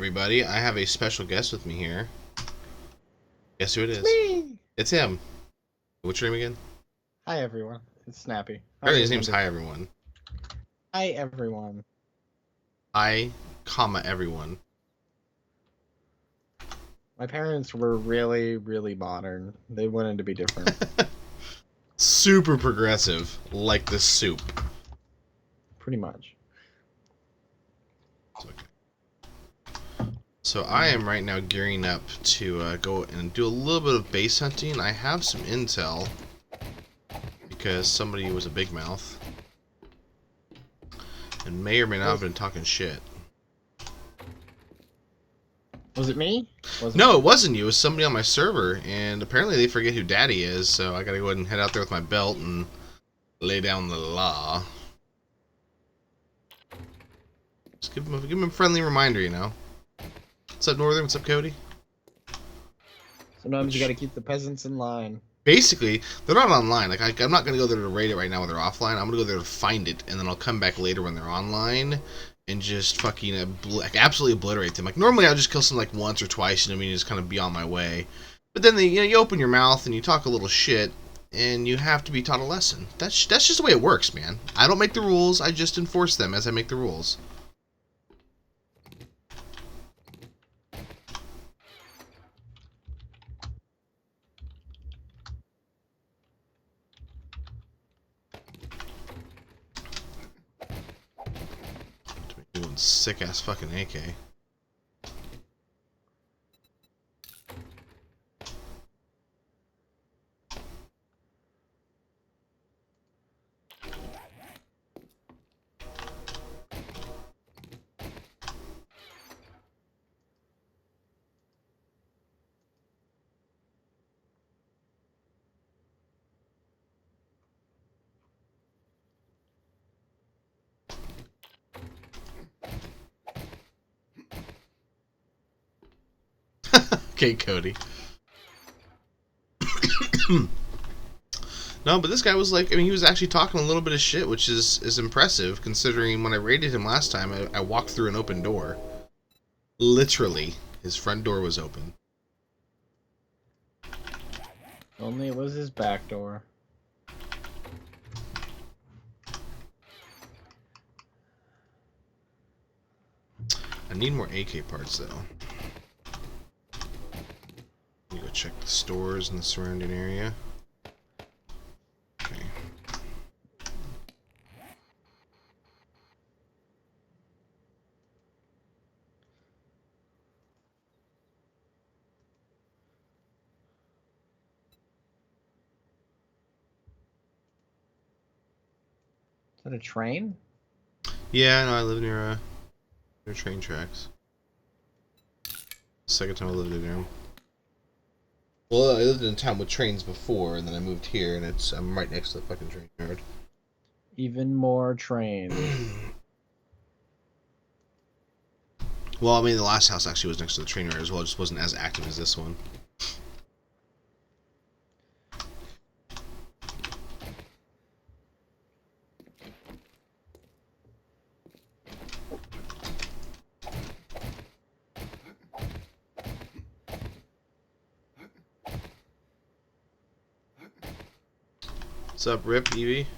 everybody. I have a special guest with me here. Guess who it is? Me! It's him. What's your name again? Hi, everyone. It's Snappy. Apparently his name's Hi Everyone. Hi, everyone. Hi, comma, everyone. My parents were really, really modern. They wanted to be different. Super progressive, like the soup. Pretty much. So I am right now gearing up to go and do a little bit of base hunting. I have some intel because somebody was a big mouth and may or may not have been talking shit. Was it me? No, it wasn't you. It was somebody on my server, and apparently they forget who Daddy is, so I gotta go ahead and head out there with my belt and lay down the law. Just give him a friendly reminder, you know. What's up, Northern? What's up, Cody? Sometimes you gotta keep the peasants in line. Basically, they're not online. Like, I'm not going to go there to raid it right now when they're offline. I'm going to go there to find it, and then I'll come back later when they're online and just fucking absolutely obliterate them. Like, normally I'll just kill some, like, once or twice, you know what I mean, just kind of be on my way. But then, you open your mouth and you talk a little shit, and you have to be taught a lesson. That's just the way it works, man. I don't make the rules. I just enforce them as I make the rules. Doing sick ass fucking AK. Okay, Cody. No, but this guy was like, I mean, he was actually talking a little bit of shit, which is impressive, considering when I raided him last time, I walked through an open door. Literally, his front door was open. Only it was his back door. I need more AK parts, though. Let me go check the stores in the surrounding area. Okay. Is that a train? Yeah, no, I live near train tracks. Second time I lived near them. Well, I lived in a town with trains before, and then I moved here, and I'm right next to the fucking train yard. Even more trains. Well, I mean, the last house actually was next to the train yard as well. It just wasn't as active as this one. What's up, Rip, Evie?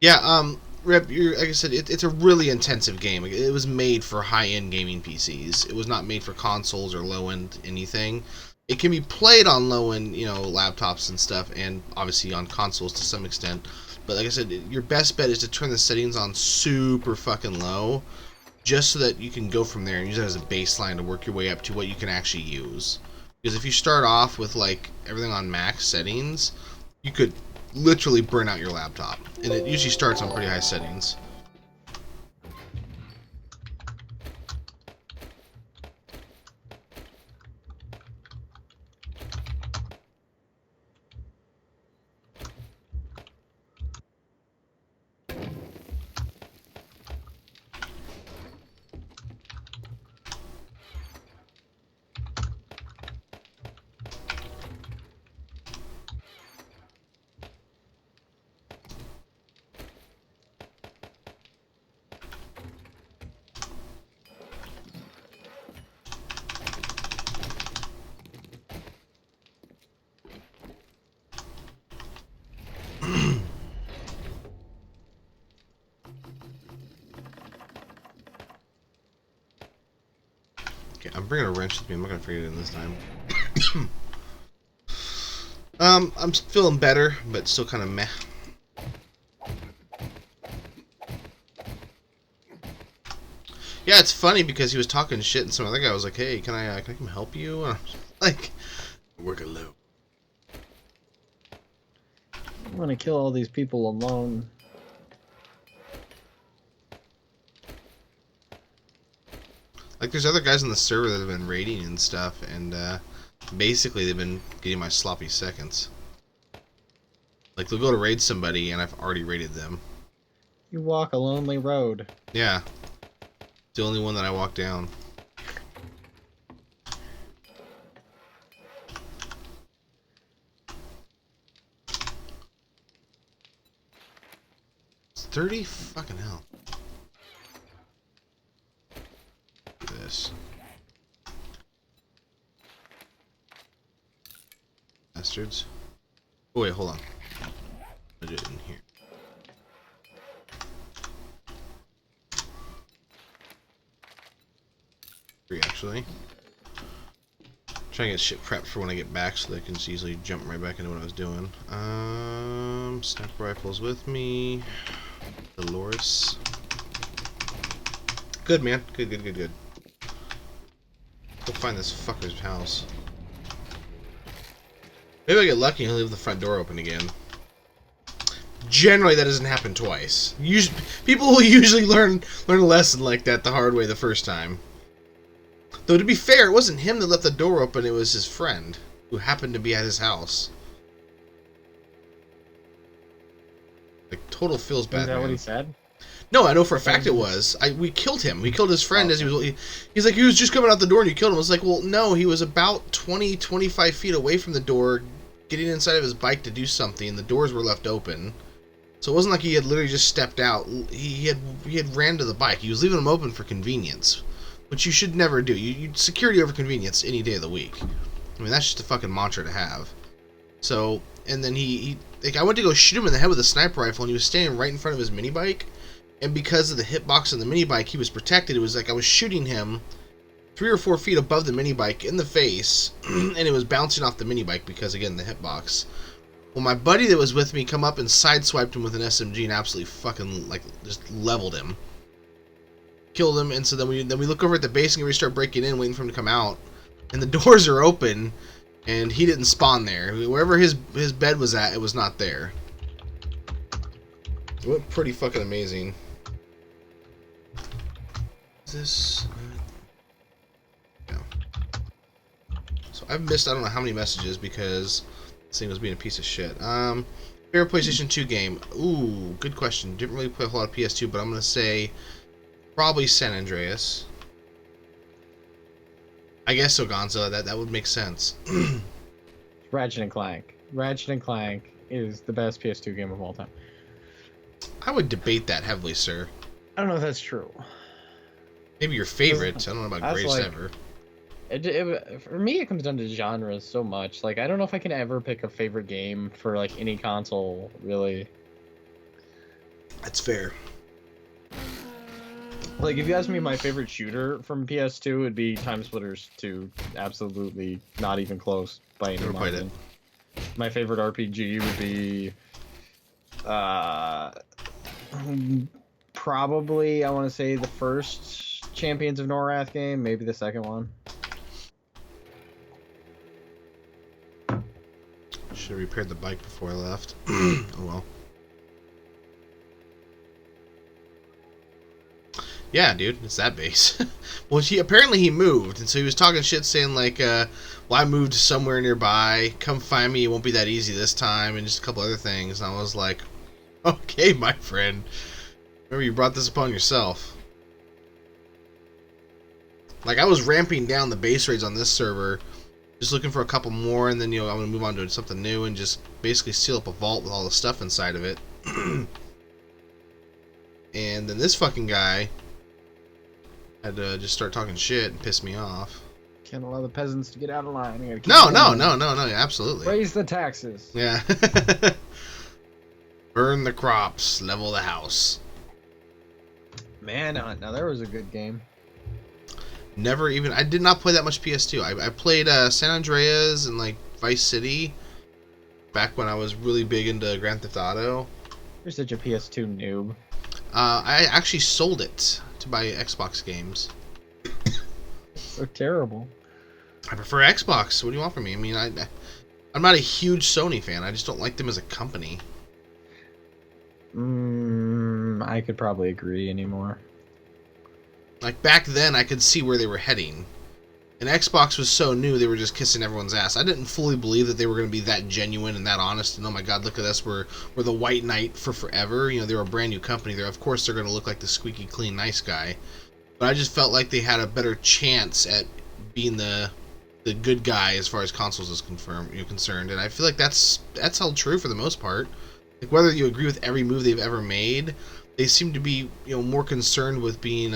Yeah, Rip, like I said, it's a really intensive game. It was made for high-end gaming PCs. It was not made for consoles or low-end anything. It can be played on low-end, laptops and stuff, and obviously on consoles to some extent. But like I said, your best bet is to turn the settings on super fucking low, just so that you can go from there and use it as a baseline to work your way up to what you can actually use. Because if you start off with like everything on max settings, you could literally burn out your laptop, and it usually starts on pretty high settings. Okay, I'm bringing a wrench with me. I'm not gonna forget it this time. I'm feeling better, but still kind of meh. Yeah, it's funny because he was talking shit, and some other guy was like, "Hey, can I come help you?" And I was like, "Work alone." I want to kill all these people alone. Like, there's other guys on the server that have been raiding and stuff, and basically they've been getting my sloppy seconds. Like, they'll go to raid somebody, and I've already raided them. You walk a lonely road. Yeah. It's the only one that I walk down. It's 30 fucking hell. Look at this. Bastards. Oh, wait, hold on. I'll do it in here. Three, actually. Try and get shit prepped for when I get back so that I can just easily jump right back into what I was doing. Sniper rifles with me. Dolores. Good, man. Good, good, good, good. Go find this fucker's house. Maybe I get lucky and he'll leave the front door open again. Generally, that doesn't happen twice. People will usually learn a lesson like that the hard way the first time. Though, to be fair, it wasn't him that left the door open, it was his friend, who happened to be at his house. Like, total feels bad, Is that man. what he said? No, I know for a fact it was. We killed him. We killed his friend as he was... He's like, he was just coming out the door and you killed him. I was like, well, no, he was about 20, 25 feet away from the door, getting inside of his bike to do something, and the doors were left open. So it wasn't like he had literally just stepped out. He had ran to the bike. He was leaving them open for convenience, which you should never do. You security over convenience any day of the week. I mean, that's just a fucking mantra to have. So, and then like, I went to go shoot him in the head with a sniper rifle, and he was standing right in front of his mini bike. And because of the hitbox on the mini bike, he was protected. It was like I was shooting him 3 or 4 feet above the mini bike in the face, and it was bouncing off the mini bike because, again, the hitbox. Well, my buddy that was with me come up and sideswiped him with an SMG and absolutely fucking, like, just leveled him. Killed him, and so then we look over at the base and we start breaking in, waiting for him to come out. And the doors are open, and he didn't spawn there. Wherever his bed was at, it was not there. It went pretty fucking amazing. Is this... No. So I've missed I don't know how many messages because this thing was being a piece of shit. Favorite PlayStation 2 game? Ooh, good question. Didn't really play a whole lot of PS2, but I'm going to say probably San Andreas. I guess so, Gonzo. That would make sense. Ratchet and Clank. Ratchet and Clank is the best PS2 game of all time. I would debate that heavily, sir. I don't know if that's true. Maybe your favorite. I don't know about That's greatest like, ever. For me, it comes down to genres so much. Like, I don't know if I can ever pick a favorite game for, like, any console, really. That's fair. Like, if you ask me my favorite shooter from PS2, it'd be Time Splitters 2. Absolutely not even close by any Never played margin. My favorite RPG would be... probably, I want to say, the first Champions of Norath game, maybe the second one. Should have repaired the bike before I left. Oh well. Yeah, dude, it's that base. Well, apparently he moved, and so he was talking shit, saying like, "Well, I moved somewhere nearby. Come find me. It won't be that easy this time," and just a couple other things. And I was like, "Okay, my friend. Remember, you brought this upon yourself." Like, I was ramping down the base raids on this server, just looking for a couple more, and then, you know, I'm gonna move on to something new and just basically seal up a vault with all the stuff inside of it. And then this fucking guy had to just start talking shit and piss me off. Can't allow the peasants to get out of line. No, absolutely. Raise the taxes. Yeah. Burn the crops, level the house. Manhunt. Now, there was a good game. Never even. I did not play that much PS2. I played San Andreas and like Vice City back when I was really big into Grand Theft Auto. You're such a PS2 noob. I actually sold it to buy Xbox games. So terrible. I prefer Xbox. What do you want from me? I mean, I'm not a huge Sony fan. I just don't like them as a company. I could probably agree anymore. Like, back then, I could see where they were heading. And Xbox was so new, they were just kissing everyone's ass. I didn't fully believe that they were going to be that genuine and that honest. And oh my god, look at us, we're the white knight for forever. You know, they're a brand new company. Of course, they're going to look like the squeaky clean nice guy. But I just felt like they had a better chance at being the good guy as far as consoles is concerned. And I feel like that's held true for the most part. Like, whether you agree with every move they've ever made, they seem to be, you know, more concerned with being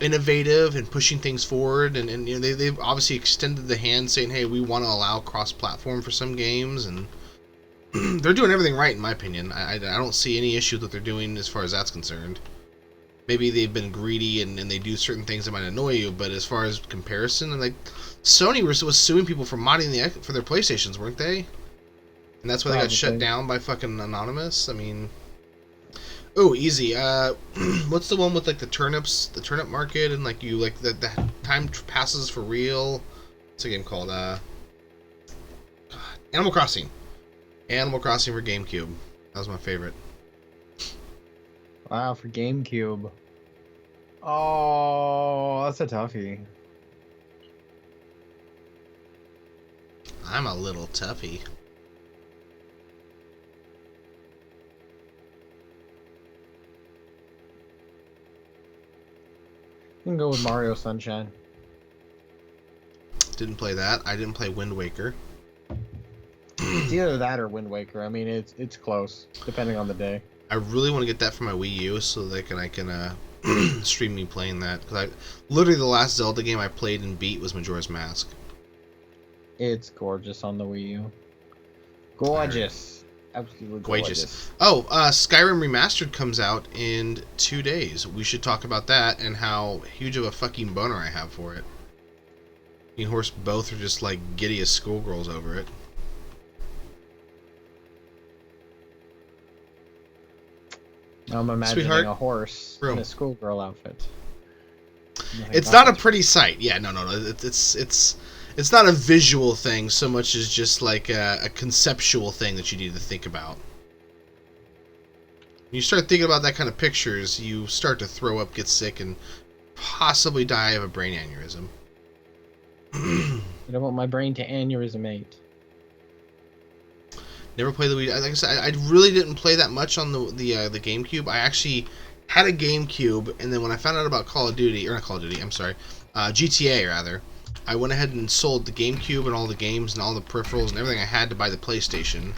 innovative and pushing things forward, and you know, they've obviously extended the hand, saying, hey, we want to allow cross-platform for some games, and they're doing everything right in my opinion. I don't see any issue with what they're doing as far as that's concerned. Maybe they've been greedy and they do certain things that might annoy you, but as far as comparison, and like, Sony was suing people for modding for their PlayStations, weren't they? And that's why they got shut down by fucking Anonymous. I mean, oh, easy. What's the one with like the turnips, the turnip market, and like you like the time passes for real? What's a game called? Animal Crossing. Animal Crossing for GameCube. That was my favorite. Wow, for GameCube. Oh, that's a toughie. I'm a little toughie. You can go with Mario Sunshine. Didn't play that. I didn't play Wind Waker. It's either that or Wind Waker. I mean, it's close, depending on the day. I really want to get that for my Wii U so that I can stream me playing that. Because literally the last Zelda game I played and beat was Majora's Mask. It's gorgeous on the Wii U. Gorgeous. Absolutely gorgeous. Oh, Skyrim Remastered comes out in 2 days. We should talk about that and how huge of a fucking boner I have for it. Me and Horse both are just like giddy as schoolgirls over it. I'm imagining Sweetheart, a horse in a schoolgirl outfit. It's not a pretty sight. Yeah, no. It's not a visual thing so much as just like a conceptual thing that you need to think about. When you start thinking about that kind of pictures, you start to throw up, get sick, and possibly die of a brain aneurysm. I don't want my brain to aneurysmate. Never played the Wii. Like I said, I really didn't play that much on the GameCube. I actually had a GameCube, and then when I found out about Call of Duty, or not Call of Duty, I'm sorry, GTA rather, I went ahead and sold the GameCube and all the games and all the peripherals and everything I had to buy the PlayStation,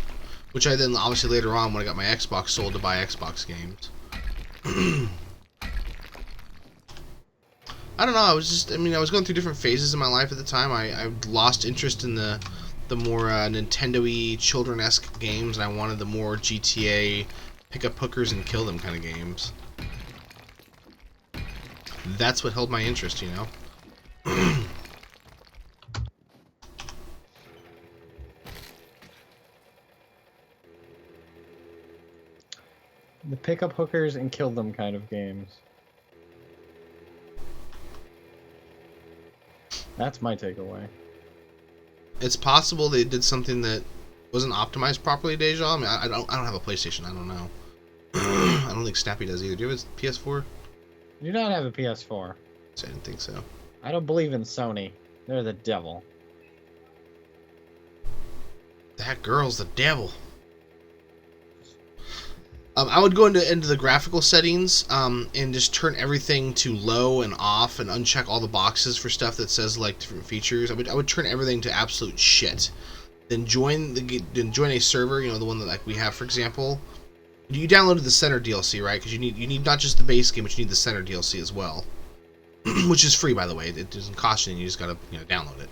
which I then obviously later on when I got my Xbox sold to buy Xbox games. I don't know. I was going through different phases in my life at the time. I lost interest in the more Nintendo-y, children-esque games, and I wanted the more GTA, pick up hookers and kill them kind of games. That's what held my interest, you know? The pick up hookers and kill them kind of games. That's my takeaway. It's possible they did something that wasn't optimized properly, Deja. I mean, I don't have a PlayStation. I don't know. I don't think Snappy does either. Do you have a PS4? I do not have a PS4. So I didn't think so. I don't believe in Sony. They're the devil. That girl's the devil. I would go into the graphical settings and just turn everything to low and off and uncheck all the boxes for stuff that says like different features. I would turn everything to absolute shit. Then join a server, you know, the one that like we have, for example. You downloaded the Center DLC, right? Because you need not just the base game, but you need the Center DLC as well, which is free, by the way. It doesn't cost you, and you just gotta download it.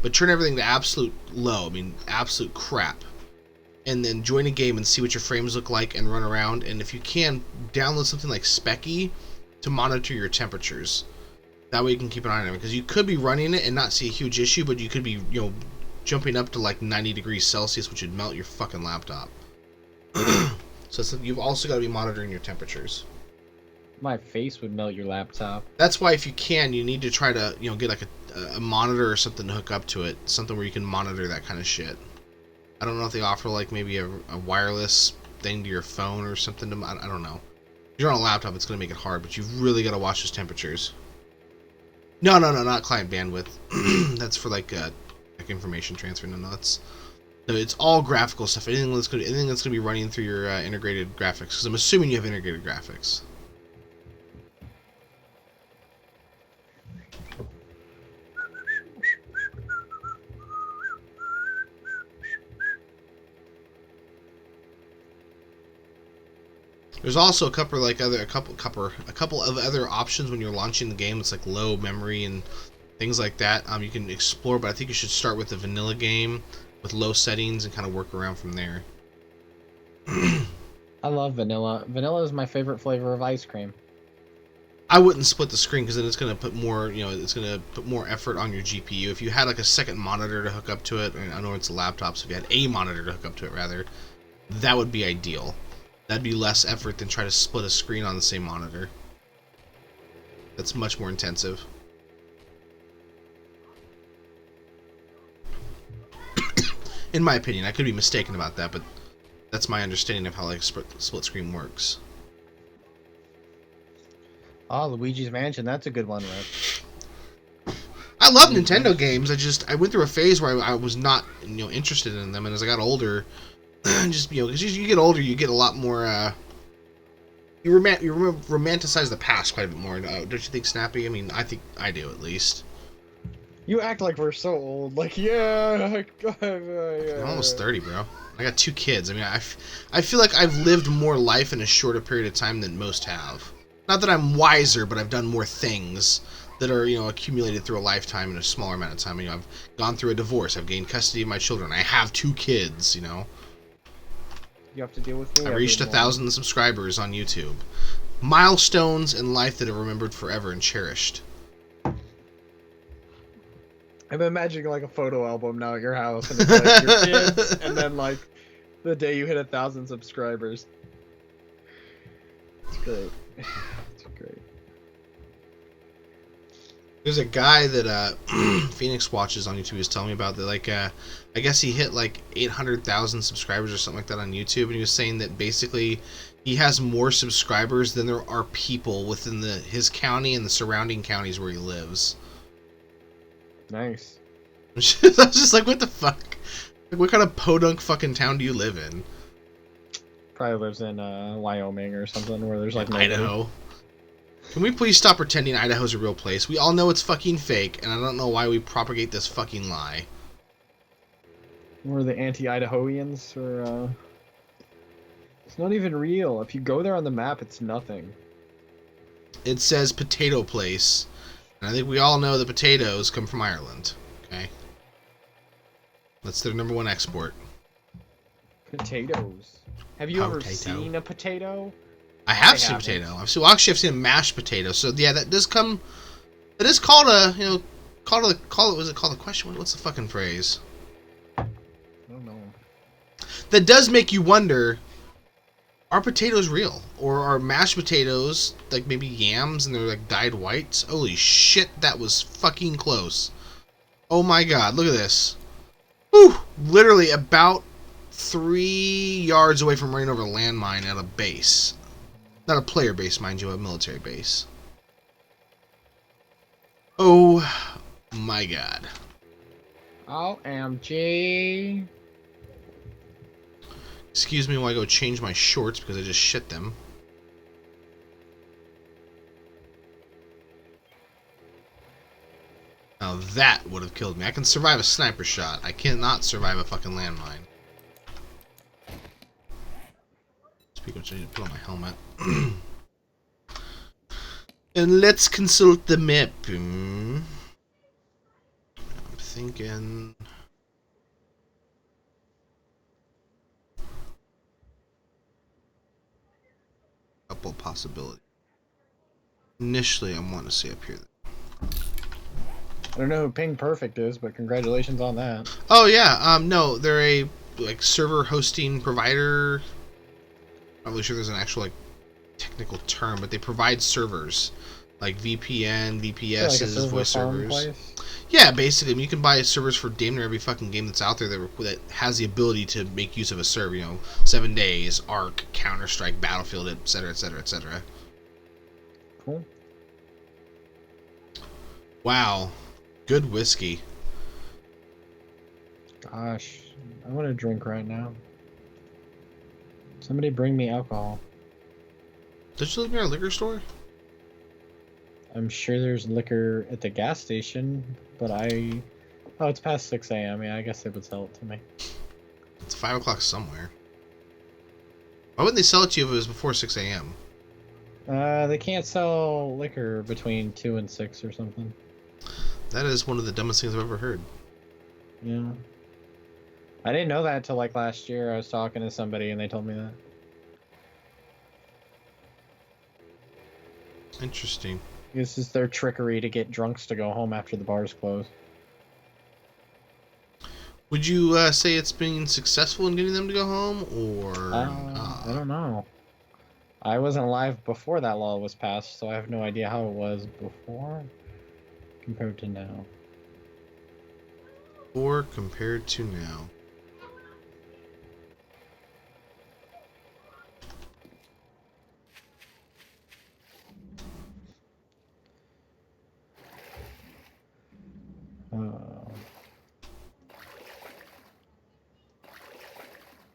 But turn everything to absolute low. I mean, absolute crap. And then join a game and see what your frames look like and run around. And if you can, download something like Specky to monitor your temperatures. That way you can keep an eye on it, because you could be running it and not see a huge issue, but you could be, you know, jumping up to like 90 degrees Celsius, which would melt your fucking laptop. So you've also got to be monitoring your temperatures. My face would melt your laptop. That's why if you can, you need to try to, you know, get like a monitor or something to hook up to it, something where you can monitor that kind of shit. I don't know if they offer like maybe a wireless thing to your phone or something. I don't know. If you're on a laptop, it's going to make it hard, but you've really got to watch those temperatures. No, not client bandwidth. That's for like information transfer. No, it's all graphical stuff. Anything that's going to be running through your integrated graphics. Because I'm assuming you have integrated graphics. There's also a couple of other options when you're launching the game. It's like low memory and things like that. You can explore, but I think you should start with the vanilla game with low settings and kind of work around from there. I love vanilla. Vanilla is my favorite flavor of ice cream. I wouldn't split the screen because then it's going to put more, you know, it's going to put more effort on your GPU. If you had like a second monitor to hook up to it, I know it's a laptop, so if you had a monitor to hook up to it rather, that would be ideal. That'd be less effort than try to split a screen on the same monitor. That's much more intensive. In my opinion, I could be mistaken about that, but that's my understanding of how like split screen works. Oh, Luigi's Mansion, that's a good one, Rick. I love Nintendo games. I went through a phase where I was not, you know, interested in them, and as I got older, just, you know, because you get older, you get a lot more. You romanticize the past quite a bit more, don't you think, Snappy? I mean, I think I do at least. You act like we're so old. Like, yeah. I'm almost 30, bro. I got 2 kids. I mean, I feel like I've lived more life in a shorter period of time than most have. Not that I'm wiser, but I've done more things that are, you know, accumulated through a lifetime in a smaller amount of time. You know, I've gone through a divorce. I've gained custody of my children. I have 2 kids, you know. You have to deal with me. I reached 1,000 subscribers on YouTube. Milestones in life that are remembered forever and cherished. I'm imagining like a photo album now at your house, and it's like your kids, and then like the day you hit 1,000 subscribers. It's great. It's great. There's a guy that Phoenix watches on YouTube. He was telling me about that. Like, I guess he hit like 800,000 subscribers or something like that on YouTube, and he was saying that basically he has more subscribers than there are people within his county and the surrounding counties where he lives. Nice. I was just like, what the fuck? Like, what kind of podunk fucking town do you live in? Probably lives in Wyoming or something where there's like nobody. Idaho. Can we please stop pretending Idaho's a real place? We all know it's fucking fake, and I don't know why we propagate this fucking lie. Or the anti-Idahoians, or it's not even real. If you go there on the map, it's nothing. It says potato place. And I think we all know the potatoes come from Ireland. Okay? That's their #1 export. Potatoes. Have you ever seen a potato? I have seen a potato. I've seen a mashed potato. So yeah, that does come. That is called a, you know, was it called a question? What's the fucking phrase? I don't know. That does make you wonder. Are potatoes real? Or are mashed potatoes like maybe yams and they're like dyed whites? Holy shit, that was fucking close. Oh my god, look at this. Whew! Literally about 3 yards away from running over a landmine at a base. Not a player base, mind you, a military base. Oh my god. OMG. Excuse me while I go change my shorts because I just shit them. Now that would have killed me. I can survive a sniper shot. I cannot survive a fucking landmine. Speaking of which, I need to put on my helmet. And let's consult the map. I'm thinking... couple possibilities. Initially, I want to say up here. I don't know who Ping Perfect is, but congratulations on that. Oh yeah, no, they're a like server hosting provider. I'm not really sure there's an actual like technical term, but they provide servers like VPN, They're like a VPSs, server voice farm servers. place. Yeah, basically, I mean, you can buy servers for damn near every fucking game that's out there that has the ability to make use of a server. You know, 7 Days, Ark, Counter Strike, Battlefield, etc., etc., etc. Cool. Wow, good whiskey. Gosh, I want to drink right now. Somebody bring me alcohol. Did you live near a liquor store? I'm sure there's liquor at the gas station, but oh, it's past 6 a.m. Yeah, I guess they would sell it to me. It's 5 o'clock somewhere. Why wouldn't they sell it to you if it was before 6 a.m.? They can't sell liquor between 2 and 6 or something. That is one of the dumbest things I've ever heard. Yeah. I didn't know that until like last year. I was talking to somebody and they told me that. Interesting. This is their trickery to get drunks to go home after the bars close. Would you say it's been successful in getting them to go home, or I don't know. I wasn't alive before that law was passed, so I have no idea how it was before compared to now. or compared to now?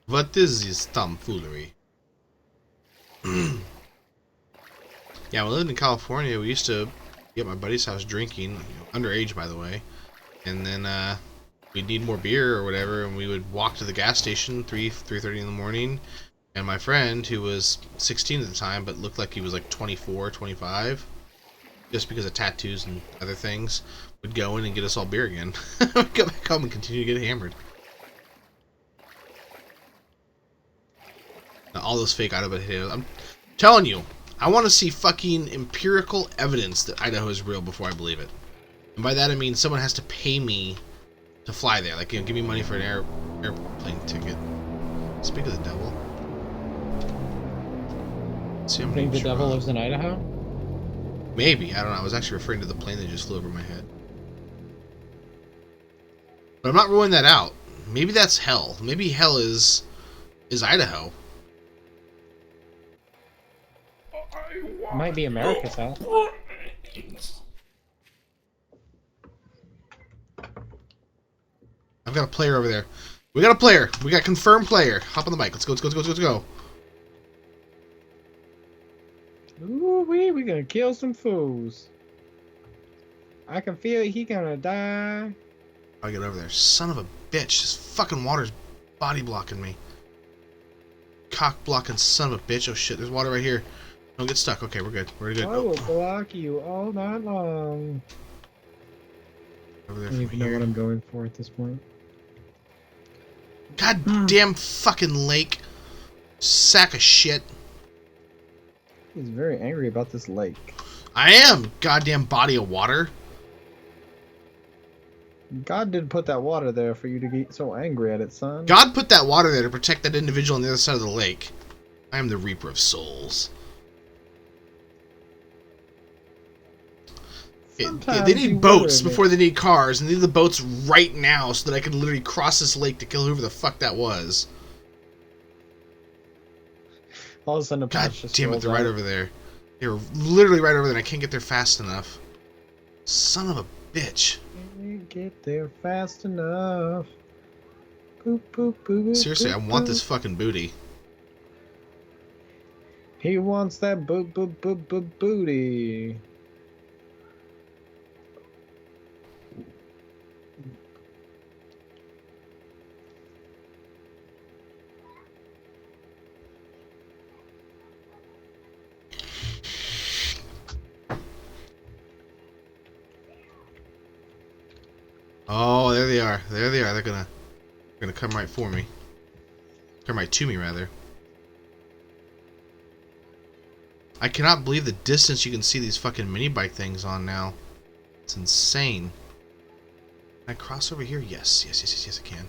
What is this tomfoolery? Yeah, when we lived in California, we used to be at my buddy's house drinking, underage by the way, and then we'd need more beer or whatever, and we would walk to the gas station 3:30 in the morning, and my friend, who was 16 at the time but looked like he was like 24, 25, just because of tattoos and other things, would go in and get us all beer again. We'd go back home and continue to get hammered. Now, all those fake Idaho potatoes. I'm telling you, I want to see fucking empirical evidence that Idaho is real before I believe it. And by that I mean someone has to pay me to fly there. Like, you know, give me money for an airplane ticket. Speak of the devil. See, You think the devil lives in Idaho? Maybe. I don't know. I was actually referring to the plane that just flew over my head. But I'm not ruling that out. Maybe that's hell. Maybe hell is Idaho. It might be America's hell. I've got a player over there. We got a player. We got confirmed player. Hop on the mic. Let's go. Let's go. Let's go. Let's go. Ooh, we gonna kill some fools. I can feel he gonna die. I get over there. Son of a bitch. This fucking water's body blocking me. Cock blocking son of a bitch. Oh shit, there's water right here. Don't get stuck. Okay, we're good. We're good. I will block you all night long. Over there I don't from even know here. what I'm going for at this point. God damn fucking lake. Sack of shit. He's very angry about this lake. I am. Goddamn body of water. God didn't put that water there for you to get so angry at it, son. God put that water there to protect that individual on the other side of the lake. I am the Reaper of Souls. They need boats before they need cars, and they need the boats right now so that I can literally cross this lake to kill whoever the fuck that was. All of a sudden, a God patch just damn it, rolls they're right out. over there. They're literally right over there, and I can't get there fast enough. Son of a bitch. Can't get there fast enough. Boop, boop, boop, boop, Seriously, I boop, want boop. this fucking booty. He wants that boop, boop, boop, boop, booty. Oh, there they are. There they are. They're gonna come right for me. Come right to me, rather. I cannot believe the distance you can see these fucking mini bike things on now. It's insane. I cross over here? Yes, yes, yes, yes, yes, I can.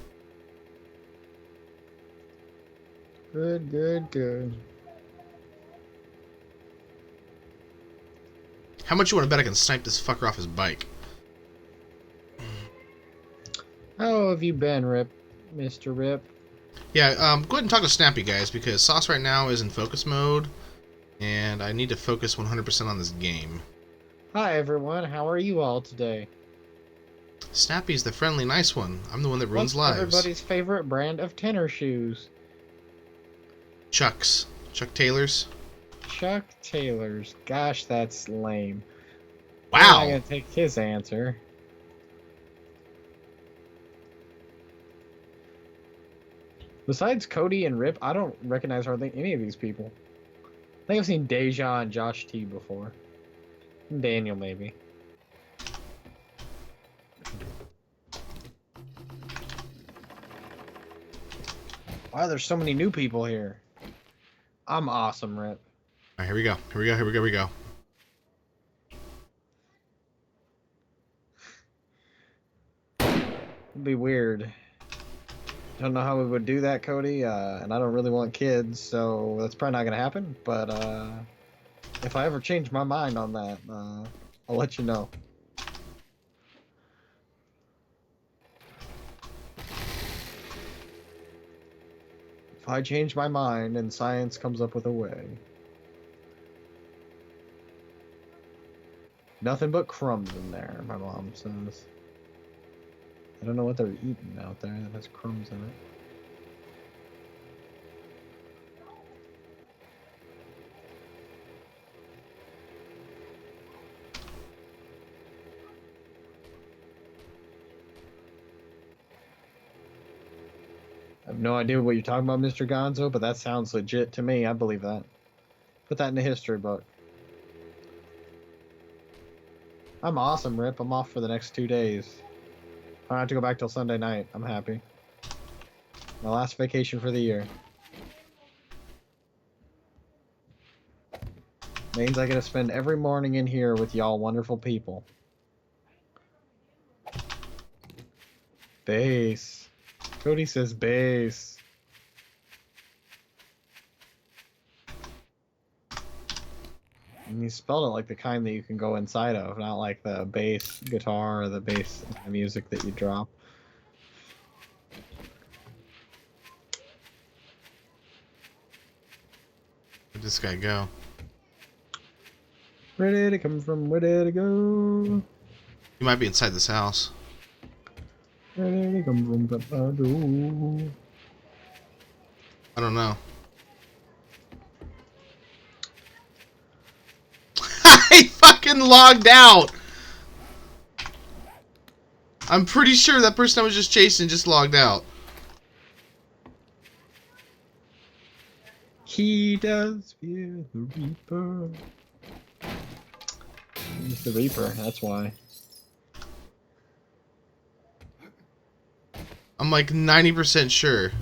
Good, good, good. How much you want to bet I can snipe this fucker off his bike? How have you been, Rip? Mr. Rip? Yeah, go ahead and talk to Snappy, guys, because Sauce right now is in focus mode, and I need to focus 100% on this game. Hi, everyone. How are you all today? Snappy's the friendly, nice one. I'm the one that ruins What's lives. everybody's favorite brand of tennis shoes? Chuck's. Chuck Taylor's. Chuck Taylor's. Gosh, that's lame. Wow! I'm not gonna take his answer. Besides Cody and Rip, I don't recognize hardly any of these people. I think I've seen Deja and Josh T before. Daniel, maybe. Wow, there's so many new people here. I'm awesome, Rip. Alright, here we go. Here we go, here we go, here we go. It'd be weird. Don't know how we would do that, Cody, and I don't really want kids, so that's probably not gonna happen, but if I ever change my mind on that, I'll let you know. If I change my mind and science comes up with a way. Nothing but crumbs in there, my mom says. I don't know what they're eating out there that has crumbs in it. I have no idea what you're talking about, Mr. Gonzo, but that sounds legit to me. I believe that. Put that in the history book. I'm awesome, Rip. I'm off for the next 2 days. I don't have to go back till Sunday night. I'm happy. My last vacation for the year. Means I get to spend every morning in here with y'all wonderful people. Base. Cody says base. And he spelled it like the kind that you can go inside of, not like the bass guitar or the bass music that you drop. Where'd this guy go? Where did it come from? Where did it go? He might be inside this house. Where did it come from? I don't know. I fucking logged out! I'm pretty sure that person I was just chasing just logged out. He does fear the Reaper. He's the Reaper, that's why. I'm like 90% sure.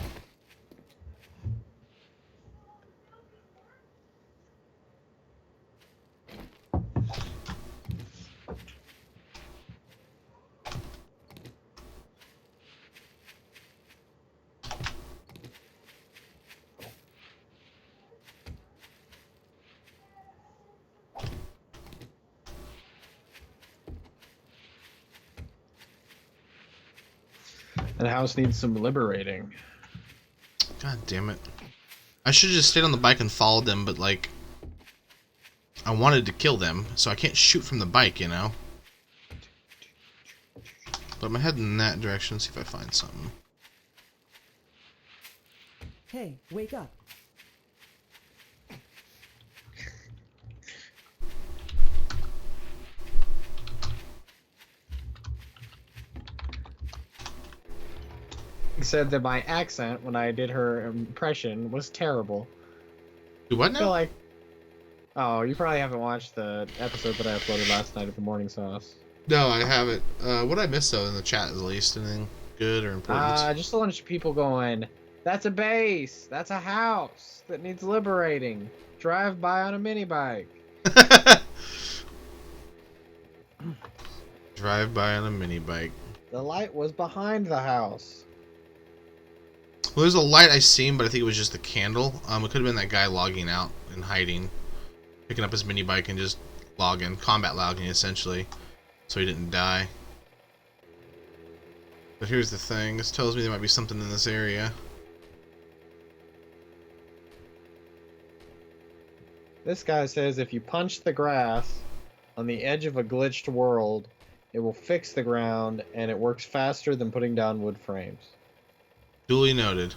And the house needs some liberating. God damn it. I should have just stayed on the bike and followed them, but like... I wanted to kill them, so I can't shoot from the bike, you know? But I'm heading in that direction, see if I find something. Hey, wake up. He said that my accent when I did her impression was terrible. Do what I feel now? like... Oh, you probably haven't watched the episode that I uploaded last night of the Morning Sauce. No, I haven't. What I missed though in the chat at least? Anything good or important? Just a bunch of people going, that's a base! That's a house that needs liberating. Drive by on a mini bike. Drive by on a mini bike. The light was behind the house. Well, there's a light I seen, but I think it was just the candle. It could have been that guy logging out and hiding, picking up his mini bike and just logging, combat logging essentially, so he didn't die. But here's the thing, this tells me there might be something in this area. This guy says if you punch the grass on the edge of a glitched world, it will fix the ground and it works faster than putting down wood frames. Duly noted.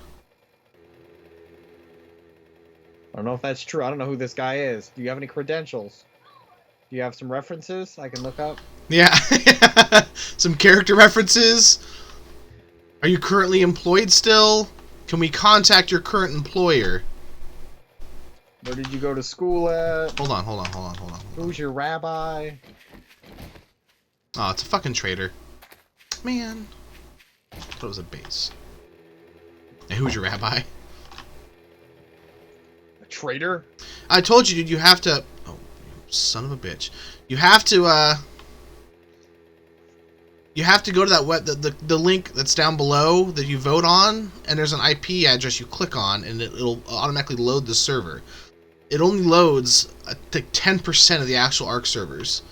I don't know if that's true. I don't know who this guy is. Do you have any credentials? Do you have some references I can look up? Yeah, some character references. Are you currently employed still? Can we contact your current employer? Where did you go to school at? Hold on. Who's your rabbi? Oh, it's a fucking traitor. Man. I thought it was a base. Hey, who's your rabbi? A traitor? I told you, dude, you have to... Oh, son of a bitch. You have to, You have to go to that the link that's down below that you vote on, and there's an IP address you click on, and it'll automatically load the server. It only loads, I think, 10% of the actual ARC servers,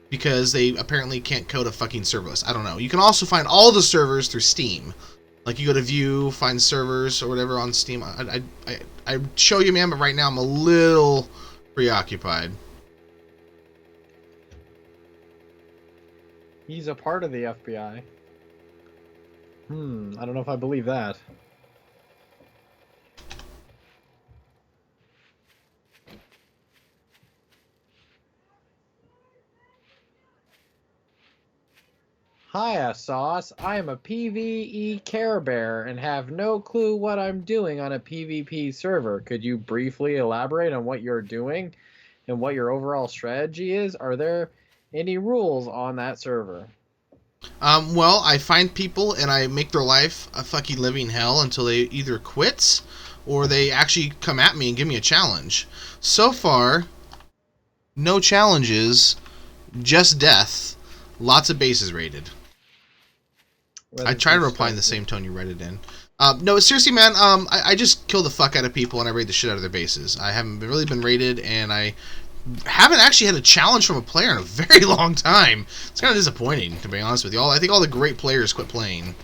because they apparently can't code a fucking serverless. I don't know. You can also find all the servers through Steam. Like, you go to view, find servers, or whatever on Steam. I show you, man, but right now I'm a little preoccupied. He's a part of the FBI. I don't know if I believe that. Hiya, Sauce. I am a PvE Care Bear and have no clue what I'm doing on a PvP server. Could you briefly elaborate on what you're doing and what your overall strategy is? Are there any rules on that server? Well, I find people and I make their life a fucking living hell until they either quit or they actually come at me and give me a challenge. So far, no challenges, just death. Lots of bases raided. I try to reply in the same tone you read it in. No, seriously, man, I just kill the fuck out of people and I raid the shit out of their bases. I haven't really been raided, and I haven't actually had a challenge from a player in a very long time. It's kind of disappointing, to be honest with you. I think all the great players quit playing.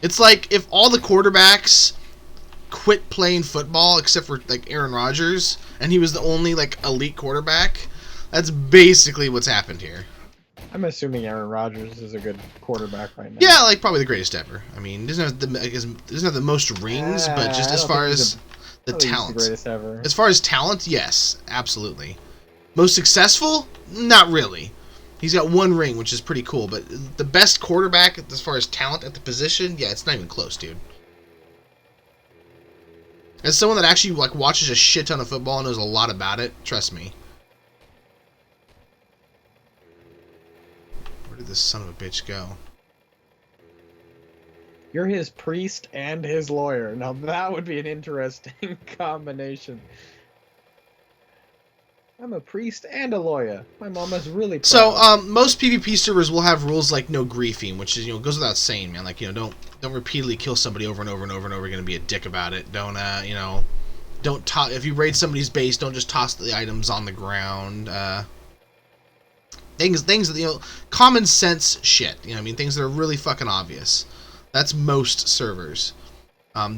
It's like if all the quarterbacks quit playing football except for, like, Aaron Rodgers, and he was the only, like, elite quarterback. That's basically what's happened here. I'm assuming Aaron Rodgers is a good quarterback right now. Yeah, like, probably the greatest ever. I mean, he doesn't have the most rings, but just as far as the talent. The greatest ever. As far as talent, yes, absolutely. Most successful? Not really. He's got one ring, which is pretty cool, but the best quarterback as far as talent at the position, yeah, it's not even close, dude. As someone that actually, like, watches a shit ton of football and knows a lot about it, trust me. Where did this son of a bitch go? You're his priest and his lawyer. Now that would be an interesting combination. I'm a priest and a lawyer. My mama's really proud. So, most PvP servers will have rules like no griefing, which is, goes without saying, man. Like, don't repeatedly kill somebody over and over and over and over again and be a dick about it. Don't, don't toss, if you raid somebody's base, don't just toss the items on the ground. Things that, common sense shit. Things that are really fucking obvious. That's most servers.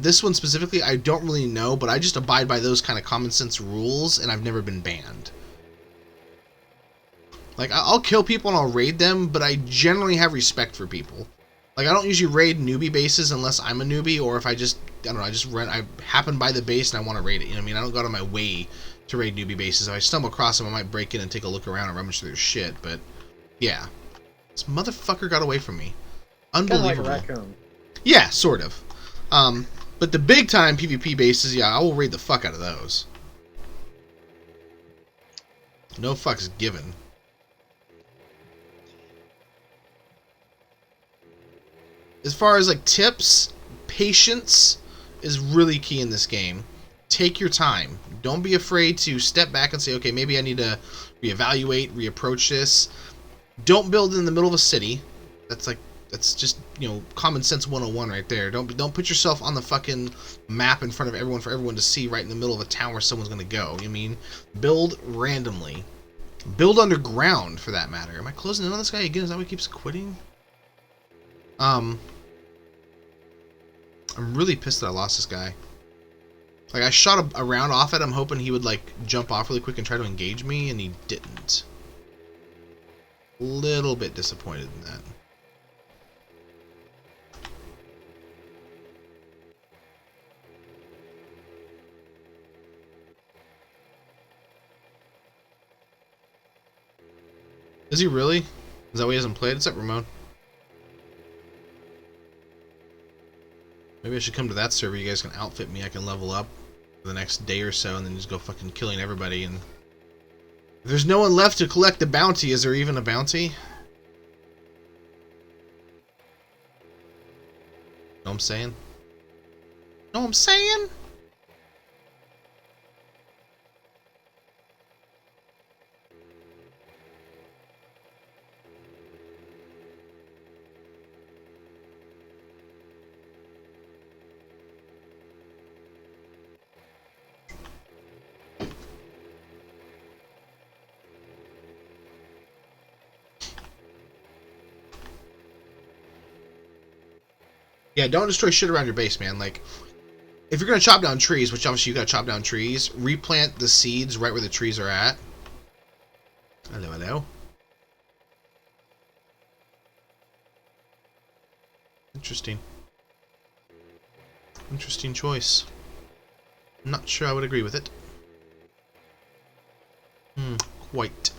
This one specifically, I don't really know, but I just abide by those kind of common sense rules, and I've never been banned. Like, I'll kill people and I'll raid them, but I generally have respect for people. Like, I don't usually raid newbie bases unless I'm a newbie, or if I happen by the base and I want to raid it. I don't go out of my way to raid newbie bases. If I stumble across them, I might break in and take a look around and rummage through their shit, but yeah. This motherfucker got away from me. Unbelievable. Kind of like a raccoon. Yeah, sort of. But the big time PvP bases, yeah, I will raid the fuck out of those. No fucks given. As far as, like, tips, patience is really key in this game. Take your time. Don't be afraid to step back and say, okay, maybe I need to reevaluate, reapproach this. Don't build in the middle of a city. That's, like, That's just, common sense 101 right there. Don't put yourself on the fucking map in front of everyone for everyone to see right in the middle of a town where someone's gonna go. You mean build randomly, build underground for that matter. Am I closing in on this guy again? Is that why he keeps quitting? I'm really pissed that I lost this guy. Like, I shot a round off at him hoping he would like jump off really quick and try to engage me, and he didn't. Little bit disappointed in that. Is he really? Is that why he hasn't played? What's up, Ramon? Maybe I should come to that server. You guys can outfit me. I can level up for the next day or so and then just go fucking killing everybody. And if there's no one left to collect the bounty, is there even a bounty? Know what I'm saying? Know what I'm saying? Yeah, don't destroy shit around your base, man. Like, if you're gonna chop down trees, which obviously you gotta chop down trees, replant the seeds right where the trees are at. Hello, hello. Interesting. Interesting choice. I'm not sure I would agree with it. Quite.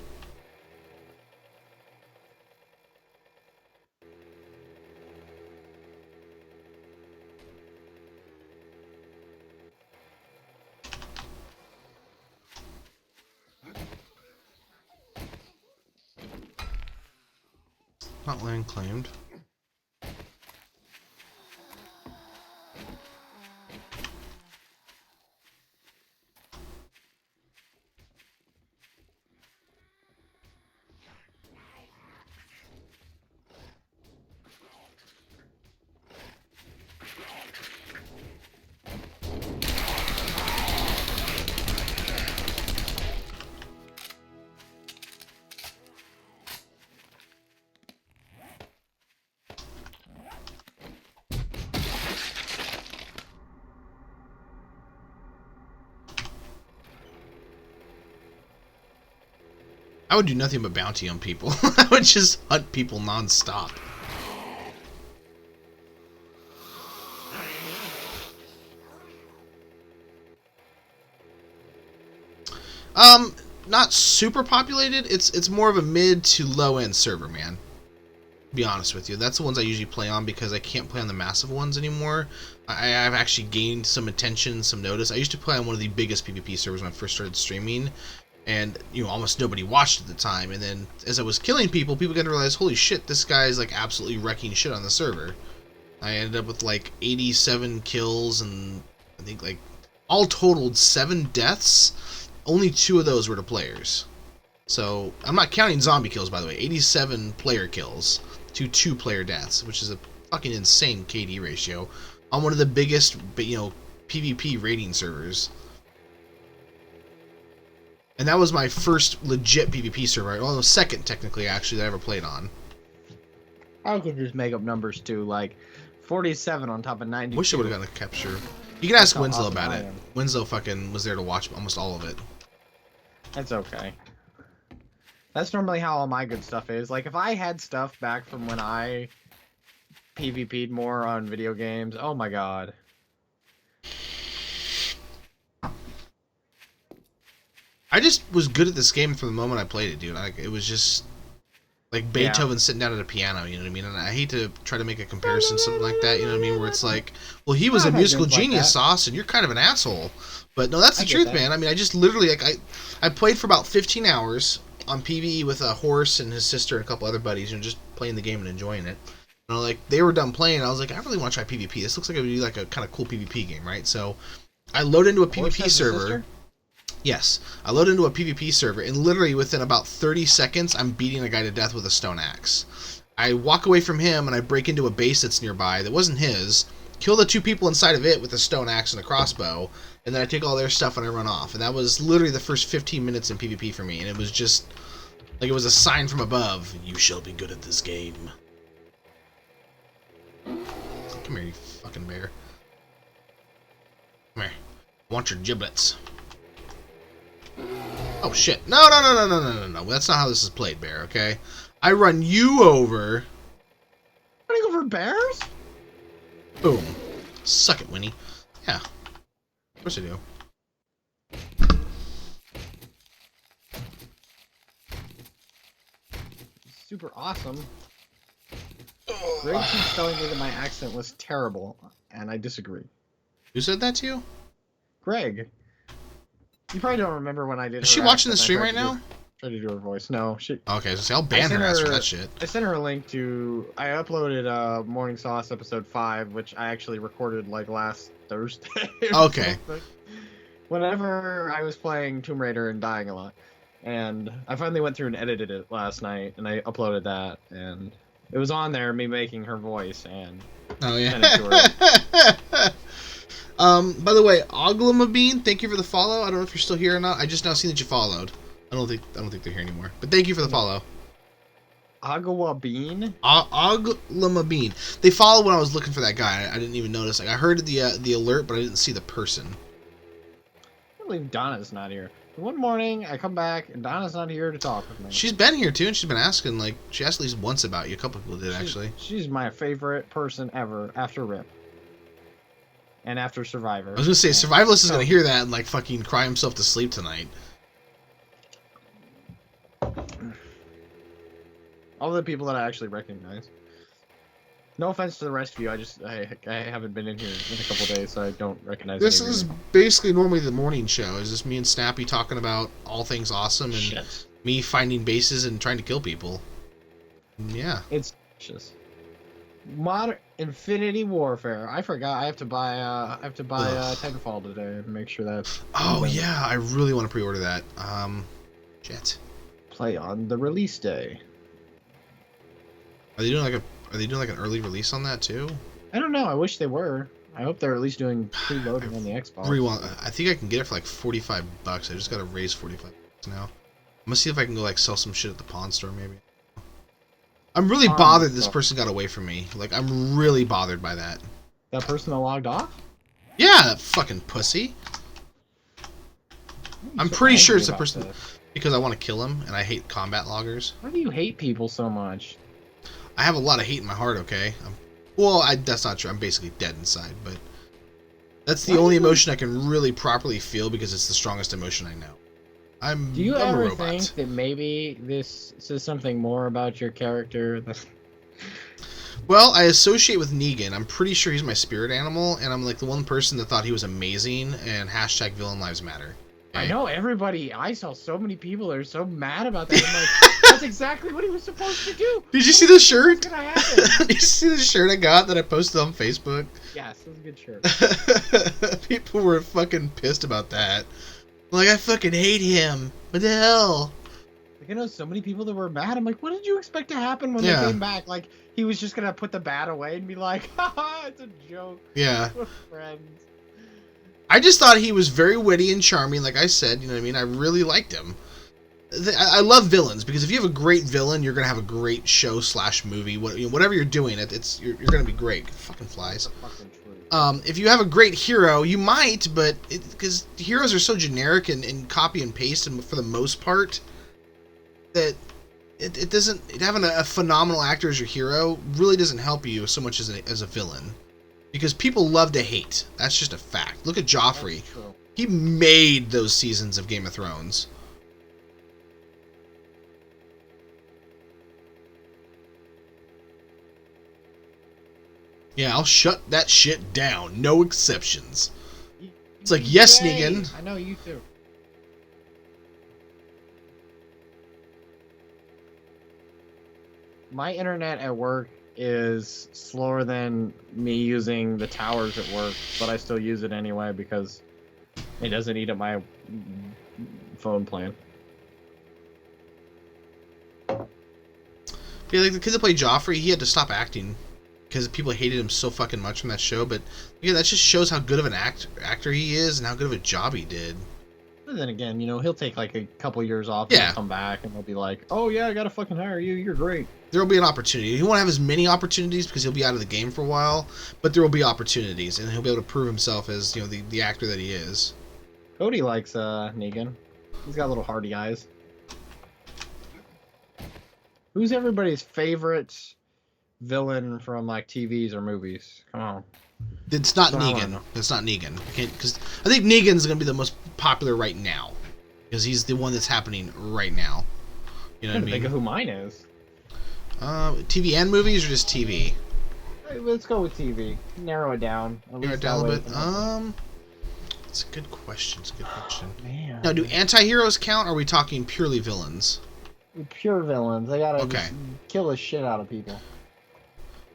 Not land claimed. I would do nothing but bounty on people. I would just hunt people non-stop. Not super populated. It's more of a mid to low end server, man. To be honest with you, that's the ones I usually play on because I can't play on the massive ones anymore. I've actually gained some attention, some notice. I used to play on one of the biggest PvP servers when I first started streaming, and almost nobody watched at the time. And then as I was killing people, people got to realize, holy shit, this guy's like absolutely wrecking shit on the server. I ended up with like 87 kills and I think like all totaled 7 deaths. Only 2 of those were to players. So I'm not counting zombie kills, by the way. 87 player kills to 2 player deaths, which is a fucking insane KD ratio on one of the biggest, PvP rating servers. And that was my first legit PvP server. Well, the second, technically, actually, that I ever played on. I could just make up numbers, too. Like, 47 on top of 90. Wish I would have gotten a capture. You can ask Winslow awesome about it. Winslow fucking was there to watch almost all of it. That's okay. That's normally how all my good stuff is. Like, if I had stuff back from when I PvP'd more on video games, oh my god. I just was good at this game from the moment I played it, dude. It was just like Beethoven sitting down at a piano, you know what I mean? And I hate to try to make a comparison, something like that, you know what I mean? Where it's like, well, he was a musical genius, Sauce, and you're kind of an asshole. But no, that's the truth, man. I mean, I just literally, like, I played for about 15 hours on PvE with a horse and his sister and a couple other buddies, just playing the game and enjoying it. And like, they were done playing, and I was like, I really want to try PvP. This looks like it would be like a kind of cool PvP game, right? So I load into a PvP server. Yes, I load into a PvP server, and literally within about 30 seconds, I'm beating a guy to death with a stone axe. I walk away from him and I break into a base that's nearby that wasn't his, kill the 2 people inside of it with a stone axe and a crossbow, and then I take all their stuff and I run off. And that was literally the first 15 minutes in PvP for me, and it was just like it was a sign from above. You shall be good at this game. Come here, you fucking bear. Come here. I want your giblets. Oh shit. No. That's not how this is played, bear, okay? I run you over. Running over bears? Boom. Suck it, Winnie. Yeah. Of course I do. Super awesome. Greg keeps telling me that my accent was terrible, and I disagree. Who said that to you? Greg. You probably don't remember when I did. Is she watching the stream right now? Try to do her voice. No, she. Okay, so I'll ban her ass for that shit. I sent her a link to. I uploaded Morning Sauce episode 5, which I actually recorded like last Thursday. Okay. Whenever I was playing Tomb Raider and dying a lot, and I finally went through and edited it last night, and I uploaded that, and it was on there, me making her voice, and. Oh yeah. Sent it to her. By the way, Oglamabine, thank you for the follow. I don't know if you're still here or not. I just now seen that you followed. I don't think they're here anymore. But thank you for the follow. Agawa Bean? Oglamabine. They followed when I was looking for that guy. I didn't even notice. Like I heard the alert, but I didn't see the person. I can't believe Donna's not here. One morning, I come back, and Donna's not here to talk with me. She's been here too, and she's been asking. Like she asked at least once about you. A couple people did actually. She's my favorite person ever after Rip. And after Survivor. I was gonna say, Survivalist is gonna hear that and like fucking cry himself to sleep tonight. All the people that I actually recognize. No offense to the rest of you, I haven't been in here in a couple days, so I don't recognize. This is basically normally the morning show. Is just me and Snappy talking about all things awesome and me finding bases and trying to kill people. Yeah. It's just modern Infinity Warfare. I forgot. I have to buy Titanfall today and make sure that's. Oh yeah, I really want to pre-order that. Shit. Play on the release day. Are they doing like an early release on that too? I don't know. I wish they were. I hope they're at least doing preloading on the Xbox. I think I can get it for like $45. I just gotta raise $45 now. I'm gonna see if I can go like sell some shit at the pawn store maybe. I'm really bothered this person got away from me. Like I'm really bothered by that. That person that logged off? Yeah, that fucking pussy. I'm pretty sure it's the person because I want to kill him and I hate combat loggers. Why do you hate people so much? I have a lot of hate in my heart, okay? That's not true. I'm basically dead inside, but that's the only emotion I can really properly feel because it's the strongest emotion I know. Do you ever think that maybe this says something more about your character? Well, I associate with Negan. I'm pretty sure he's my spirit animal, and I'm like the one person that thought he was amazing, and hashtag villain lives matter. Okay? I know everybody. I saw so many people that are so mad about that. I'm like, that's exactly what he was supposed to do. Did you see the shirt? What's gonna happen? Did you see the shirt I got that I posted on Facebook? Yes, it was a good shirt. People were fucking pissed about that. Like, I fucking hate him. What the hell? Like, I know so many people that were mad. I'm like, what did you expect to happen when they came back? Like, he was just gonna put the bat away and be like, haha, it's a joke. Yeah. We're friends. I just thought he was very witty and charming, like I said, you know what I mean? I really liked him. I love villains, because if you have a great villain, you're going to have a great show / movie. Whatever you're doing, you're going to be great. Fucking flies. If you have a great hero, you might, but because heroes are so generic and copy and paste, and for the most part, that it doesn't. Having a phenomenal actor as your hero really doesn't help you so much as a villain, because people love to hate. That's just a fact. Look at Joffrey. He made those seasons of Game of Thrones. Yeah, I'll shut that shit down. No exceptions. It's like, yes, Negan. I know, you too. My internet at work is slower than me using the towers at work, but I still use it anyway because it doesn't eat up my phone plan. Yeah, like the kid that played Joffrey, he had to stop acting because people hated him so fucking much from that show. But yeah, that just shows how good of an actor he is and how good of a job he did. And then again, he'll take like a couple years off Yeah. and come back, and they'll be like, "Oh yeah, I gotta fucking hire you. You're great." There will be an opportunity. He won't have as many opportunities because he'll be out of the game for a while, but there will be opportunities, and he'll be able to prove himself as the actor that he is. Cody likes Negan. He's got little hardy eyes. Who's everybody's favorite villain from like TVs or movies? Come on. It's not That's what I wanna Negan. know. It's not Negan. Because I think Negan's going to be the most popular right now. Because he's the one that's happening right now. You know what I Think of mean? who mine is. TV and movies or just TV? Hey, let's go with TV. Narrow it down. At Narrow it least down a that little way bit. It's a good question. It's a good question. Man. Now, do anti-heroes count, or are we talking purely villains? Pure villains. They gotta Okay. just kill the shit out of people.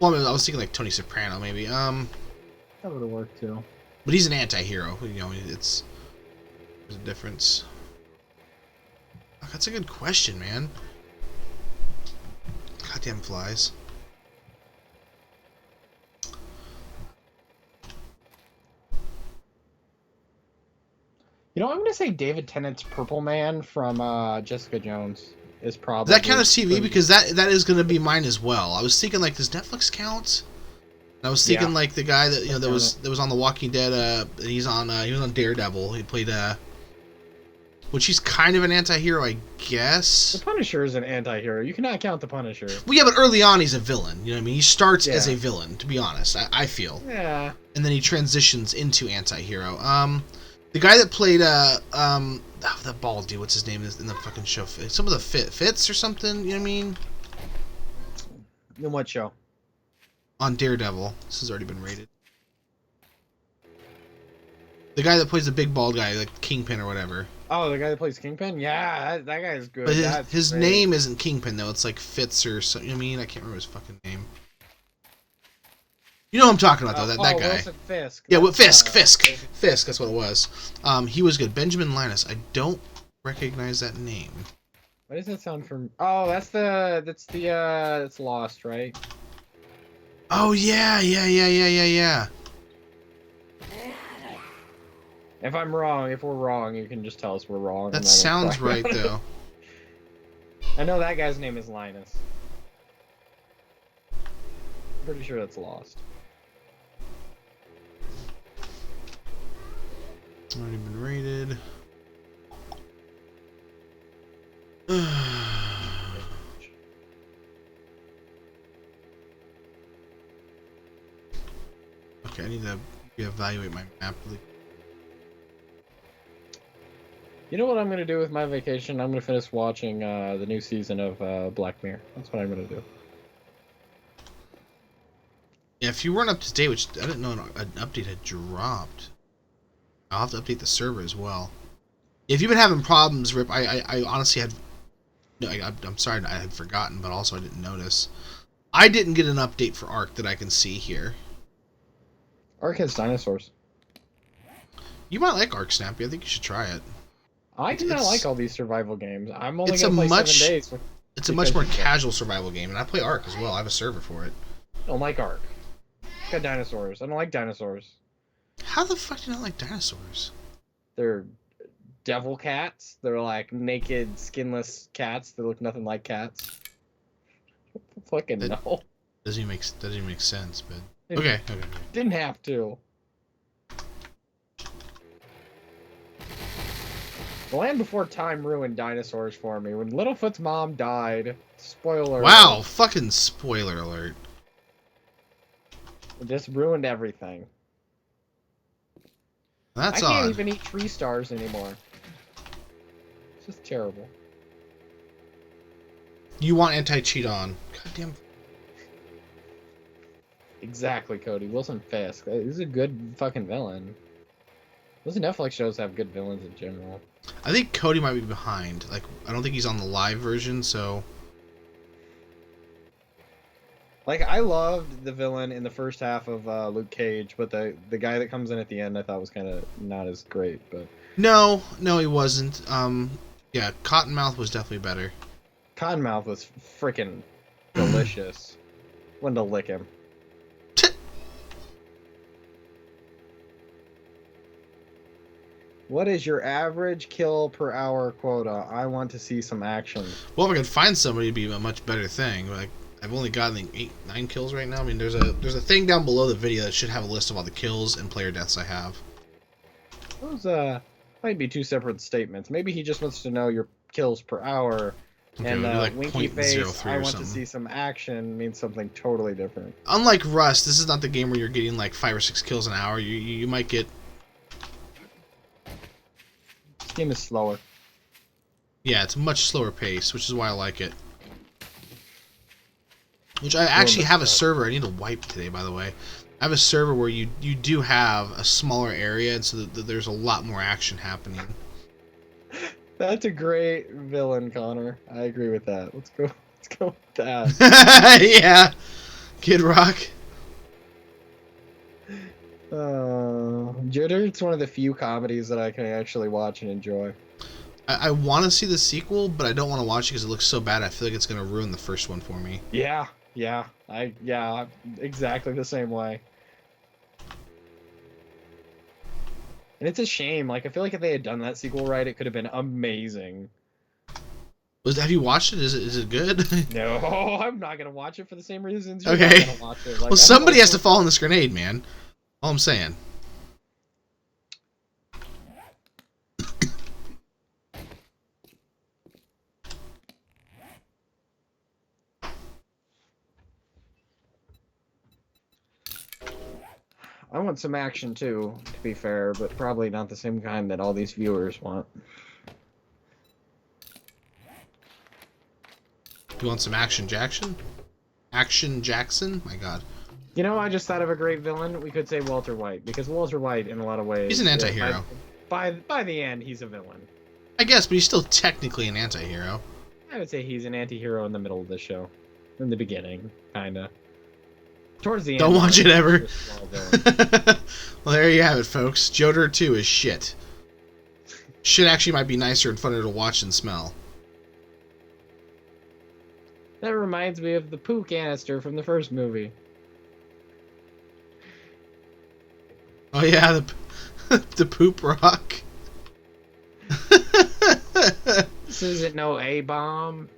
Well, I was thinking like Tony Soprano, maybe. That would have worked too. But he's an anti-hero. There's a difference. Oh, that's a good question, man. Goddamn flies. I'm gonna say David Tennant's Purple Man from Jessica Jones is probably. Does that count as TV? pretty- Because that is going to be mine as well. I was thinking like, does Netflix count? And I was thinking Yeah. like the guy that that Count was on The Walking Dead. He was on Daredevil. He played which he's kind of an anti-hero, I guess. The Punisher is an anti-hero. You cannot count the Punisher. Well, yeah, but early on he's a villain. You know what I mean? He starts as Yeah. a villain, to be honest. I feel. Yeah. And then he transitions into anti-hero. The guy that played that bald dude, what's his name in the fucking show? Some of the Fitz or something. You know what I mean? In what show? On Daredevil. This has already been rated. The guy that plays the big bald guy, like Kingpin or whatever. Oh, the guy that plays Kingpin? Yeah, that guy's good. But That's his great. name isn't Kingpin though. It's like Fitz or something. I mean, I can't remember his fucking name. You know what I'm talking about though. That guy. Wilson Fisk. Yeah, That's, Fisk. That's what it was. He was good. Benjamin Linus. I don't recognize that name. What does that sound from? Oh, it's Lost, right? Oh yeah. If we're wrong, you can just tell us we're wrong. That and then sounds we'll right though. I know that guy's name is Linus. I'm pretty sure that's Lost. Already been rated. Okay, I need to reevaluate my map. You know what I'm gonna do with my vacation? I'm gonna finish watching the new season of Black Mirror. That's what I'm gonna do. Yeah, if you weren't up to date, which I didn't know an update had dropped. I'll have to update the server as well. If you've been having problems, Rip, I honestly had... No, I'm sorry, I had forgotten, but also I didn't notice. I didn't get an update for Ark that I can see here. Ark has dinosaurs. You might like Ark, Snappy. I think you should try it. I do not It's- like all these survival games. I'm only It's gonna a play much- 7 days. It's a much Because more you can. casual survival game, and I play Ark as well. I have a server for it. I don't like Ark. It's got dinosaurs. I don't like dinosaurs. How the fuck do you not like dinosaurs? They're devil cats. They're like naked, skinless cats that look nothing like cats. Fucking That- no. Doesn't even make sense, but... It Okay. Didn't have to. The Land Before Time ruined dinosaurs for me. When Littlefoot's mom died, spoiler. Wow, fucking spoiler alert. It just ruined everything. That's I can't odd. even eat tree stars anymore. It's just terrible. You want anti-cheat on. Goddamn. Exactly, Cody. Wilson Fisk. He's a good fucking villain. Those Netflix shows have good villains in general. I think Cody might be behind. Like, I don't think he's on the live version, so... Like, I loved the villain in the first half of Luke Cage, but the guy that comes in at the end I thought was kind of not as great, but... No, he wasn't. Yeah, Cottonmouth was definitely better. Cottonmouth was freaking Delicious. Wanted to lick him. What is your average kill per hour quota? I want to see some action. Well, if I could find somebody, it'd be a much better thing. Like, I've only gotten 9 kills right now. I mean, there's a thing down below the video that should have a list of all the kills and player deaths I have. Those might be two separate statements. Maybe he just wants to know your kills per hour. Okay, And like winky face, 0.03 I or want something. to see some action means something totally different. Unlike Rust, this is not the game where you're getting like 5 or 6 kills an hour. You might get... This game is slower. Yeah, it's a much slower pace, which is why I like it. Which I actually have a server. I need to wipe today, by the way. I have a server where you do have a smaller area, and so that there's a lot more action happening. That's a great villain, Connor. I agree with that. Let's go with that. Yeah, Kid Rock. Jitter, it's one of the few comedies that I can actually watch and enjoy. I want to see the sequel, but I don't want to watch it because it looks so bad. I feel like it's going to ruin the first one for me. Yeah, exactly the same way. And it's a shame. Like, I feel like if they had done that sequel right, it could have been amazing. Have you watched it? Is it good? No, I'm not gonna watch it for the same reasons you're Okay. not gonna watch it. Like, Well, somebody has to fall on this grenade, man. All I'm saying. I want some action too, to be fair, but probably not the same kind that all these viewers want. You want some Action Jackson? Action Jackson? My God. You know, I just thought of a great villain. We could say Walter White, because Walter White, in a lot of ways, He's an anti-hero. By the end, he's a villain. I guess, but he's still technically an anti-hero. I would say he's an anti-hero in the middle of the show, in the beginning, kinda. Towards the end. Don't watch it ever. he's a small villain. Well, there you have it, folks. Joder 2 is shit. Shit actually might be nicer and funner to watch and smell. That reminds me of the poo canister from the first movie. Oh yeah, the poop rock. This isn't no A-bomb.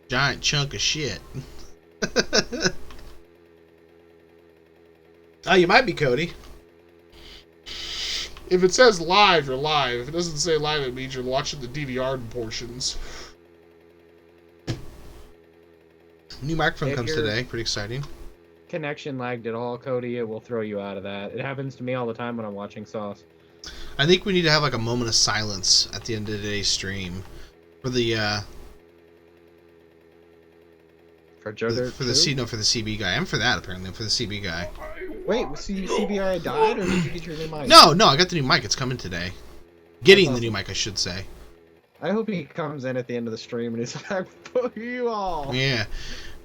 Giant chunk of shit. Oh, you might be Cody. If it says live, you're live. If it doesn't say live, it means you're watching the DVR portions. New microphone If comes you're- today. Pretty exciting. Connection lagged at all, Cody, it will throw you out of that. It happens to me all the time when I'm watching Sauce. I think we need to have like a moment of silence at the end of today's stream for the For Joder for the CB guy. I'm for that apparently. For the CB guy. Wait, CBI died, or did you get your new mic? No, I got the new mic. It's coming today. Getting the new mic, I should say. I hope he comes in at the end of the stream and he's like, "Fuck you all." Yeah.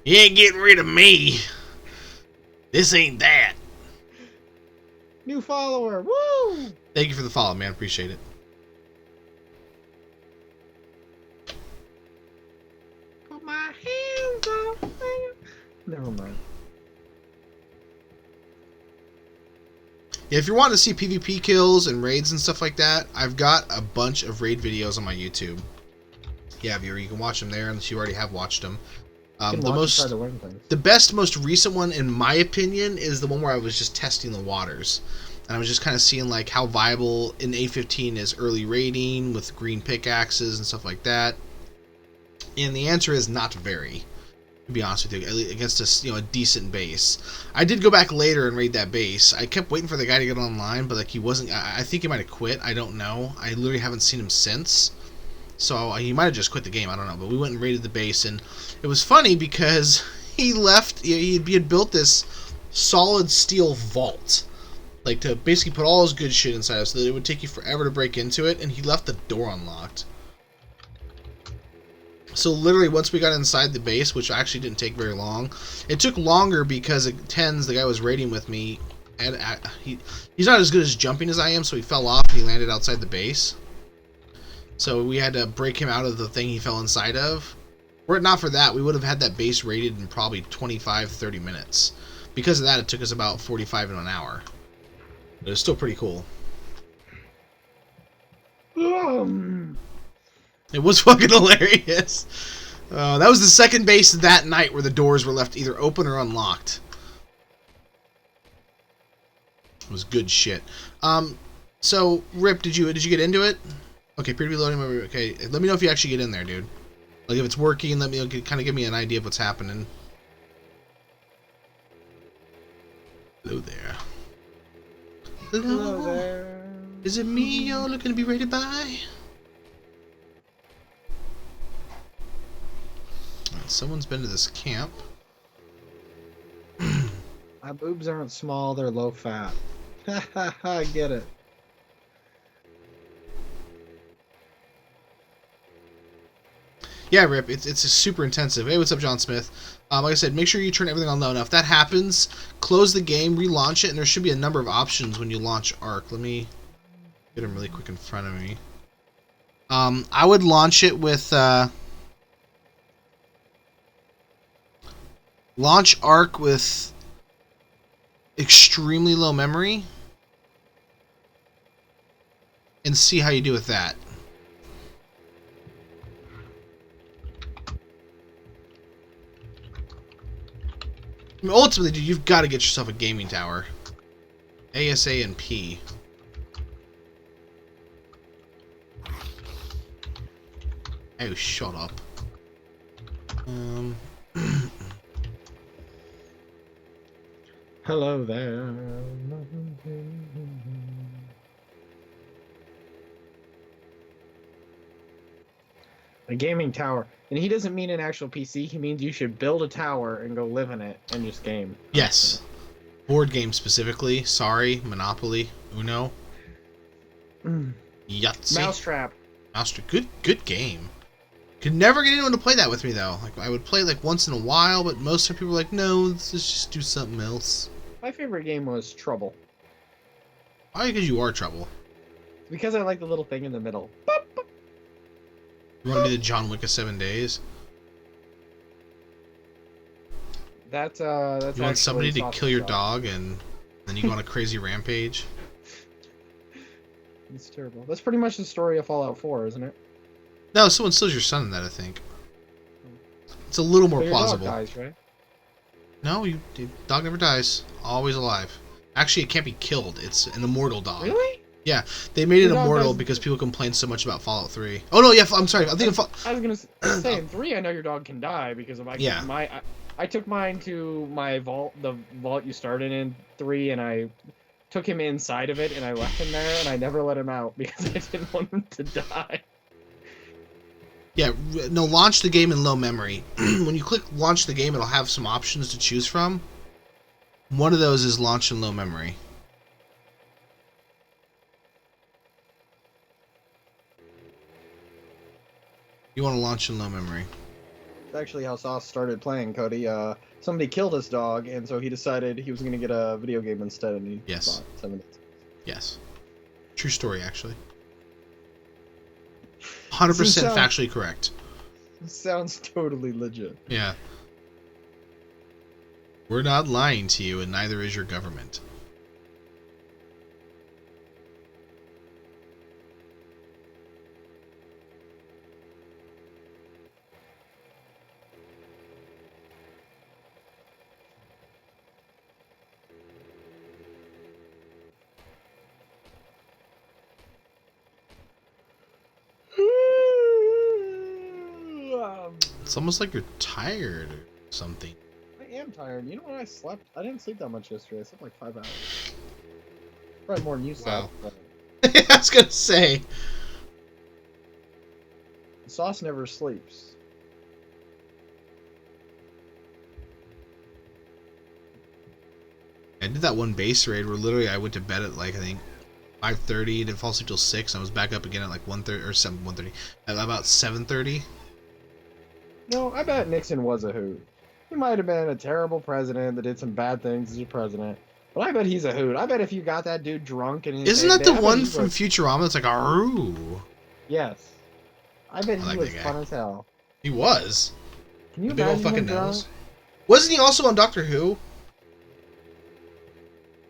You ain't getting rid of me. This ain't that. New follower, woo! Thank you for the follow, man. Appreciate it. Put my hands up. Never mind. Yeah, if you're wanting to see PvP kills and raids and stuff like that, I've got a bunch of raid videos on my YouTube. Yeah, viewer, you can watch them there unless you already have watched them. The best, most recent one, in my opinion, is the one where I was just testing the waters. And I was just kind of seeing like how viable in A15 is early raiding with green pickaxes and stuff like that. And the answer is not very, to be honest with you, against a decent base. I did go back later and raid that base. I kept waiting for the guy to get online, but like he wasn't. I think he might have quit. I don't know. I literally haven't seen him since. So he might have just quit the game. I don't know. But we went and raided the base, and it was funny because he left. He had built this solid steel vault, like to basically put all his good shit inside of, so that it would take you forever to break into it. And he left the door unlocked. So literally, once we got inside the base, which actually didn't take very long, it took longer because Tens, the guy who was raiding with me, and he's not as good as jumping as I am, so he fell off and he landed outside the base. So we had to break him out of the thing he fell inside of. Were it not for that, we would have had that base rated in probably 25, 30 minutes. Because of that, it took us about 45 in an hour. But it's still pretty cool. It was fucking hilarious. That was the second base that night where the doors were left either open or unlocked. It was good shit. So Rip, did you get into it? Okay, appear to be loading. Okay, let me know if you actually get in there, dude. Like if it's working, let me kind of give me an idea of what's happening. Hello there. Hello there. Is it me you're looking to be rated by? Someone's been to this camp. My boobs aren't small, they're low fat. Ha ha ha, I get it. Yeah, Rip, it's super intensive. Hey, what's up, John Smith? Like I said, make sure you turn everything on low. Now, if that happens, close the game, relaunch it, and there should be a number of options when you launch Arc. Let me get them really quick in front of me. I would launch it with... launch Arc with extremely low memory and see how you do with that. I mean, ultimately, dude, you've got to get yourself a gaming tower. ASA and P. Oh, shut up. Hello there. A gaming tower. And he doesn't mean an actual PC, he means you should build a tower and go live in it and just game. Yes. Board game specifically. Sorry. Monopoly. Uno. Yahtzee. Mousetrap. Mousetrap. Good game. Could never get anyone to play that with me, though. Like I would play like once in a while, but most of the people were like, no, let's just do something else. My favorite game was Trouble. Why? Because you are Trouble. Because I like the little thing in the middle. You want to be the John Wick of 7 Days? That's You want somebody to kill your job. dog and then you go on a crazy rampage? It's terrible. That's pretty much the story of Fallout 4, isn't it? No, someone steals your son in that, I think. It's a little more But your plausible. dog dies, right? No, dog never dies. Always alive. Actually, it can't be killed. It's an immortal dog. Really? Yeah, they made it Your dog immortal dies- because people complain so much about Fallout 3. Oh no, yeah, I'm sorry. I'm thinking. I was gonna say in 3, I know your dog can die because of I took mine to my vault, the vault you started in 3, and I took him inside of it, and I left him there, and I never let him out because I didn't want him to die. Yeah, no, launch the game in low memory. When you click launch the game, it'll have some options to choose from. One of those is launch in low memory. You want to launch in low memory. That's actually how Sauce started playing, Cody. Somebody killed his dog, and so he decided he was going to get a video game instead, and he Yes. bought 7 days. Yes. True story, actually. 100% factually correct. Sounds totally legit. Yeah. We're not lying to you, and neither is your government. It's almost like you're tired or something. I am tired. You know what? I slept. I didn't sleep that much yesterday. I slept like 5 hours. Probably more than you slept. Wow. But I was gonna say. Sauce never sleeps. I did that one base raid where literally I went to bed at like I think 5:30, didn't fall asleep till 6, and I was back up again at like 1:30 or 1:30, at about 7:30. No, I bet Nixon was a hoot. He might have been a terrible president that did some bad things as a president. But I bet he's a hoot. I bet if you got that dude drunk and Isn't that the one from Futurama that's like, "Aroo"? Yes. I bet I he like was that guy. fun as hell. He was. Can you The big old imagine fucking him drunk? nose. Wasn't he also on Doctor Who?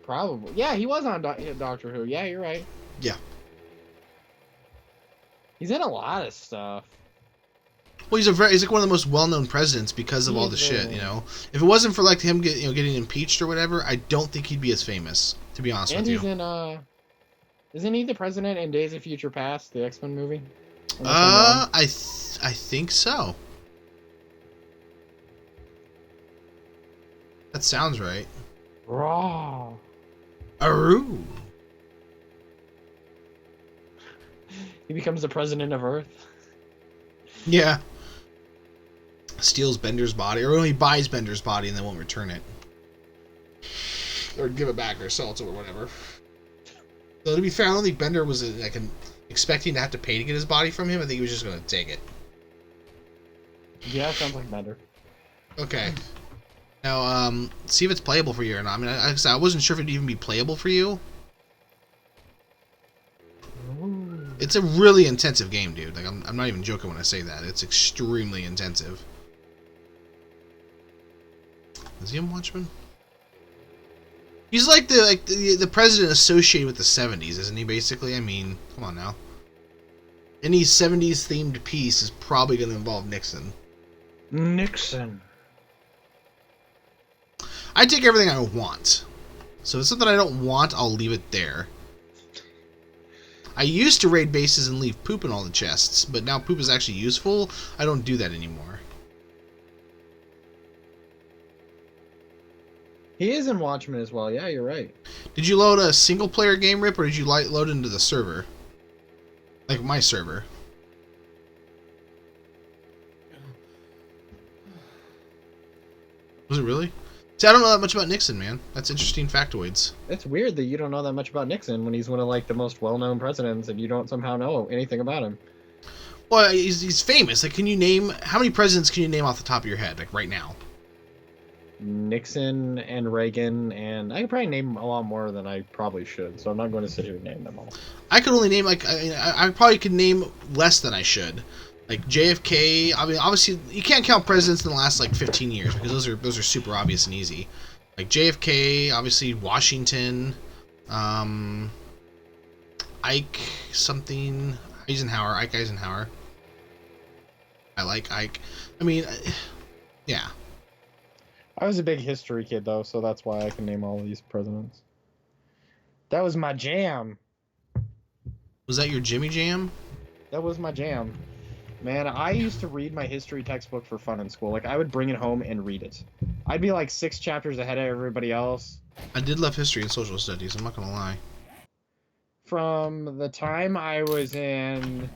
Probably. Yeah, he was on Doctor Who. Yeah, you're right. Yeah. He's in a lot of stuff. Well, he's like one of the most well-known presidents because of all the shit, you know. If it wasn't for like him getting impeached or whatever, I don't think he'd be as famous, to be honest with you. And he's in isn't he the president in Days of Future Past, the X-Men movie? I think so. That sounds right. Raw. Aru. He becomes the president of Earth. Yeah. Steals Bender's body, or only buys Bender's body and then won't return it. Or give it back or sell it to or whatever. So to be fair, I don't think Bender was like expecting to have to pay to get his body from him. I think he was just going to take it. Yeah, sounds like Bender. Okay. Now, see if it's playable for you or not. I mean, I wasn't sure if it'd even be playable for you. Ooh. It's a really intensive game, dude. Like, I'm not even joking when I say that. It's extremely intensive. Is he a Watchman? He's like the president associated with the 70s, isn't he, basically? I mean, come on now. Any 70s themed piece is probably going to involve Nixon. Nixon. I take everything I want. So if it's something I don't want, I'll leave it there. I used to raid bases and leave poop in all the chests, but now poop is actually useful. I don't do that anymore. He is in Watchmen as well. Yeah, you're right. Did you load a single player game, Rip, or did you load into the server? Like my server. Was it really? See, I don't know that much about Nixon, man. That's interesting factoids. It's weird that you don't know that much about Nixon when he's one of like the most well-known presidents and you don't somehow know anything about him. Well, he's famous. Like, can you name how many presidents can you name off the top of your head, like right now? Nixon and Reagan, and I could probably name a lot more than I probably should, so I'm not going to sit here and name them all. I could only name like I probably could name less than I should. Like JFK. I mean, obviously you can't count presidents in the last like 15 years because those are super obvious and easy. Like JFK, obviously Washington, Ike something, Eisenhower, Ike Eisenhower. I like Ike. I mean, yeah. I was a big history kid though, so that's why I can name all these presidents. That was my jam. Was that your Jimmy Jam? That was my jam. Man, I used to read my history textbook for fun in school. Like, I would bring it home and read it. I'd be like 6 chapters ahead of everybody else. I did love history and social studies, I'm not gonna lie. From the time I was in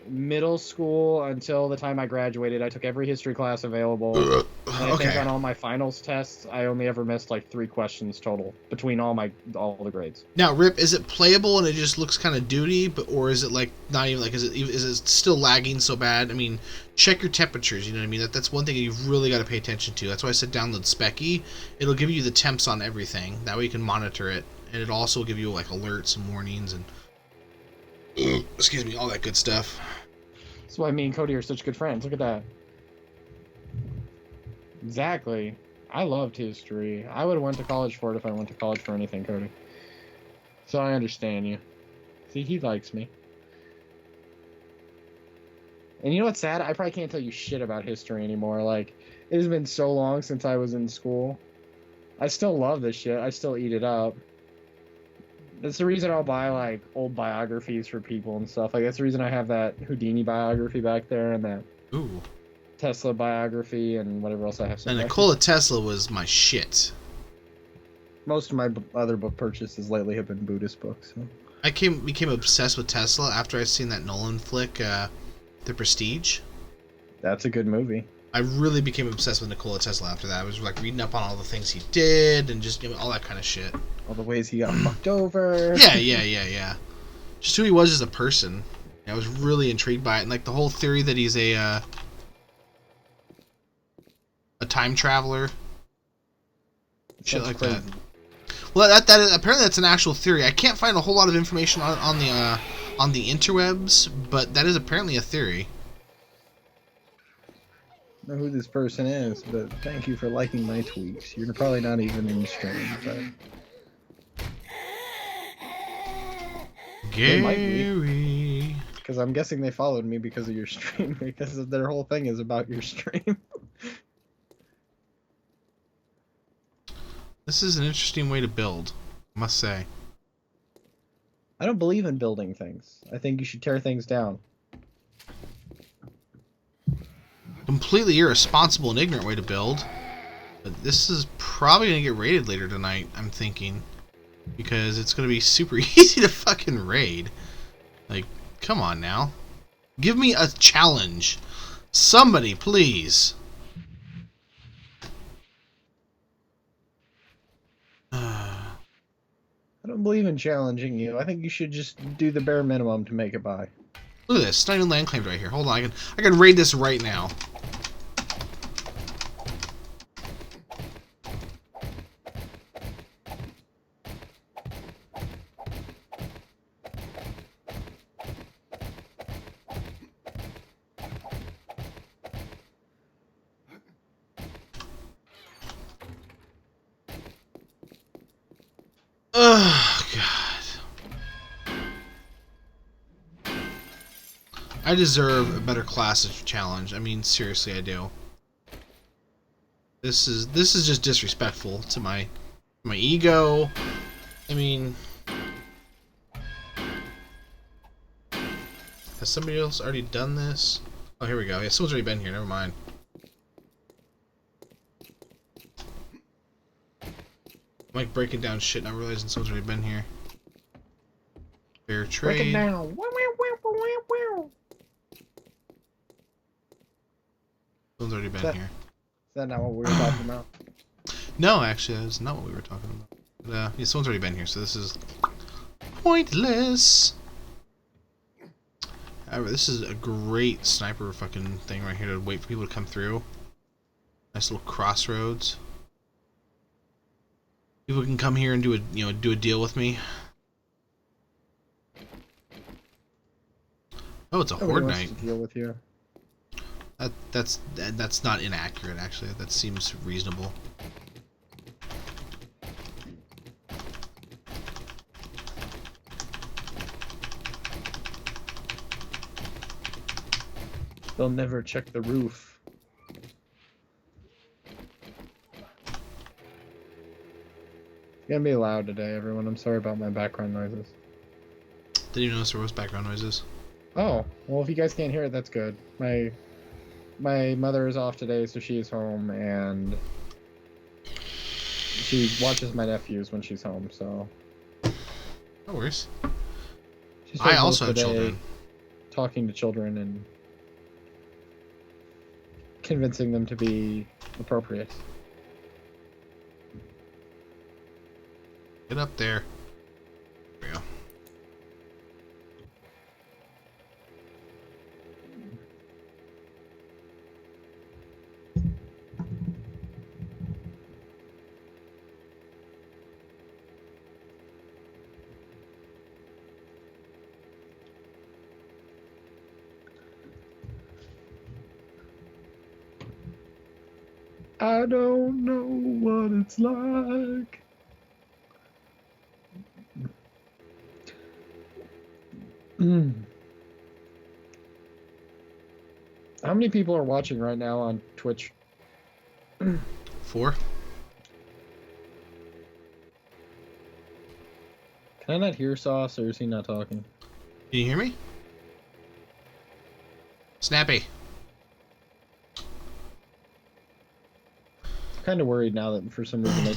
middle school until the time I graduated, I took every history class available. And I think on all my finals tests, I only ever missed like 3 questions total between all the grades. Now, Rip, is it playable and it just looks kind of duty, or is it like not even like is it still lagging so bad? I mean, check your temperatures. You know what I mean? That's one thing you've really got to pay attention to. That's why I said download Specky. It'll give you the temps on everything. That way you can monitor it, and it'll also give you like alerts and warnings and excuse me, all that good stuff. That's why me and Cody are such good friends. Look at that. Exactly. I loved history. I would have went to college for it if I went to college for anything, Cody. So I understand you. See, he likes me. And you know what's sad? I probably can't tell you shit about history anymore. Like, it has been so long since I was in school. I still love this shit. I still eat it up. That's the reason I'll buy, like, old biographies for people and stuff. Like, that's the reason I have that Houdini biography back there and that Ooh. Tesla biography and whatever else I have. And Nikola Tesla was my shit. Most of my other book purchases lately have been Buddhist books. So. I became obsessed with Tesla after I seen that Nolan flick, The Prestige. That's a good movie. I really became obsessed with Nikola Tesla after that. I was like reading up on all the things he did and just all that kind of shit. All the ways he got fucked over. Yeah. Just who he was as a person. I was really intrigued by it, and like the whole theory that he's a time traveler. Shit like that. Well, that is, apparently that's an actual theory. I can't find a whole lot of information on the interwebs, but that is apparently a theory. know who this person is, but thank you for liking my tweets. You're probably not even in the stream, but they might be. Gary. Because I'm guessing they followed me because of your stream, because their whole thing is about your stream. This is an interesting way to build, I must say. I don't believe in building things. I think you should tear things down. Completely irresponsible and ignorant way to build. But this is probably going to get raided later tonight, I'm thinking. Because it's going to be super easy to fucking raid. Like, come on now. Give me a challenge. Somebody, please. I don't believe in challenging you. I think you should just do the bare minimum to make it by. Look at this. It's not even land claimed right here. Hold on. I can raid this right now. Oh, God. I deserve a better class of challenge. I mean, seriously, I do. This is just disrespectful to my ego. I mean, has somebody else already done this? Oh, here we go. Yeah, someone's already been here. Never mind. I'm like breaking down shit, not realizing someone's already been here. Fair trade. Break it down. Someone's already been here. Is that not what we were talking about? No, actually, that's not what we were talking about. But, yeah, someone's already been here, so this is pointless. However, this is a great sniper fucking thing right here to wait for people to come through. Nice little crossroads. People can come here and do a deal with me. Oh, it's a Nobody horde wants knight. to deal with you. That's not inaccurate, actually. That seems reasonable. They'll never check the roof. It's gonna be loud today, everyone. I'm sorry about my background noises. Didn't even notice there was background noises. Oh, well, if you guys can't hear it, that's good. My mother is off today, so she is home, and she watches my nephews when she's home, so... No worries. She I spends most also of have the day children. talking to children and convincing them to be appropriate. Get up there. There we go. I don't know what it's like. How many people are watching right now on Twitch? 4. Can I not hear Sauce, or is he not talking? Can you hear me? Snappy. I'm kind of worried now that for some reason I...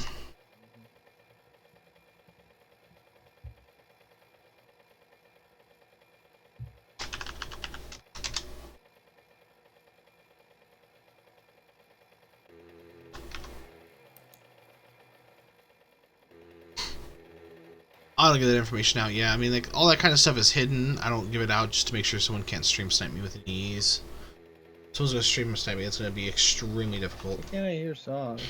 I don't get that information out. Yeah, I mean, like, all that kind of stuff is hidden. I don't give it out just to make sure someone can't stream snipe me with an ease. If someone's gonna stream snipe me, it's gonna be extremely difficult. Why can't I hear Sauce?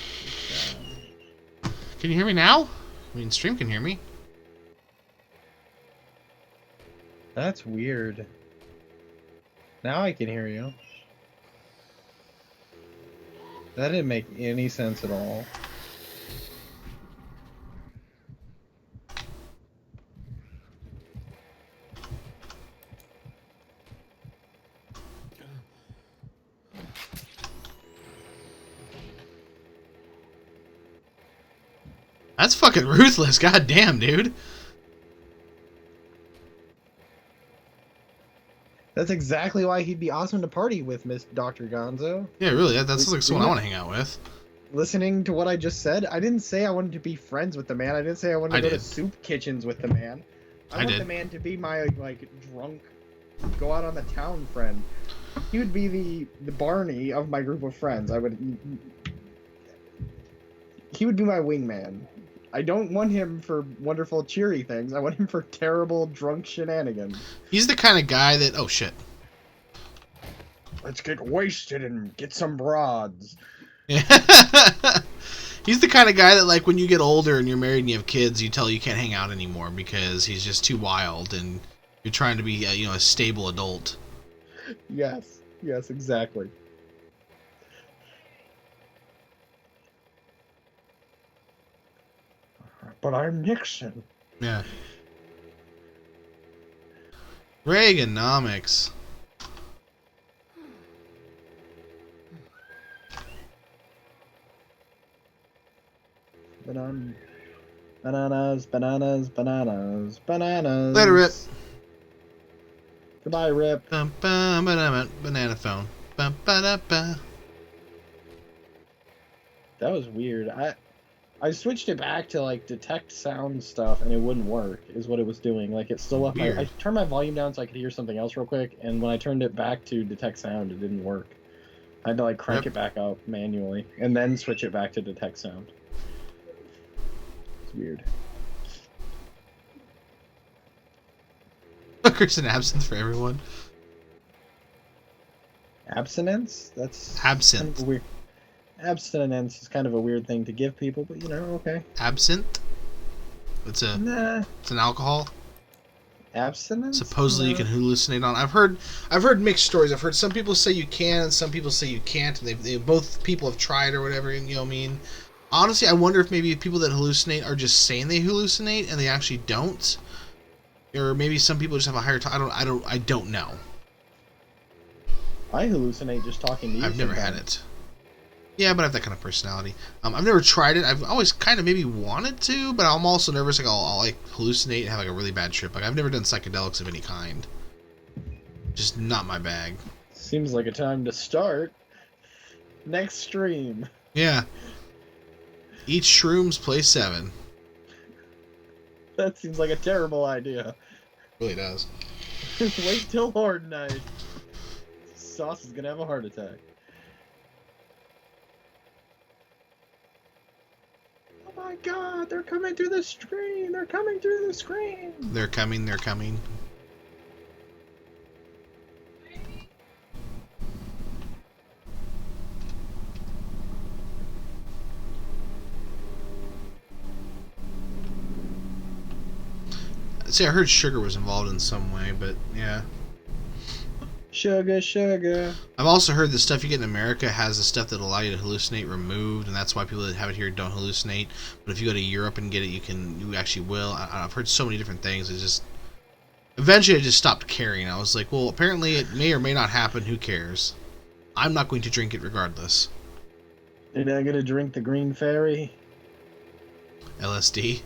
Can you hear me now? I mean, stream can hear me. That's weird. Now I can hear you. That didn't make any sense at all. That's fucking ruthless. God damn, dude. That's exactly why he'd be awesome to party with, Miss Dr. Gonzo. Yeah, really. That's like someone I Re- want to hang out with. Listening to what I just said, I didn't say I wanted to be friends with the man. I didn't say I wanted to I go did. to soup kitchens with the man. I want did. the man to be my, like, drunk, go out on the town friend. He would be the Barney of my group of friends. He would be my wingman. I don't want him for wonderful, cheery things. I want him for terrible, drunk shenanigans. He's the kind of guy that... Oh, shit. Let's get wasted and get some broads. Yeah. He's the kind of guy that, like, when you get older and you're married and you have kids, you tell you can't hang out anymore because he's just too wild and you're trying to be, a stable adult. Yes, exactly. But I'm Nixon. Yeah. Reaganomics. Bananas. Later, Rip. Goodbye, Rip. Banana phone. Ba-ba-da-ba. That was weird. I switched it back to like detect sound stuff and it wouldn't work, is what it was doing. Like it still left Weird. I turned my volume down so I could hear something else real quick, and when I turned it back to detect sound, it didn't work. I had to like crank it back up manually and then switch it back to detect sound. It's weird. Hookers and absinthe for everyone. Abstinence? That's Absinthe. kind of weird. Abstinence is kind of a weird thing to give people, but okay. Absinthe? It's an alcohol. Abstinence? Supposedly you can hallucinate on. I've heard mixed stories. I've heard some people say you can and some people say you can't, and they both people have tried or whatever, you know what I mean? Honestly, I wonder if maybe people that hallucinate are just saying they hallucinate and they actually don't. Or maybe some people just have a higher time. I don't know. I hallucinate just talking to you. I've never had it. Yeah, but I have that kind of personality. I've never tried it. I've always kind of maybe wanted to, but I'm also nervous. Like I'll like hallucinate and have like a really bad trip. Like I've never done psychedelics of any kind. Just not my bag. Seems like a time to start. Next stream. Yeah. Eat shrooms, play 7. That seems like a terrible idea. It really does. Wait till Horde Night. Sauce is gonna have a heart attack. Oh my god, they're coming through the screen! They're coming through the screen! They're coming. See, I heard sugar was involved in some way, but yeah. Sugar. I've also heard the stuff you get in America has the stuff that allow you to hallucinate removed, and that's why people that have it here don't hallucinate. But if you go to Europe and get it, you actually will. I've heard so many different things. It's just eventually I just stopped caring. I was like, well, apparently it may or may not happen. Who cares? I'm not going to drink it regardless. You're not gonna drink the Green Fairy? LSD.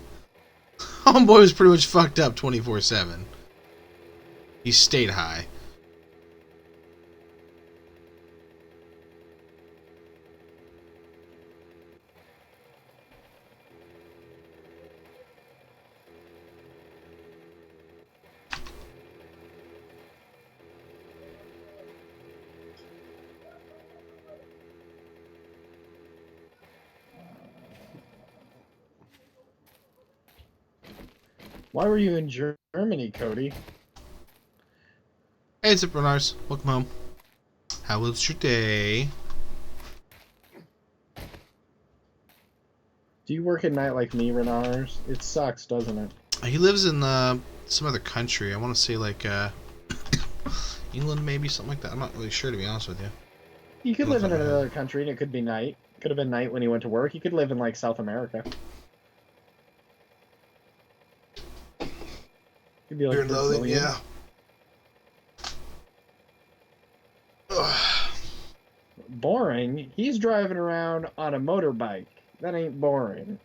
Homeboy was pretty much fucked up 24/7. He stayed high. Why were you in Germany, Cody? Hey, it's Renars. Welcome home. How was your day? Do you work at night like me, Renars? It sucks, doesn't it? He lives in some other country. I want to say like England, maybe something like that. I'm not really sure, to be honest with you. You could live in another country and it could be night. Could have been night when he went to work. You could live in like South America. Could be like Weird loading, Brazilian. yeah. Ugh. Boring. He's driving around on a motorbike. That ain't boring.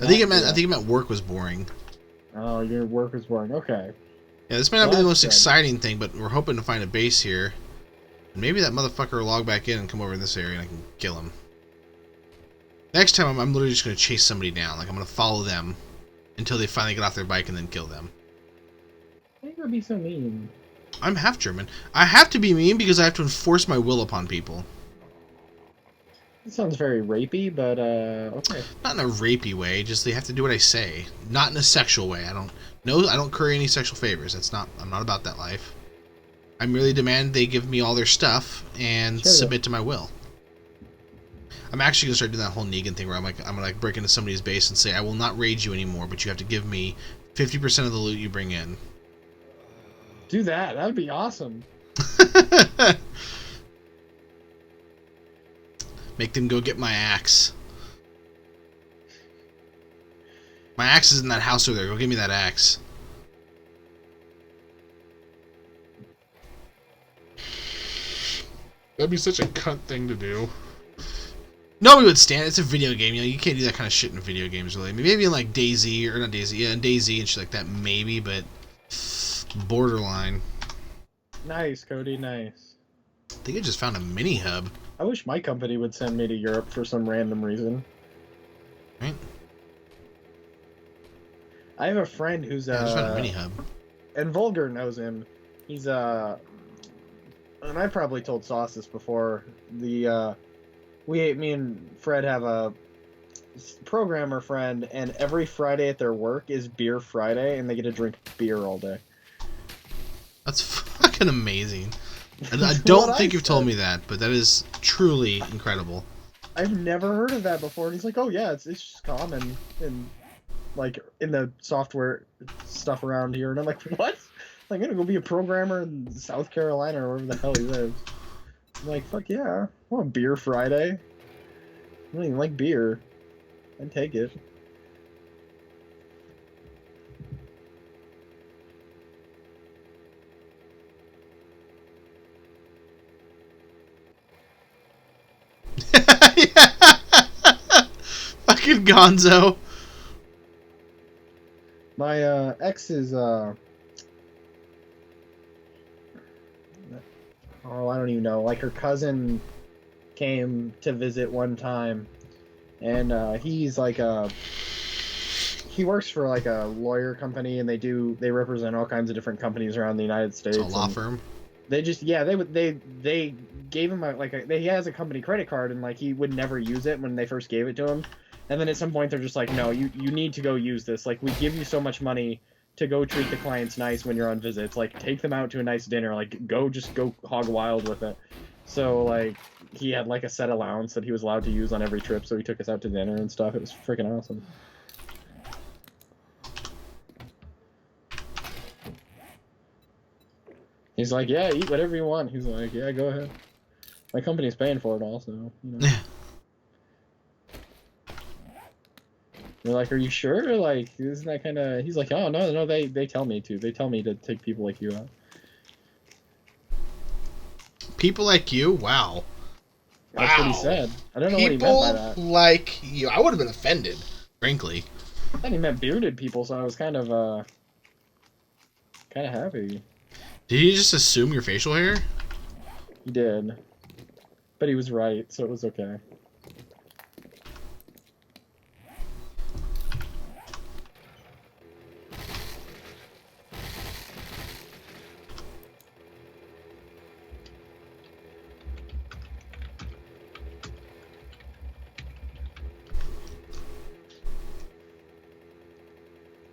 I think it meant work was boring. Oh, your work was boring. Okay. Yeah, this might not be the most good. exciting thing, but we're hoping to find a base here. And maybe that motherfucker will log back in and come over in this area and I can kill him. Next time, I'm literally just going to chase somebody down. Like, I'm going to follow them until they finally get off their bike and then kill them. Why you gotta be so mean? I'm half German. I have to be mean because I have to enforce my will upon people. It sounds very rapey, but okay. Not in a rapey way, just they have to do what I say. Not in a sexual way. I don't curry any sexual favors. I'm not about that life. I merely demand they give me all their stuff and submit to my will. I'm actually gonna start doing that whole Negan thing where I'm gonna break into somebody's base and say I will not raid you anymore, but you have to give me 50% of the loot you bring in. Do that. That would be awesome. Make them go get my axe. My axe is in that house over there. Go give me that axe. That'd be such a cunt thing to do. Nobody would stand it. It's a video game. You can't do that kind of shit in video games, really. Maybe in like DayZ, or not DayZ, yeah, in DayZ and shit like that, maybe, but borderline. Nice, Cody. Nice. I think I just found a mini hub. I wish my company would send me to Europe for some random reason. Right? I have a friend who's I just found a mini hub. And Vulgar knows him. He's and I probably told Sauce this before. Me and Fred have a programmer friend, and every Friday at their work is Beer Friday, and they get to drink beer all day. That's fucking amazing. I don't think you've told me that, but that is truly incredible. I've never heard of that before. And he's like, "Oh yeah, it's just common in like in the software stuff around here." And I'm like, "What? I'm gonna go be a programmer in South Carolina or wherever the hell he lives." I'm like, "Fuck yeah, I want Beer Friday." I don't even like beer. I'd take it. Fucking Gonzo. My ex is oh, I don't even know. Like her cousin came to visit one time, and he's like he works for like a lawyer company, and they represent all kinds of different companies around the United States. It's a law firm. They just they gave him he has a company credit card, and like he would never use it when they first gave it to him. And then at some point they're just like, no, you need to go use this. Like, we give you so much money to go treat the clients nice when you're on visits. Like, take them out to a nice dinner. Like, just go hog wild with it. So, like, he had, like, a set allowance that he was allowed to use on every trip, so he took us out to dinner and stuff. It was freaking awesome. He's like, yeah, eat whatever you want. He's like, yeah, go ahead. My company's paying for it also, you know. They're like, are you sure? Like, isn't that kind of... He's like, oh, no, they tell me to. They tell me to take people like you out. People like you? Wow. That's what he said. I don't know what he meant by that. People like you. I would have been offended, frankly. I thought he meant bearded people, so I was kind of happy. Did he just assume your facial hair? He did. But he was right, so it was okay.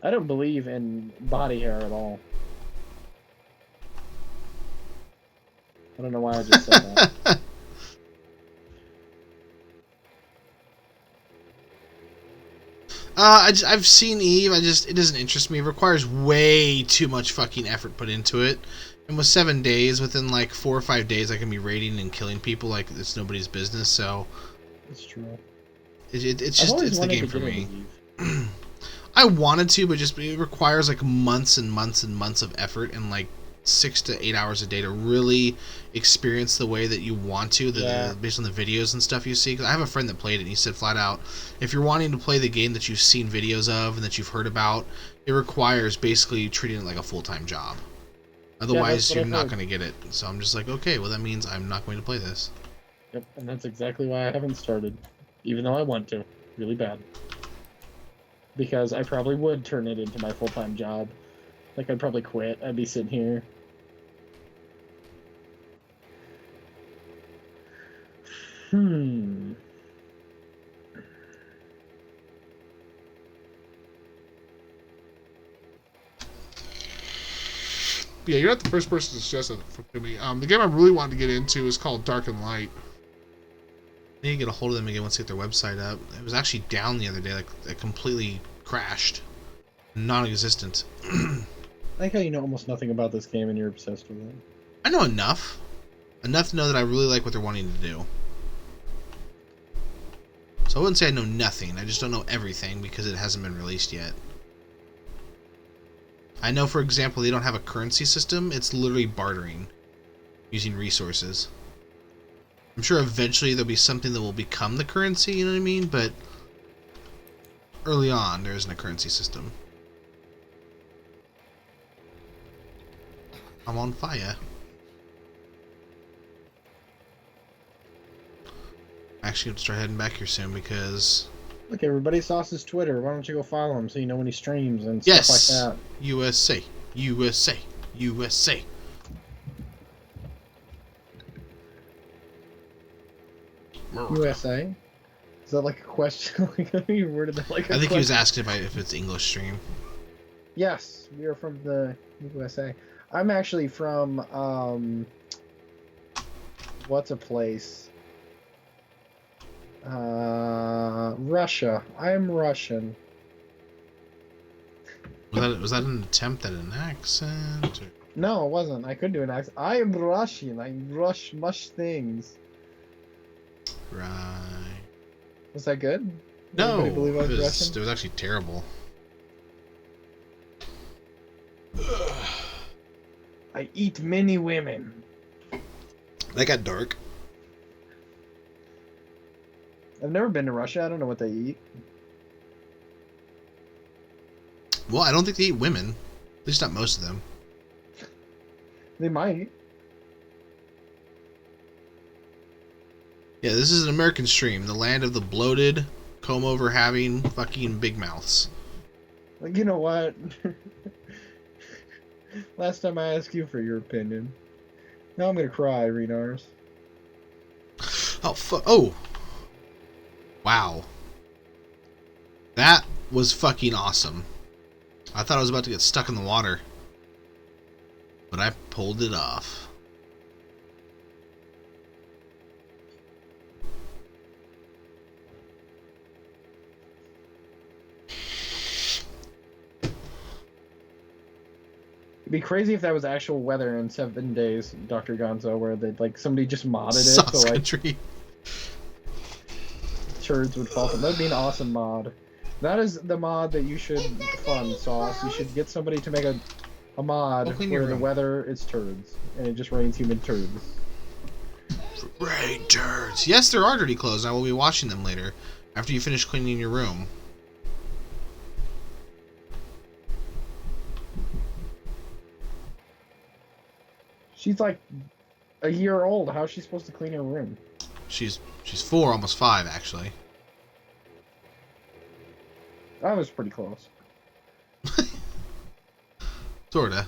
I don't believe in body hair at all. I don't know why I just said that. I've seen Eve. It doesn't interest me. It requires way too much fucking effort put into it. And with 7 days, within like 4 or 5 days, I can be raiding and killing people like it's nobody's business. So It's true. It's just it's the game for me. I wanted to, but it requires like months and months and months of effort and like 6 to 8 hours a day to really experience the way that you want to, based on the videos and stuff you see. Because I have a friend that played it, and he said flat out, if you're wanting to play the game that you've seen videos of and that you've heard about, it requires basically treating it like a full-time job. Otherwise, you're not going to get it. So I'm just like, okay, well that means I'm not going to play this. Yep, and that's exactly why I haven't started, even though I want to, really bad. Because I probably would turn it into my full-time job. Like, I'd probably quit. I'd be sitting here. Yeah, you're not the first person to suggest that to me. The game I really wanted to get into is called Dark and Light. I need to get a hold of them again once they get their website up. It was actually down the other day, like it completely crashed. Non-existent. I like how you know almost nothing about this game and you're obsessed with it. I know enough. Enough to know that I really like what they're wanting to do. So I wouldn't say I know nothing. I just don't know everything because it hasn't been released yet. I know, for example, they don't have a currency system. It's literally bartering using resources. I'm sure eventually there'll be something that will become the currency, you know what I mean? But early on, there isn't a currency system. I'm on fire. Actually, I have to start heading back here soon because... Look, everybody, Sauce's Twitter. Why don't you go follow him so you know when he streams and yes! stuff like that? USA. USA. USA. USA? Is that like a question? You worded that like a I think question? he was asking if it's English stream. Yes, we are from the USA. I'm actually from, what's a place? Russia. I am Russian. Was that an attempt at an accent? Or... No, it wasn't. I could do an accent. I am Russian. I rush much things. Right. Was that good? No, Everybody believe I was Russian? it was actually terrible. I eat many women. That got dark. I've never been to Russia. I don't know what they eat. Well, I don't think they eat women. At least not most of them. They might. Yeah, this is an American stream. The land of the bloated, comb-over having fucking big mouths. Like, you know what? Last time I asked you for your opinion. Now I'm gonna cry, Renars. Oh, oh! Wow. That was fucking awesome. I thought I was about to get stuck in the water. But I pulled it off. It'd be crazy if that was actual weather in 7 days, Dr. Gonzo, where they like somebody just modded it Sauce so like country. turds would fall from. That'd be an awesome mod. That is the mod that you should fund, Sauce. You should get somebody to make a mod where the weather is turds and it just rains human turds. Rain turds. Yes, there are dirty clothes. I will be washing them later after you finish cleaning your room. She's like a year old. How's she supposed to clean her room? She's 4, almost 5, actually. That was pretty close. Sorta.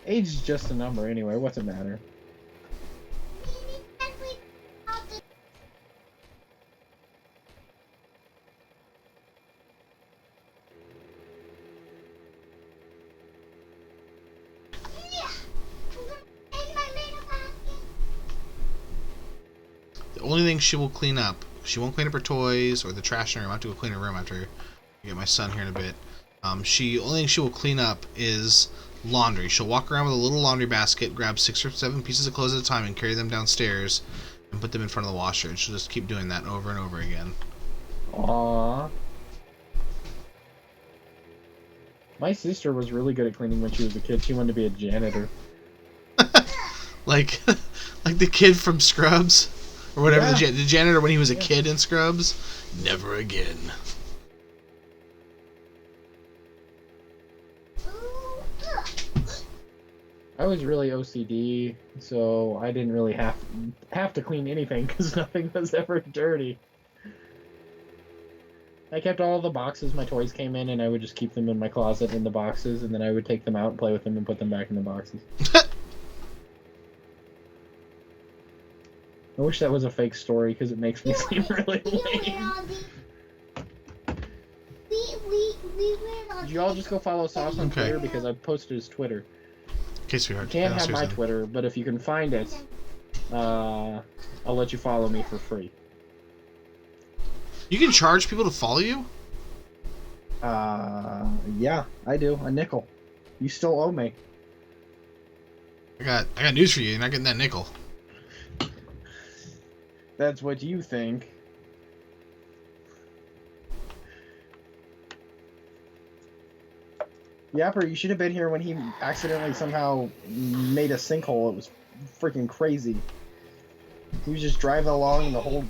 Age is just a number anyway. What's it matter? The only thing she will clean up She won't clean up her toys or the trash in her room. I have to go clean her room after I get my son here in a bit. She only thing she will clean up is laundry. She'll walk around with a little laundry basket, grab 6 or 7 pieces of clothes at a time, and carry them downstairs and put them in front of the washer. And she'll just keep doing that over and over again. Aww. My sister was really good at cleaning when she was a kid. She wanted to be a janitor. like the kid from Scrubs, or whatever. Yeah. The janitor when he was a kid in Scrubs. Never again. I was really OCD, so I didn't really have to clean anything because nothing was ever dirty. I kept all the boxes my toys came in, and I would just keep them in my closet in the boxes, and then I would take them out and play with them and put them back in the boxes. I wish that was a fake story because it makes me seem really lame. Did you all just go follow Sauce on Okay. Twitter because I posted his Twitter? Okay, sweetheart. You can't have Downstairs my then. Twitter, but if you can find it, I'll let you follow me for free. You can charge people to follow you? Yeah, I do. A nickel. You still owe me. I got news for you. You're not getting that nickel. That's what you think. Yapper, you should have been here when he accidentally somehow made a sinkhole. It was freaking crazy. He was just driving along and the whole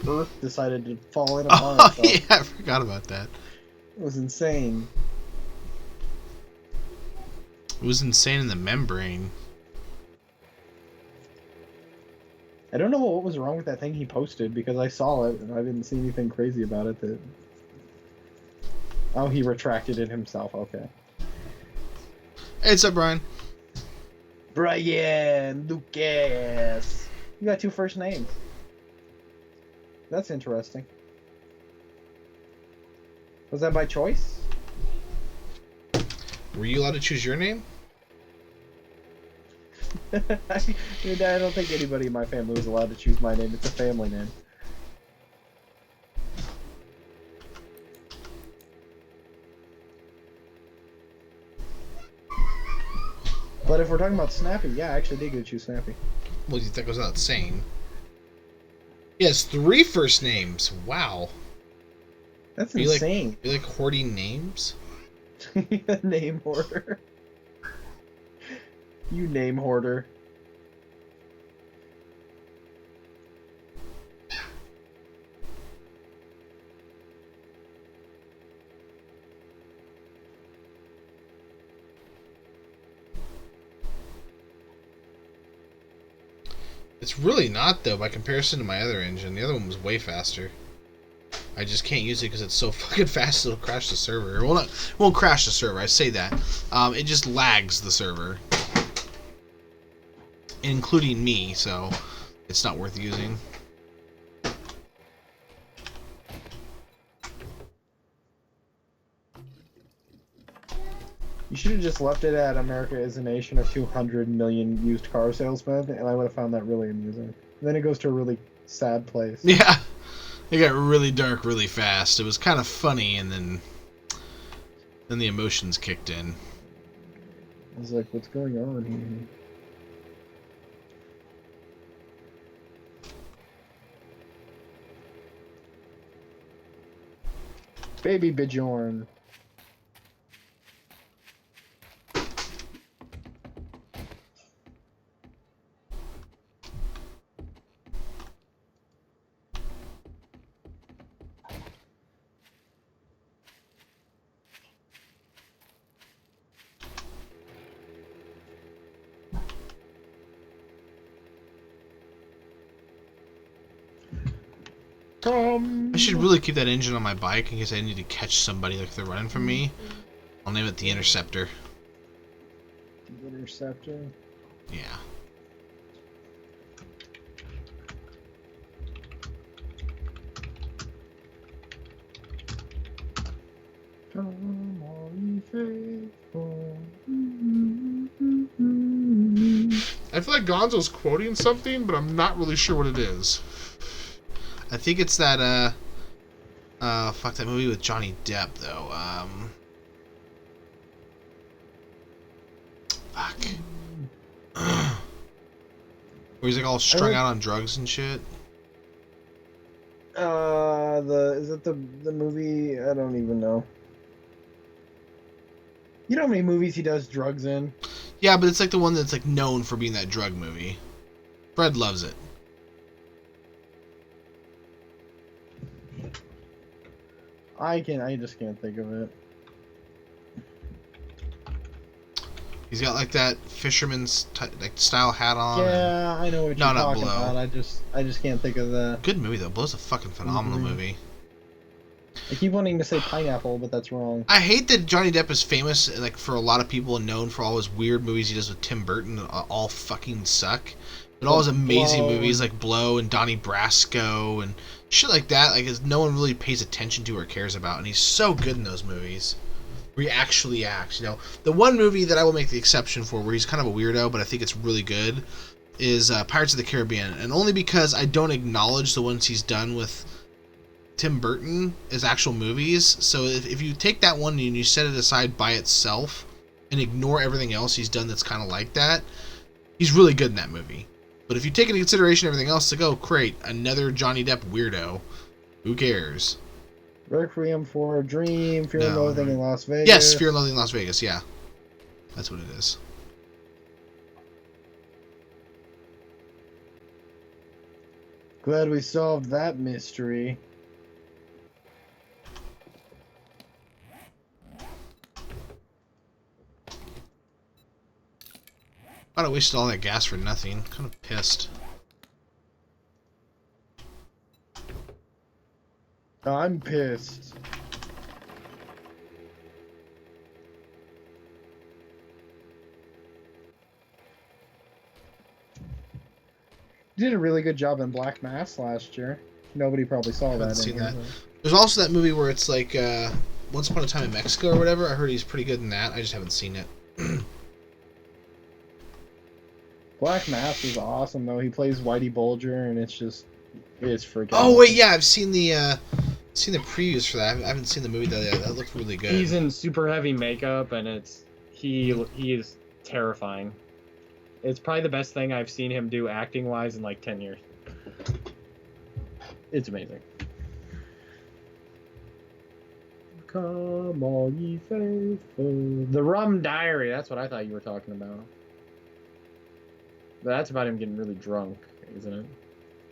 earth decided to fall in upon Oh, itself. yeah, I forgot about that. It was insane. It was insane in the membrane. I don't know what was wrong with that thing he posted because I saw it and I didn't see anything crazy about it. That... Oh, he retracted it himself. Okay. Hey, what's up, Brian? Brian Lucas. You got 2 first names. That's interesting. Was that by choice? Were you allowed to choose your name? Dude, I don't think anybody in my family was allowed to choose my name. It's a family name. But if we're talking about Snappy, yeah, I actually did get to choose Snappy. Well, that goes without saying. He has 3 first names. Wow. That's You like- insane. You like hoarding names? Name hoarder. You name hoarder. It's really not, though, by comparison to my other engine. The other one was way faster. I just can't use it because it's so fucking fast it'll crash the server. Well, it won't crash the server, I say that. It just lags the server. Including me, so it's not worth using. You should have just left it at America is a nation of 200 million used car salesmen, and I would have found that really amusing. Then it goes to a really sad place. Yeah, it got really dark really fast. It was kind of funny, and then the emotions kicked in. I was like, what's going on here? Baby Bjorn. I should really keep that engine on my bike in case I need to catch somebody like they're running from me. I'll name it the Interceptor. Interceptor. Yeah. Come on, faithful. I feel like Gonzo's quoting something, but I'm not really sure what it is. I think it's that fuck that movie with Johnny Depp though. Fuck. Where he's like all strung out on drugs and shit. Is it the movie? I don't even know. You know how many movies he does drugs in? Yeah, but it's like the one that's like known for being that drug movie. Fred loves it. I just can't think of it. He's got like that fisherman's like style hat on. Yeah, I know what you're No, not talking Blow. about. I just can't think of the. Good movie though. Blow's a fucking phenomenal movie. I keep wanting to say Pineapple, but that's wrong. I hate that Johnny Depp is famous like for a lot of people and known for all his weird movies he does with Tim Burton that all fucking suck. But all his amazing movies like Blow and Donnie Brasco and shit like that, like no one really pays attention to or cares about, and he's so good in those movies. Where he actually acts, you know. The one movie that I will make the exception for, where he's kind of a weirdo, but I think it's really good, is Pirates of the Caribbean, and only because I don't acknowledge the ones he's done with Tim Burton as actual movies. So if you take that one and you set it aside by itself and ignore everything else he's done that's kind of like that, he's really good in that movie. But if you take into consideration everything else, like, oh, great, another Johnny Depp weirdo, who cares? Requiem for a Dream, Fear and Loathing in Las Vegas. Yes, Fear and Loathing in Las Vegas, yeah. That's what it is. Glad we solved that mystery. Thought I wasted all that gas for nothing. Kind of pissed. I'm pissed. You did a really good job in Black Mass last year. Nobody probably saw that. I haven't seen that. There's also that movie where it's like Once Upon a Time in Mexico or whatever. I heard he's pretty good in that. I just haven't seen it. Black Mass is awesome though. He plays Whitey Bulger, and it's freaking. Oh wait, yeah, I've seen the previews for that. I haven't seen the movie though. Yeah, that looked really good. He's in super heavy makeup, and he is terrifying. It's probably the best thing I've seen him do acting wise in like 10 years. It's amazing. Come all ye faithful. The Rum Diary. That's what I thought you were talking about. But that's about him getting really drunk, isn't it?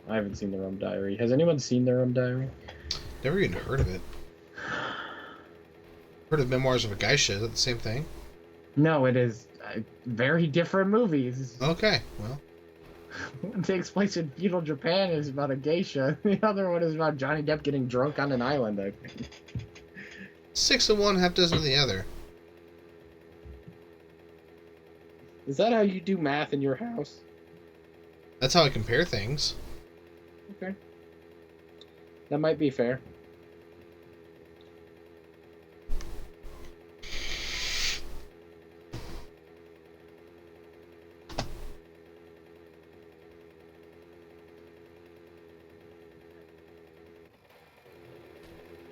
I haven't seen the Rum Diary. Has anyone seen the Rum Diary? Never even heard of it. Heard of Memoirs of a Geisha. Is that the same thing? No, it is very different movies. Okay, well. One takes place in feudal Japan is about a geisha. The other one is about Johnny Depp getting drunk on an island, I think. 6 of one, half dozen of the other. Is that how you do math in your house? That's how I compare things. Okay. That might be fair.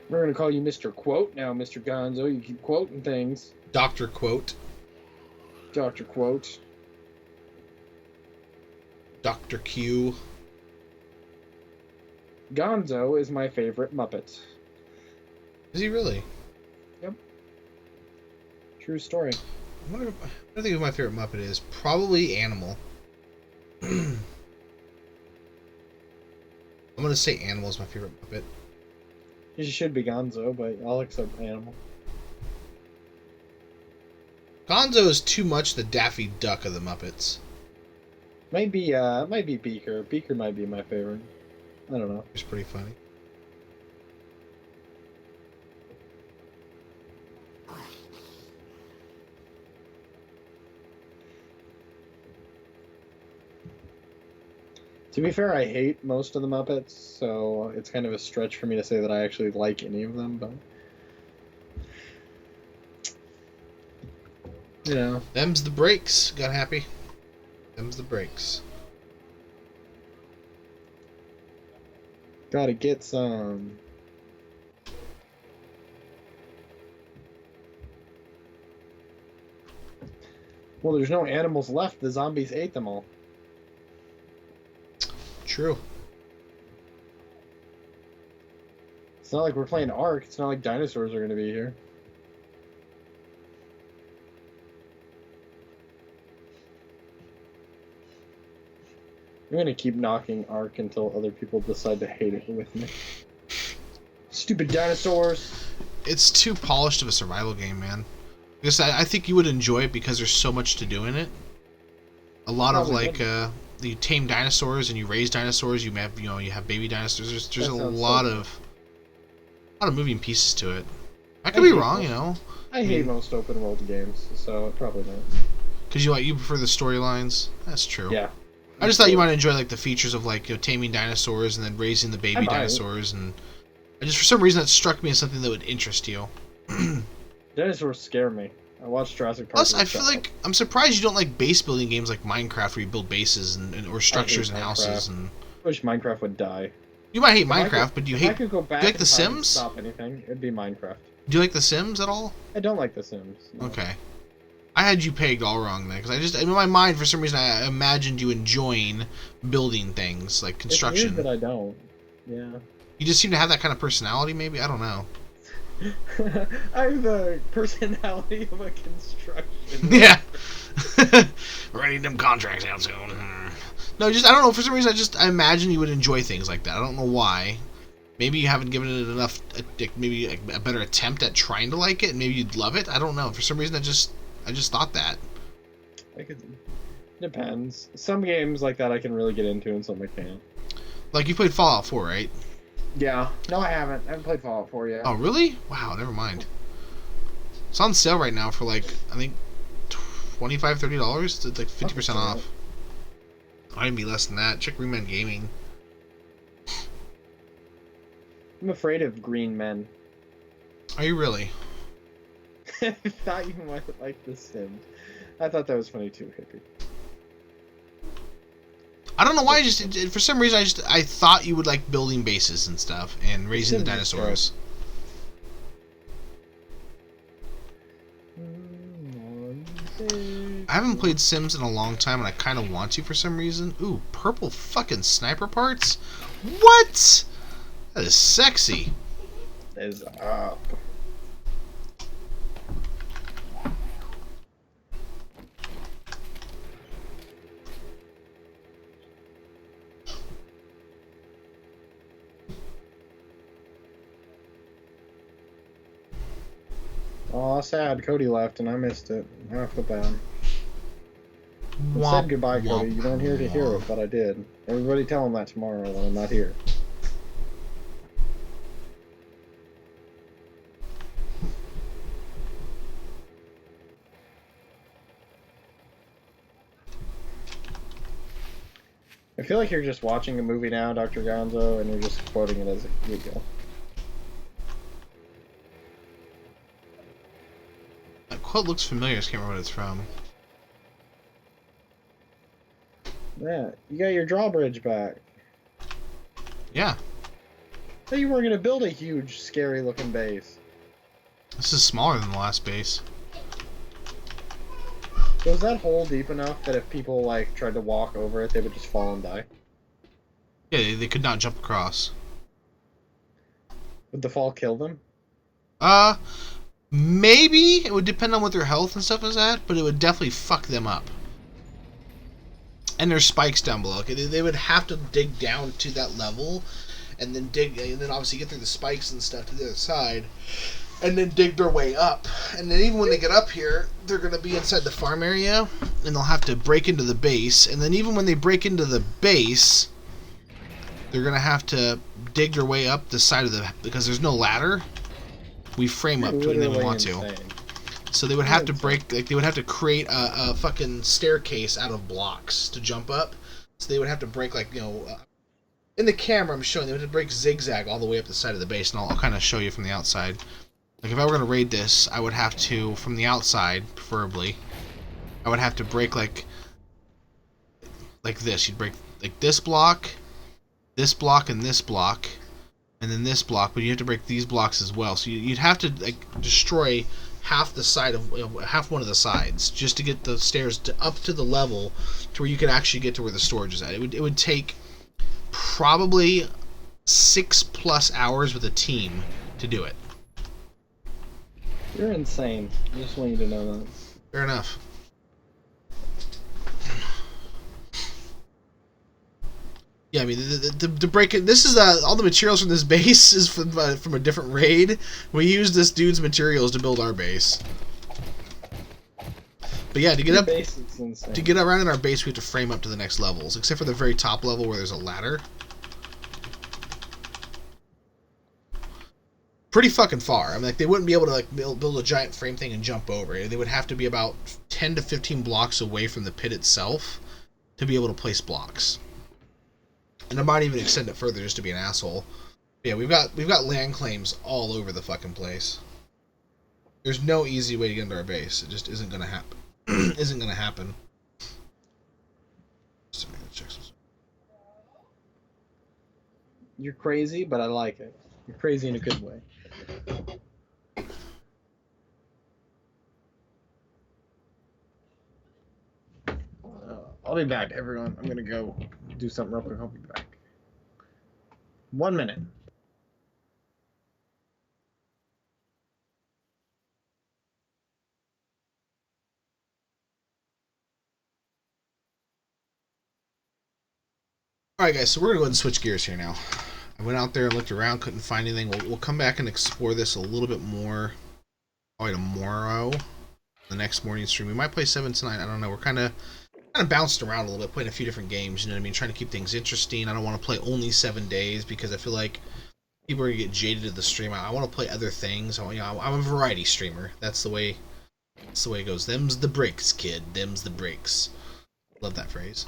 We're going to call you Mr. Quote now, Mr. Gonzo. You keep quoting things. Dr. Quote. Dr. Quote. Dr. Q. Gonzo is my favorite Muppet. Is he really? Yep. True story. I don't think who my favorite Muppet is. Probably Animal. I'm going to say Animal is my favorite Muppet. It should be Gonzo, but I'll accept Animal. Gonzo is too much the Daffy Duck of the Muppets. Might be Beaker. Beaker might be my favorite. I don't know. It's pretty funny. To be fair, I hate most of the Muppets, so it's kind of a stretch for me to say that I actually like any of them, but... You know. Them's the breaks. Got happy? Them's the breaks. Gotta get some. Well, there's no animals left. The zombies ate them all. True. It's not like we're playing Ark. It's not like dinosaurs are going to be here. I'm going to keep knocking Ark until other people decide to hate it with me. Stupid dinosaurs. It's too polished of a survival game, man. Because I think you would enjoy it because there's so much to do in it. A lot of Probably like you tame dinosaurs and you raise dinosaurs. You have you have baby dinosaurs. There's That a sounds lot so of moving pieces to it. I could be hate wrong, most- you know, I hate most open world games, so probably not. because you prefer the storylines. That's true. Yeah. I just thought you might enjoy like the features of like taming dinosaurs and then raising the baby I might. dinosaurs, and I just for some reason that struck me as something that would interest you. Dinosaurs scare me. I watched Jurassic Park. Plus, and I feel stuff. like I'm surprised you don't like base building games like Minecraft, where you build bases or structures and Minecraft. houses. And I wish Minecraft would die. you might hate If I could- Minecraft, but do you If I hate? could go back like in The time and Sims? stop anything, it'd be Minecraft. Do you like The Sims at all? I don't like The Sims. No. Okay, I had you pegged all wrong then, because in my mind for some reason I imagined you enjoying building things like It's construction. weird that I don't. Yeah. You just seem to have that kind of personality, maybe. I don't know. I have the personality of a construction. Yeah. Writing them contracts out soon. No, just I don't know. For some reason, I imagine you would enjoy things like that. I don't know why. Maybe you haven't given it enough, maybe a better attempt at trying to like it, and maybe you'd love it. I don't know. For some reason, I just thought that. I could. Depends. Some games like that I can really get into, and some I can't. Like you played Fallout 4, right? Yeah. No, I haven't. I haven't played Fallout 4 yet. Oh, really? Wow. Never mind. It's on sale right now for like I think $25-$30. It's like 50% off. I'd be less than that. Check Ringman Gaming. I'm afraid of green men. Are you really? I thought you might like The Sims. I thought that was funny too, hippie. I don't know why. For some reason, I thought you would like building bases and stuff and raising the Sims is dinosaurs. I haven't played Sims in a long time, and I kind of want to for some reason. Ooh, purple fucking sniper parts? What? That is sexy. Is up. Aw, sad. Cody left and I missed it. I feel bad. I said goodbye, Cody. You weren't here to hear it, but I did. Everybody tell him that tomorrow when I'm not here. I feel like you're just watching a movie now, Dr. Gonzo, and you're just quoting it as you go. That quote looks familiar. I just can't remember what it's from. Yeah, you got your drawbridge back. Yeah, I thought you were gonna build a huge, scary-looking base. this is smaller than the last base. So is that hole deep enough that if people like tried to walk over it, they would just fall and die? Yeah, they could not jump across. Would the fall kill them? Maybe it would depend on what their health and stuff is at, but it would definitely fuck them up. And there's spikes down below. Okay, they would have to dig down to that level, and then obviously get through the spikes and stuff to the other side, and then dig their way up. And then even when they get up here, they're going to be inside the farm area, and they'll have to break into the base. And then even when they break into the base, they're going to have to dig their way up the side of because there's no ladder. We frame up to it and then we want to. So they would have to break, like they would have to create a fucking staircase out of blocks to jump up. So they would have to break in the camera I'm showing, they would have to break zigzag all the way up the side of the base, and I'll kind of show you from the outside. Like if I were going to raid this, I would have to, from the outside, preferably, I would have to break like this. You'd break like this block, and this block, and then this block, but you have to break these blocks as well. So you'd have to like destroy half the side of half one of the sides just to get the stairs up to the level to where you could actually get to where the storage is at. It would take probably 6+ hours with a team to do it. You're insane. I just want you to know that. Fair enough. Yeah, I mean, the break it. This is all the materials from this base is from a different raid. We used this dude's materials to build our base. But yeah, to get up around in our base, we have to frame up to the next levels, except for the very top level where there's a ladder. Pretty fucking far. I mean, like they wouldn't be able to like build a giant frame thing and jump over it. They would have to be about 10 to 15 blocks away from the pit itself to be able to place blocks. And I might even extend it further just to be an asshole. But yeah, we've got land claims all over the fucking place. There's no easy way to get into our base. It just isn't gonna happen. Isn't gonna happen. So I'm gonna check some. You're crazy, but I like it. You're crazy in a good way. I'll be back, everyone. I'm gonna go do something real quick. I'll be back. 1 minute. Alright guys, so we're going to go ahead and switch gears here now. I went out there and looked around, couldn't find anything. We'll come back and explore this a little bit more probably tomorrow, the next morning stream. We might play 7 tonight, I don't know. We're kind of bouncing around a little bit, playing a few different games, you know what I mean? Trying to keep things interesting. I don't want to play only 7 days because I feel like people are going to get jaded at the stream. I want to play other things. I'm a variety streamer. That's the way it goes. Them's the breaks, kid. Them's the breaks. Love that phrase.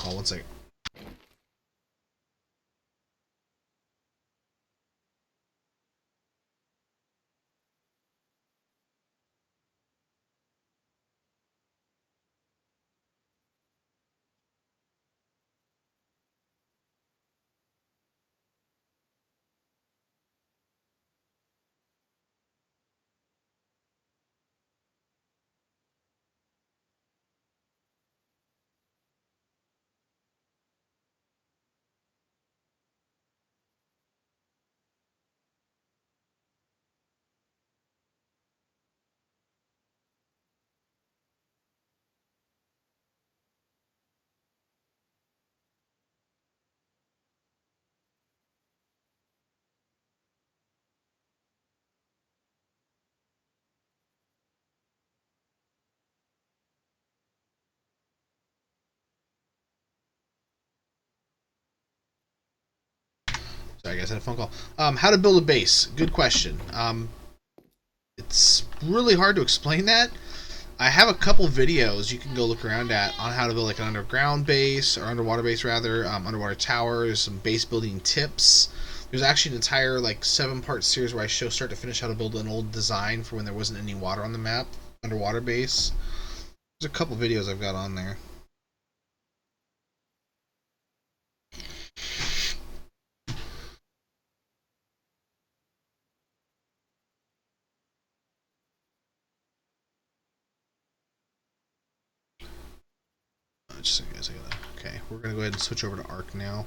Oh, 1 second. Sorry guys, I had a phone call. How to build a base. Good question. It's really hard to explain that. I have a couple videos you can go look around at on how to build like an underground base, or underwater base rather, underwater towers, some base building tips. There's actually an entire like 7-part series where I show start to finish how to build an old design for when there wasn't any water on the map, underwater base. There's a couple videos I've got on there. Just a second, guys. Okay, we're gonna go ahead and switch over to Arc now.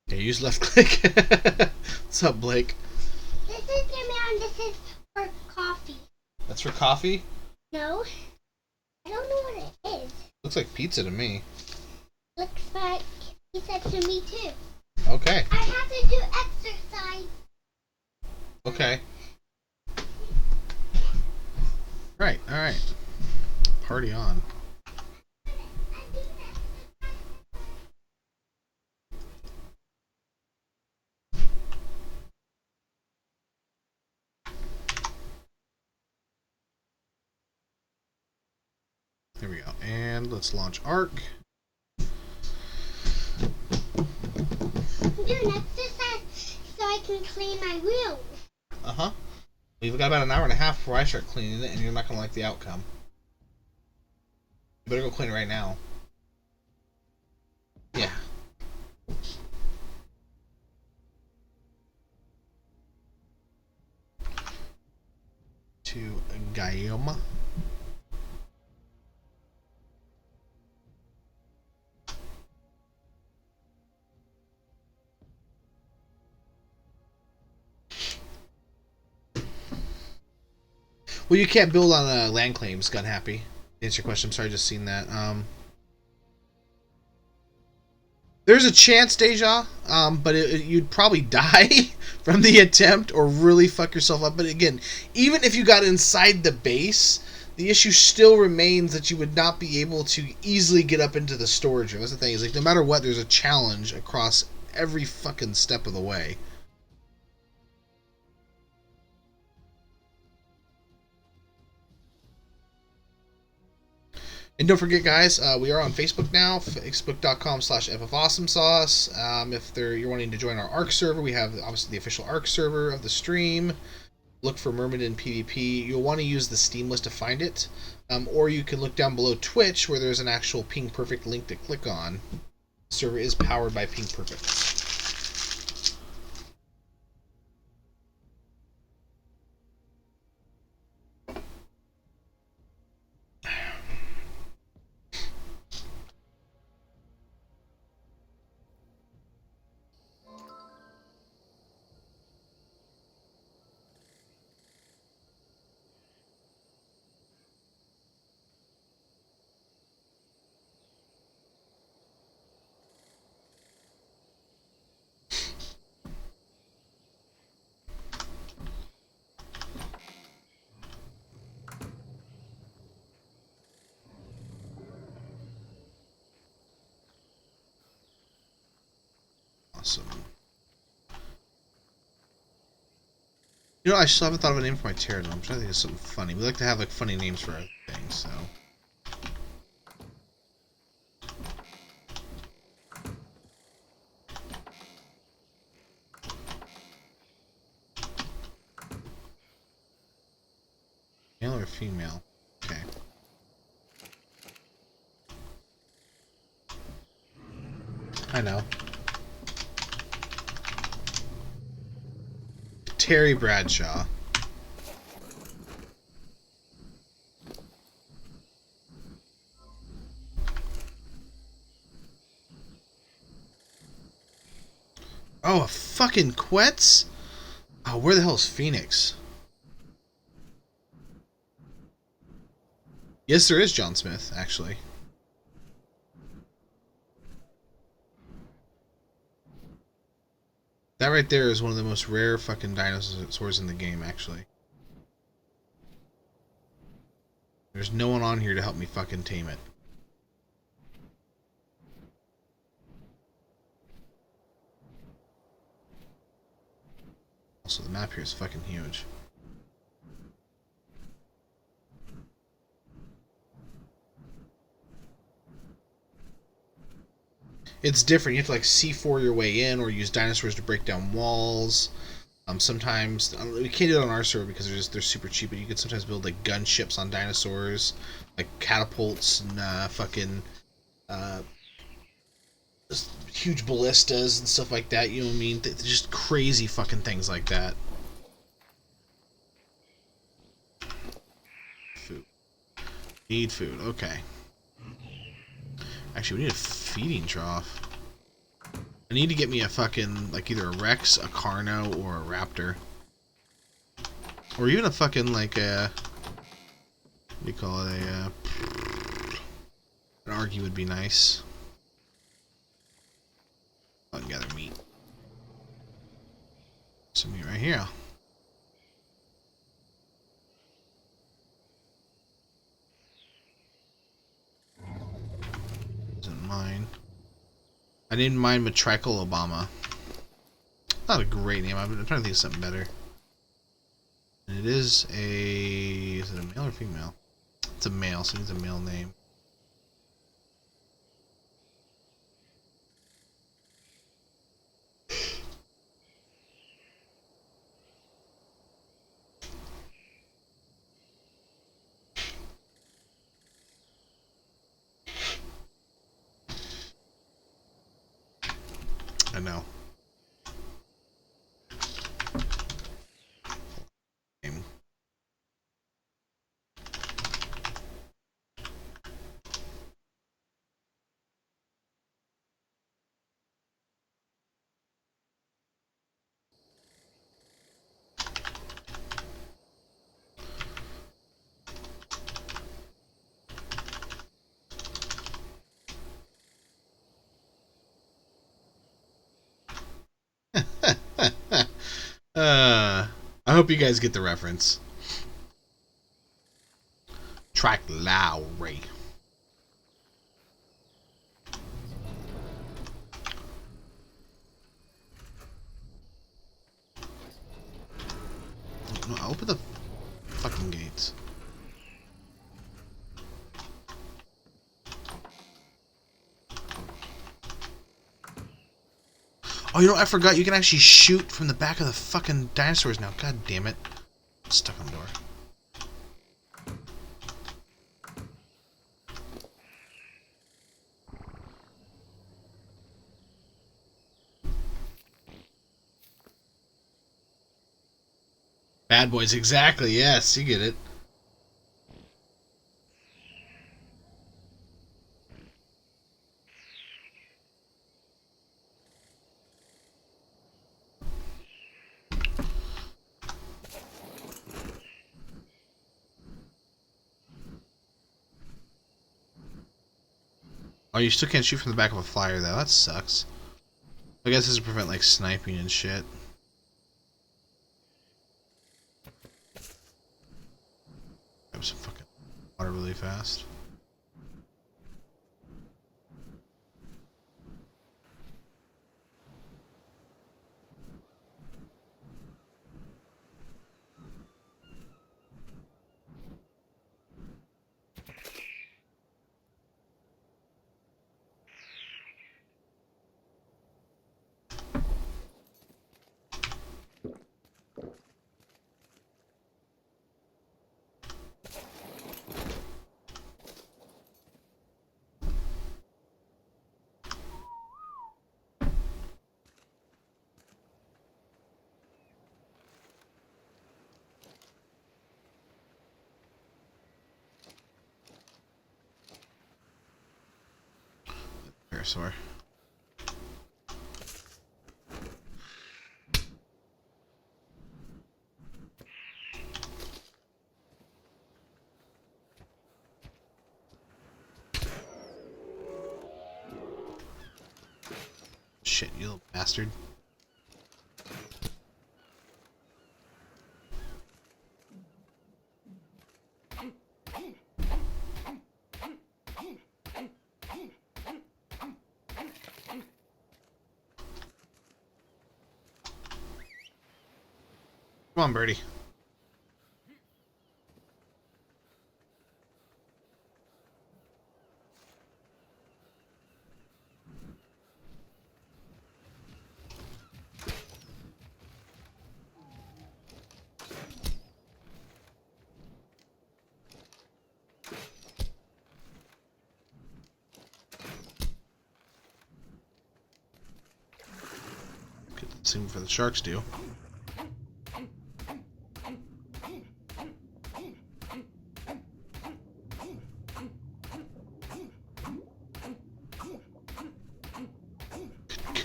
Yeah, use left click. What's up, Blake? This is your man. This is for coffee. That's for coffee? No, I don't know what it is. Looks like pizza to me. Looks like he said to me too. Okay. I have to do exercise. Okay. party on. There we go. And let's launch Arc. I'm doing exercise so I can clean my room. Uh-huh. We've got about an hour and a half before I start cleaning it, and you're not going to like the outcome. You better go clean it right now. Yeah. To Guillaume. Well, you can't build on land claims, Gun Happy. To answer your question, I'm sorry, I just seen that. There's a chance, Deja, but you'd probably die from the attempt or really fuck yourself up. But again, even if you got inside the base, the issue still remains that you would not be able to easily get up into the storage room. That's the thing, is like no matter what, there's a challenge across every fucking step of the way. And don't forget, guys, we are on Facebook now, facebook.com/FFAwesomeSauce. If you're wanting to join our ARC server, we have obviously the official ARC server of the stream. Look for Myrmidon PvP. You'll want to use the Steam list to find it. Or you can look down below Twitch, where there's an actual Ping Perfect link to click on. The server is powered by Ping Perfect. Awesome. You know, I still haven't thought of a name for my pterodon. I'm trying to think of something funny. We like to have like funny names for everything, so. Male or female? Okay. I know. Terry Bradshaw. Oh, a fucking Quetz? Oh, where the hell is Phoenix? Yes, there is John Smith, actually. That right there is one of the most rare fucking dinosaurs in the game, actually. There's no one on here to help me fucking tame it. Also, the map here is fucking huge. It's different. You have to like C4 your way in, or use dinosaurs to break down walls. Sometimes we can't do it on our server because they're super cheap. But you could sometimes build like gunships on dinosaurs, like catapults and fucking huge ballistas and stuff like that. You know what I mean? Just crazy fucking things like that. Food. Need food. Okay. Actually, we need a feeding trough. I need to get me a fucking, like, either a Rex, a Carno, or a Raptor. Or even a fucking, like, a... What do you call it? An Argy would be nice. I can gather meat. Some meat right here. I named mine Matricle Obama. Not a great name. I'm trying to think of something better. And it is a... Is it a male or female? It's a male, so it needs a male name. I know. Name. I hope you guys get the reference. Track Lowry. No, open the fucking gates. Oh, you know, I forgot you can actually shoot from the back of the fucking dinosaurs now. God damn it. I'm stuck on the door. Bad boys, exactly. Yes, you get it. Oh, you still can't shoot from the back of a flyer, though. That sucks. I guess this will prevent, like, sniping and shit. Grab some fucking water really fast. Parasaur. Shit, you little bastard. Come on, birdie. See what the sharks do.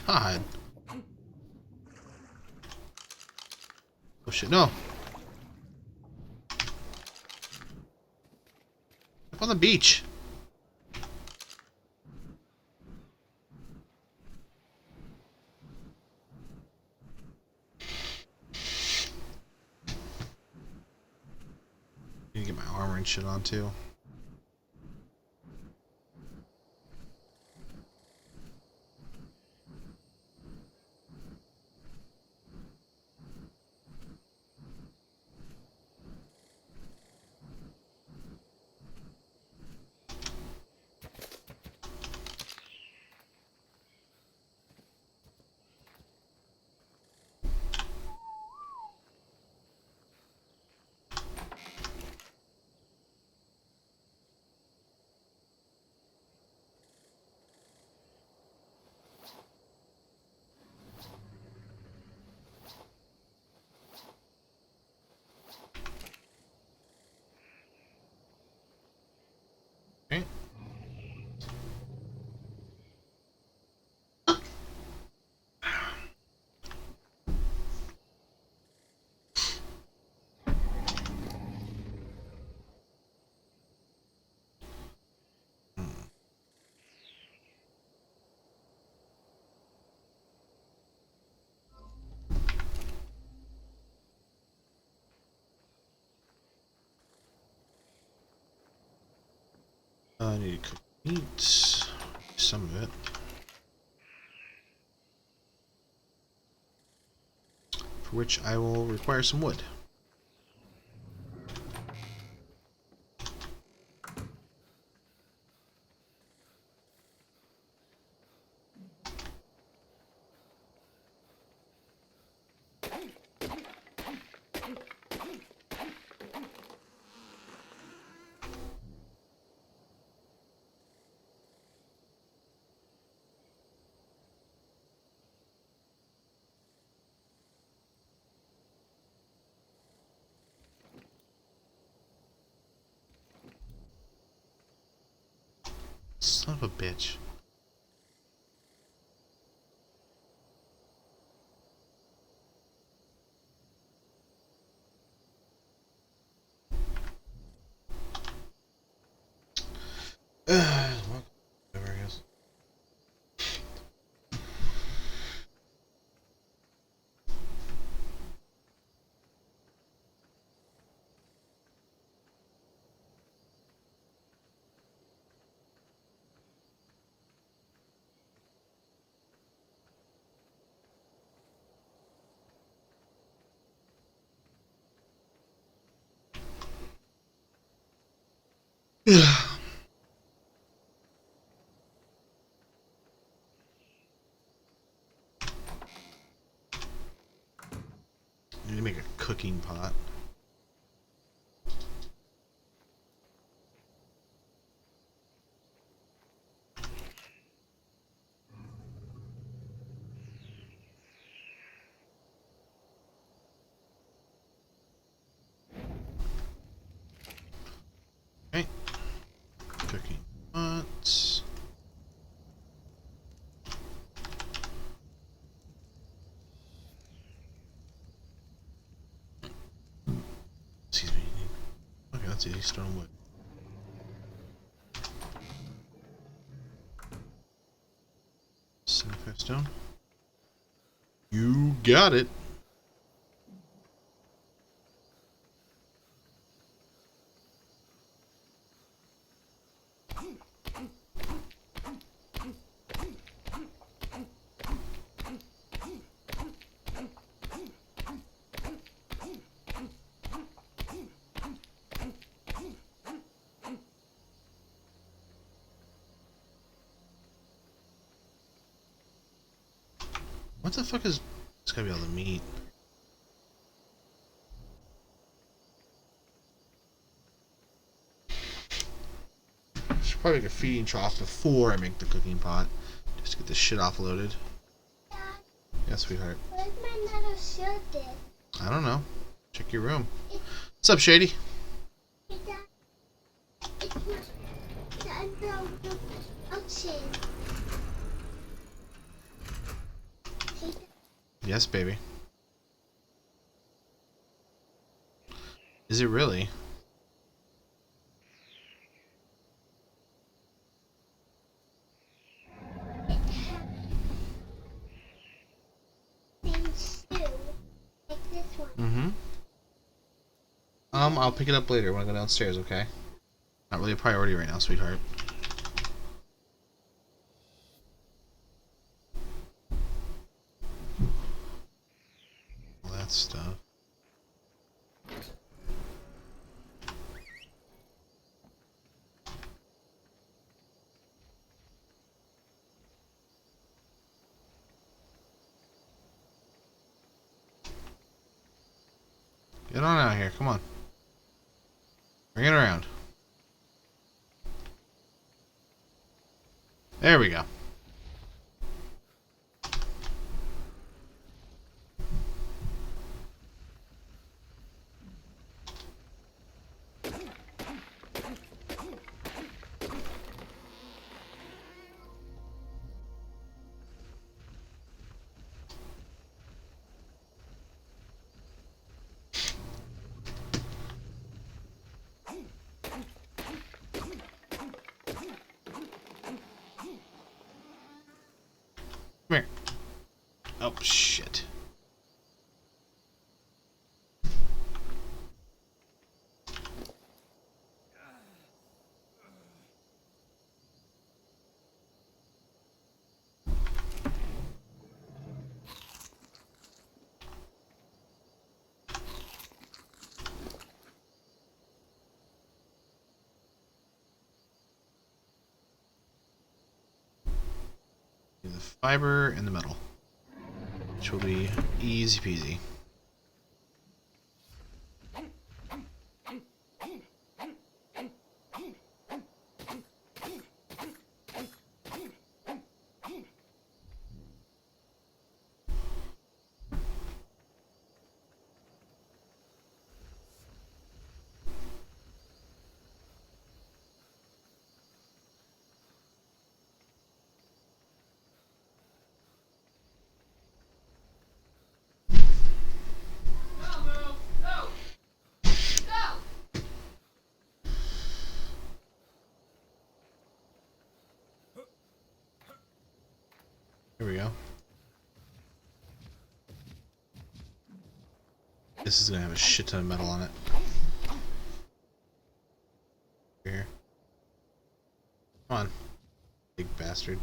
God. Oh shit, no. Up on the beach. Need to get my armor and shit on too. I need to cook meat. Some of it. For which I will require some wood. Son of a bitch. Well, whatever, I guess. Need to make a cooking pot. Okay. Cooking pots. Excuse me. Okay, that's easy. Stone wood. Sapphire stone. You got it. What the fuck is... It's gotta be all the meat. Should probably make a feeding trough before I make the cooking pot. Just to get this shit offloaded. Dad, Yeah, sweetheart. where's my little shirt? I don't know. Check your room. What's up, Shady? Hey, Dad. It's not the under of the ocean. Hey, Dad. Yes, baby. Is it really? Same shoe. Like this one. Mm-hmm. I'll pick it up later when I go downstairs, okay? Not really a priority right now, sweetheart. All that stuff. Get on out here, come on. Bring it around. There we go. Come here. Oh, shit. fiber and the metal, which will be easy peasy. Here we go. This is gonna have a shit ton of metal on it. Here. Come on. Big bastard.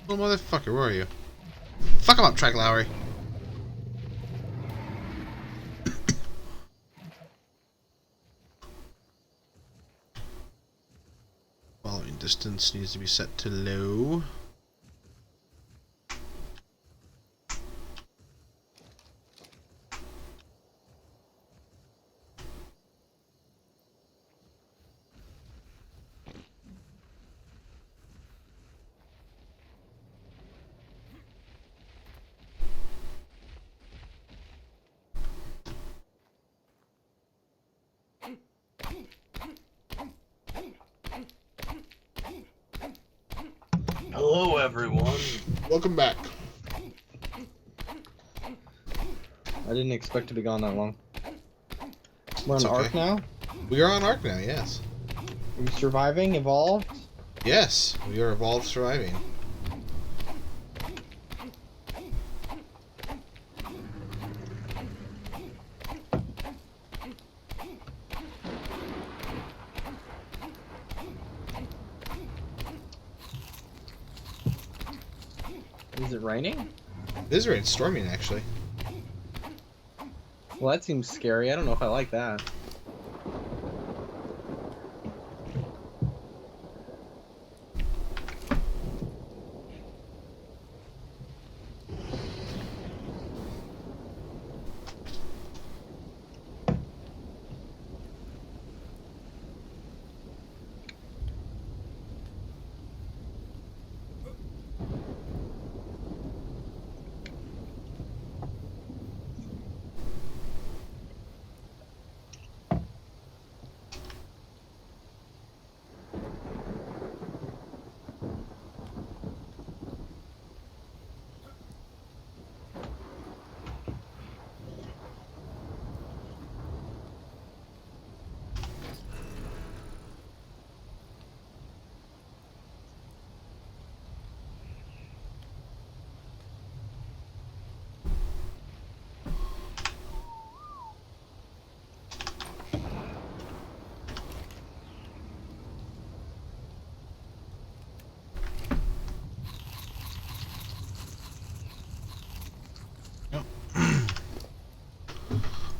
Oh, motherfucker, where are you? Fuck him up, Track Lowry. Following distance needs to be set to low. Hello, everyone. Welcome back. I didn't expect to be gone that long. We're on It's okay. Ark now? We are on Ark now, yes. Are you surviving? Evolved? Yes, we are evolved surviving. Is it raining? It is raining, storming actually. Well, that seems scary. I don't know if I like that.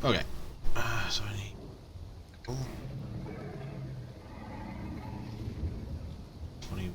Okay. So I need. Oh. 20.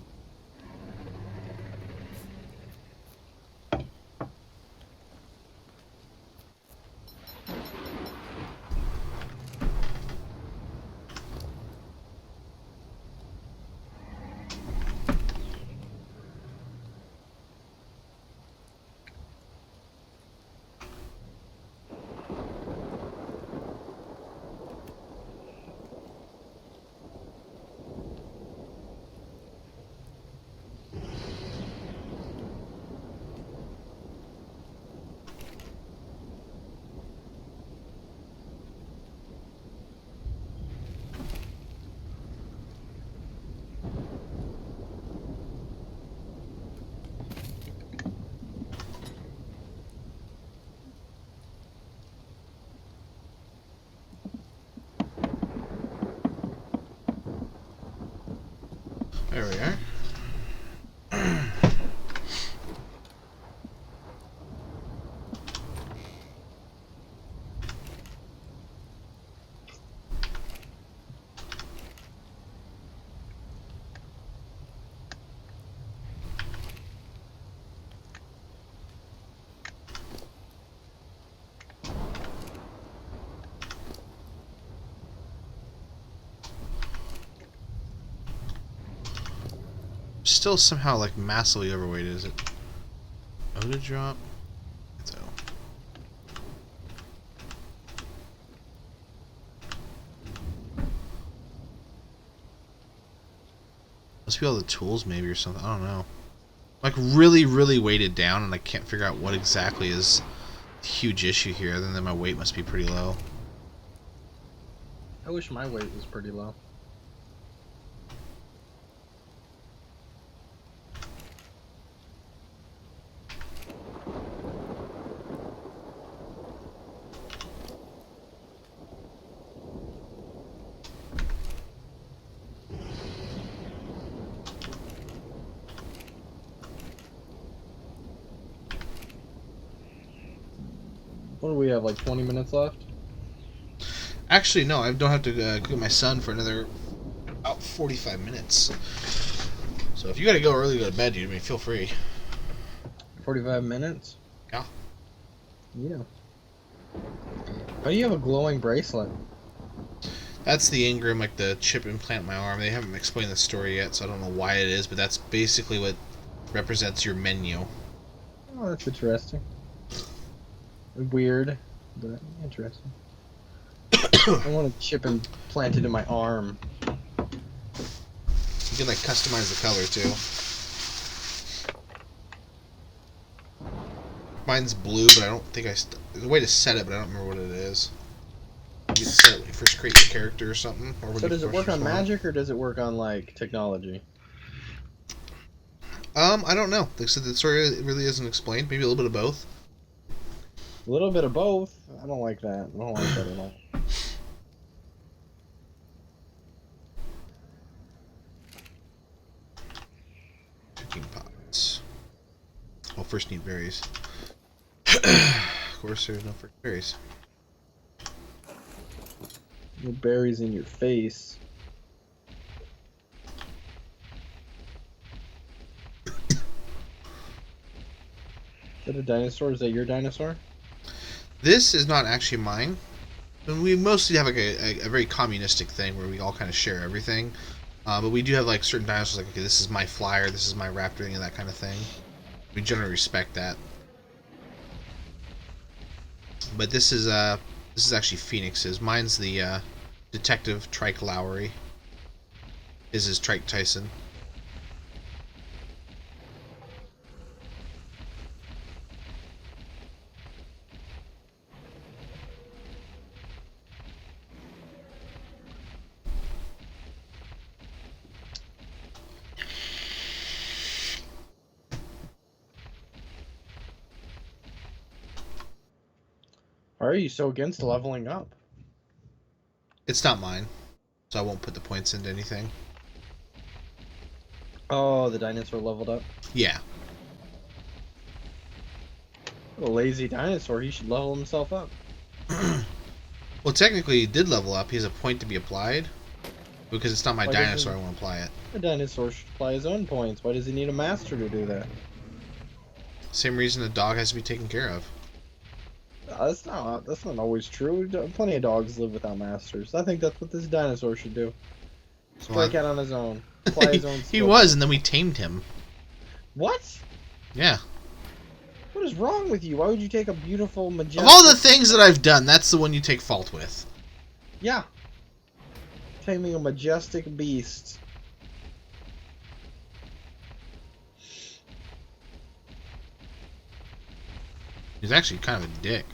There we are. Still somehow like massively overweight. Is it O to drop? It's O. Must be all the tools maybe or something. I don't know. Like really, really weighted down, and I can't figure out what exactly is the huge issue here. Other than my weight must be pretty low. I wish my weight was pretty low. What do we have, like 20 minutes left? Actually, no. I don't have to go get my son for another about 45 minutes. So if you gotta go early to go to bed, dude, I mean, feel free. 45 minutes? Yeah. Yeah. Why do you have a glowing bracelet? That's the Ingram, like the chip implant in my arm. They haven't explained the story yet, so I don't know why it is, but that's basically what represents your menu. Oh, that's interesting. Weird, but interesting. I want a chip implanted in my arm. You can like customize the color too. Mine's blue, but I don't think there's a way to set it, but I don't remember what it is. You can set it when you first create your character or something. Or when So you does it first work on respond. magic or does it work on like technology? I don't know. Like I said, the story really isn't explained. Maybe a little bit of both. A little bit of both. I don't like that. I don't like that at all. Cooking pots. Well, first need berries. Of course, there's no freaking berries. No berries in your face. Is that a dinosaur? Is that your dinosaur? This is not actually mine. And we mostly have like a very communistic thing where we all kind of share everything. But we do have like certain dinosaurs like, okay, this is my flyer, this is my raptor, and that kind of thing. We generally respect that. But this is actually Phoenix's. Mine's the Detective Trike Lowry. His is Trike Tyson. Why are you so against leveling up? It's not mine, so I won't put the points into anything. Oh, the dinosaur leveled up. Yeah. What a lazy dinosaur. He should level himself up. Well, technically, he did level up. He has a point to be applied. Because it's not my Why dinosaur, I doesn't- won't apply it. A dinosaur should apply his own points. Why does he need a master to do that? Same reason a dog has to be taken care of. That's not always true. Plenty of dogs live without masters. I think that's what this dinosaur should do. Strike out on his own. Apply his own He skill. was, and then we tamed him. What? Yeah. What is wrong with you? Why would you take a beautiful, majestic... Of all the things that I've done, that's the one you take fault with. Yeah. Taming a majestic beast. He's actually kind of a dick.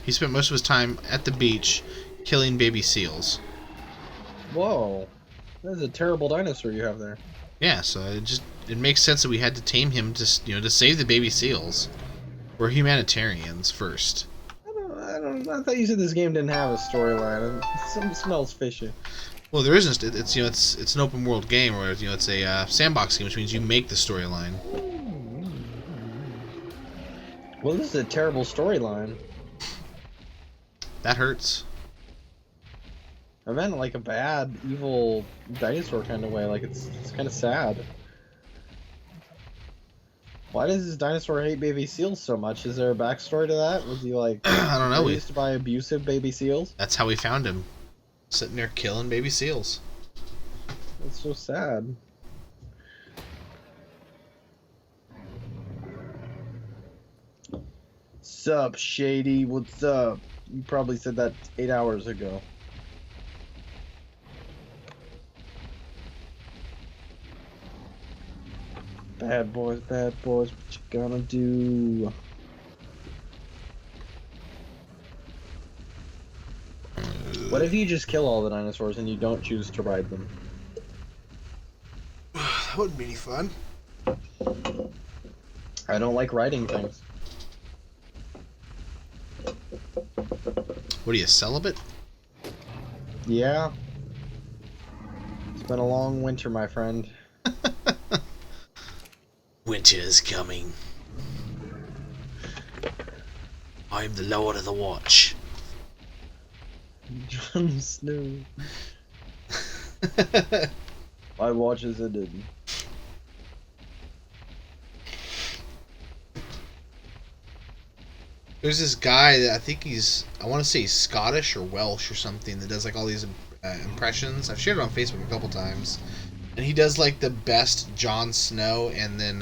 He spent most of his time at the beach killing baby seals. Whoa. That is a terrible dinosaur you have there. Yeah, so it makes sense that we had to tame him to save the baby seals. We're humanitarians first. I thought you said this game didn't have a storyline. Something smells fishy. Well, there isn't. It's it's an open world game, where it's a sandbox game, which means you make the storyline. Well, this is a terrible storyline. That hurts. I meant like a bad, evil dinosaur kind of way. Like it's kind of sad. Why does this dinosaur hate baby seals so much? Is there a backstory to that? Was he like I don't know. raised by abusive baby seals? That's how we found him, sitting there killing baby seals. That's so sad. Sup, Shady? What's up? You probably said that 8 hours ago. Bad boys, what you gonna do? What if you just kill all the dinosaurs and you don't choose to ride them? That wouldn't be any fun. I don't like riding things. What are you, celibate? Yeah. It's been a long winter, my friend. Winter is coming. I'm the Lord of the Watch. Jon Snow. My watch is ended. There's this guy that I think I want to say he's Scottish or Welsh or something, that does like all these impressions. I've shared it on Facebook a couple times, and he does like the best Jon Snow, and then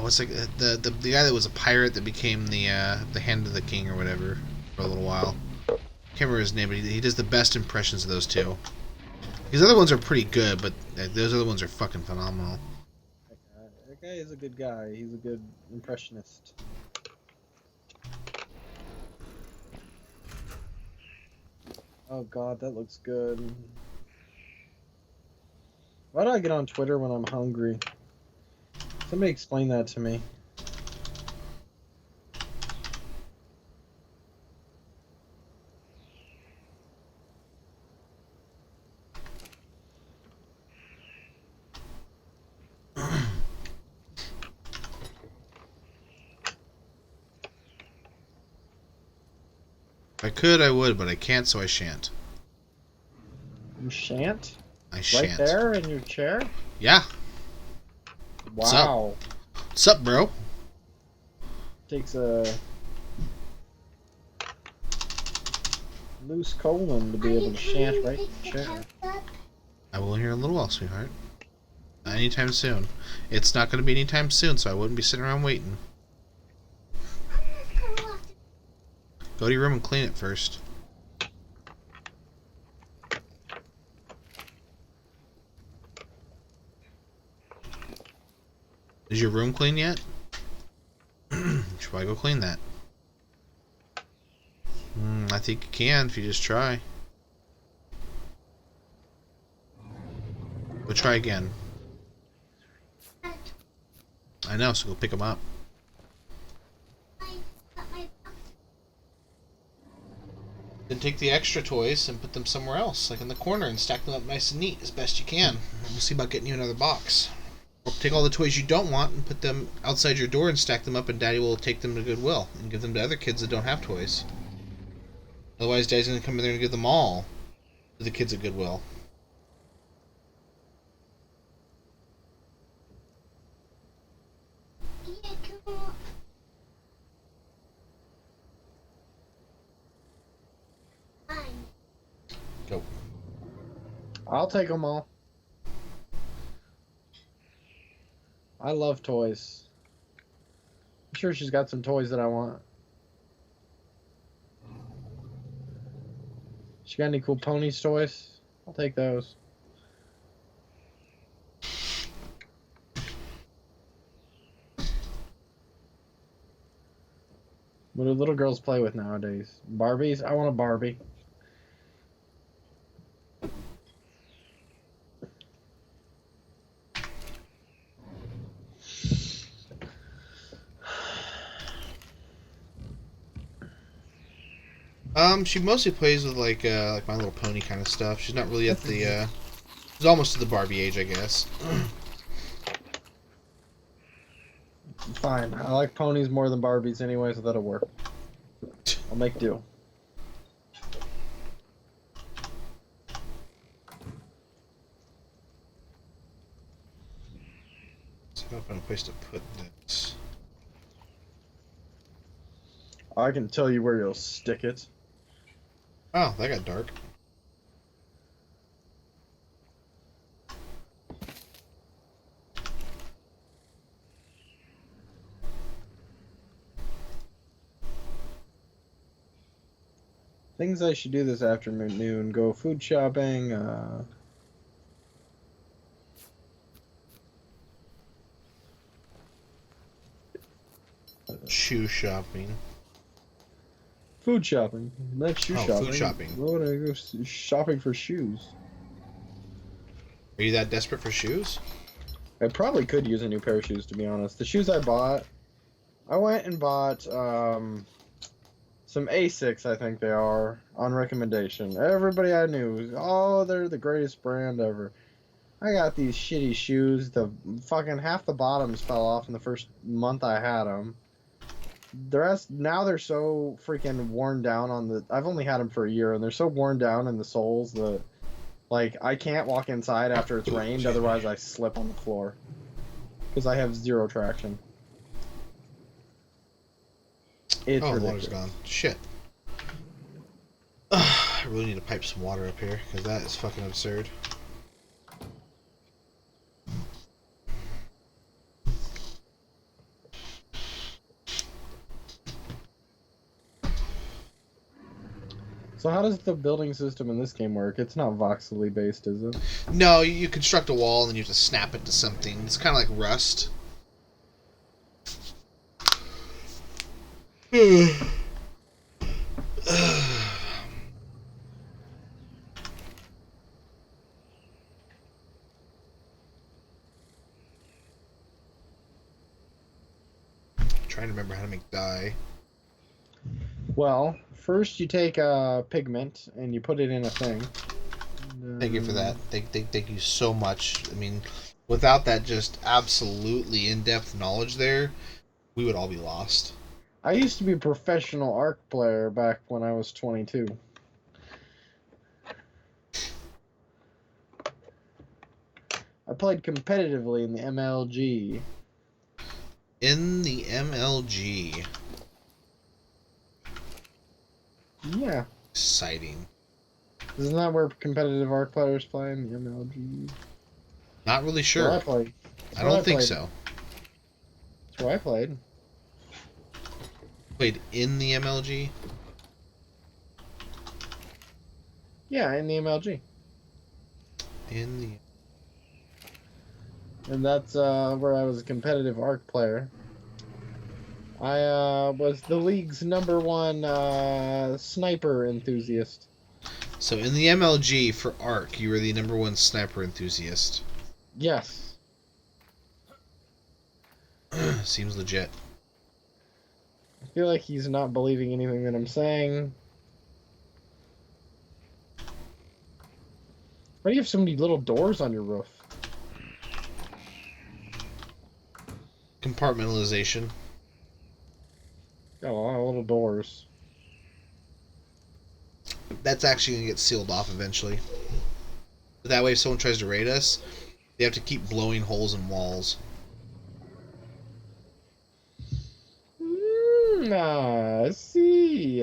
what's like the guy that was a pirate that became the Hand of the King or whatever for a little while. Can't remember his name, but he does the best impressions of those two. These other ones are pretty good, but those other ones are fucking phenomenal. That guy is a good guy. He's a good impressionist. Oh god, that looks good. Why do I get on Twitter when I'm hungry? Somebody explain that to me. If I could, I would, but I can't, so I shan't. You shan't? I shan't. Right there in your chair? Yeah. Wow. What's up, bro? Takes a loose colon to be able to shant right in the chair. I will in here in a little while, sweetheart. Not anytime soon. It's not going to be anytime soon, so I wouldn't be sitting around waiting. Go to your room and clean it first. Is your room clean yet? You should probably go clean that. I think you can if you just try. Go try again. I know, so go pick them up. Then take the extra toys and put them somewhere else, like in the corner, and stack them up nice and neat as best you can. We'll see about getting you another box. Or take all the toys you don't want and put them outside your door and stack them up, and Daddy will take them to Goodwill and give them to other kids that don't have toys. Otherwise, Daddy's going to come in there and give them all to the kids at Goodwill. Go. I'll take them all. I love toys. I'm sure she's got some toys that I want. She got any cool ponies toys? I'll take those. What do little girls play with nowadays? Barbies? I want a Barbie. She mostly plays with like My Little Pony kind of stuff. She's not really at the she's almost to the Barbie age, I guess. Fine. I like ponies more than Barbies anyway, so that'll work. I'll make do. Let's find a place to put this. I can tell you where you'll stick it. Oh, that got dark. Things I should do this afternoon: go food shopping. Shoe shopping. Food shopping. Next shoe Oh, shopping. food shopping. Why would I go shopping for shoes? Are you that desperate for shoes? I probably could use a new pair of shoes, to be honest. The shoes I bought, I went and bought some Asics, I think they are, on recommendation. Everybody I knew was, oh, they're the greatest brand ever. I got these shitty shoes. The fucking half the bottoms fell off in the first month I had them. The rest, now they're so freaking worn down on the... I've only had them for a year, and they're so worn down in the soles that, like, I can't walk inside after it's rained, otherwise I slip on the floor. Because I have zero traction. It's Oh, the ridiculous. water's gone. Shit. I really need to pipe some water up here, because that is fucking absurd. So how does the building system in this game work? It's not voxely based, is it? No, you construct a wall and then you have to snap it to something. It's kind of like Rust. Trying to remember how to make dye. Well, first you take a pigment and you put it in a thing. Thank you for that. Thank you so much. I mean, without that just absolutely in-depth knowledge there, we would all be lost. I used to be a professional Arc player back when I was 22. I played competitively in the MLG. In the MLG. Yeah. Exciting. Isn't that where competitive Arc players play, in the MLG? Not really That's where I sure. played. I don't think played. so. That's where I played. Played in the MLG? Yeah, in the MLG. In the... And that's where I was a competitive Arc player. I was the league's #1 sniper enthusiast. So in the MLG for Arc, you were the #1 sniper enthusiast. Yes. Seems legit. I feel like he's not believing anything that I'm saying. Why do you have so many little doors on your roof? Compartmentalization. Got a lot of little doors. That's actually going to get sealed off eventually. That way if someone tries to raid us, they have to keep blowing holes in walls. I see.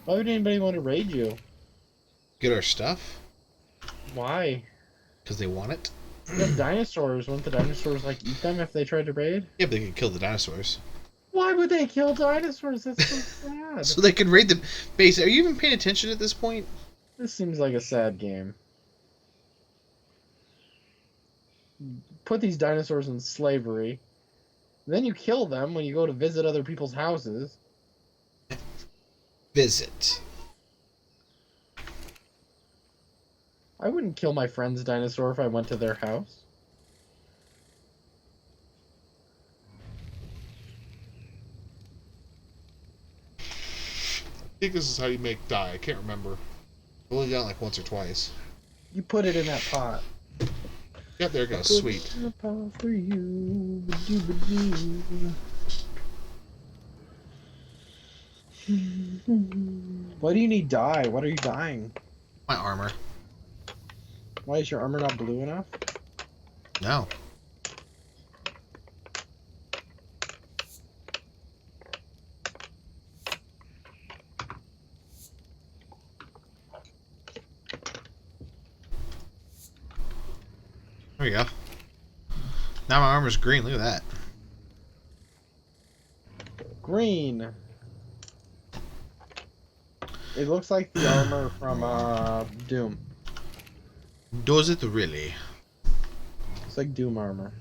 Why would anybody want to raid you? Get our stuff? Why? Because they want it? You have dinosaurs. Wouldn't the dinosaurs like eat them if they tried to raid? Yeah, but they could kill the dinosaurs. Why would they kill dinosaurs? That's so sad. So they could raid the base. Are you even paying attention at this point? This seems like a sad game. Put these dinosaurs in slavery. Then you kill them when you go to visit other people's houses. Visit. I wouldn't kill my friend's dinosaur if I went to their house. think this is how you make dye. I can't remember. I've only done it like once or twice. You put it in that pot. Yep, there it goes. Sweet. Put it in a pot for you. Ba-doo-ba-doo. Why do you need dye? What are you dyeing? My armor. Why is your armor not blue enough? No. There we go. Now my armor's green. Look at that. Green. It looks like the armor from Doom. Does it really? It's like Doom armor.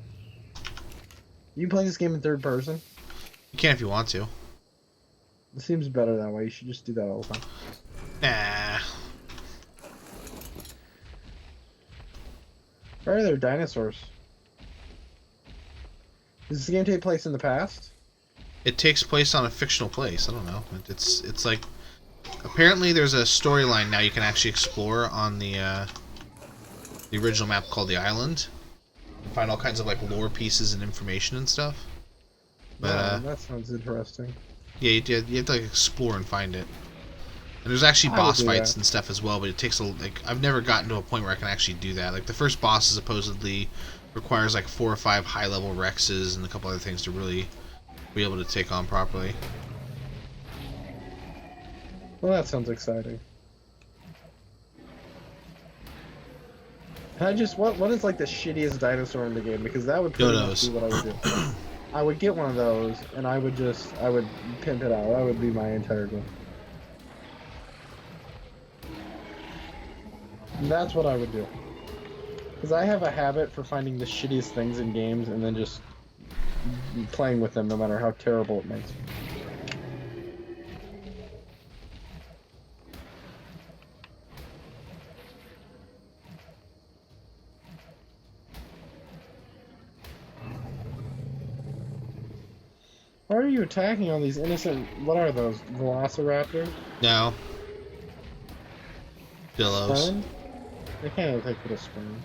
You play this game in third person? You can if you want to. It seems better that way. You should just do that all the time. Nah. Where are there dinosaurs? Does this game take place in the past? It takes place on a fictional place. I don't know. It's like apparently there's a storyline now you can actually explore on the original map called the Island. You can find all kinds of like lore pieces and information and stuff. But that sounds interesting. yeah, you have to like explore and find it. And there's actually I would boss do fights that. and stuff as well, but it takes I've never gotten to a point where I can actually do that. Like the first boss supposedly requires like 4 or 5 high level Rexes and a couple other things to really be able to take on properly. Well, that sounds exciting. Can I just what is like the shittiest dinosaur in the game? Because that would pretty much Dodos. be what I would do. I would get one of those and I would pimp it out. That would be my entire goal. And that's what I would do. Because I have a habit for finding the shittiest things in games and then just playing with them no matter how terrible it makes me. Why are you attacking all these innocent... What are those? Velociraptors? No. Billows. Sperm? They kind of look like little sperm.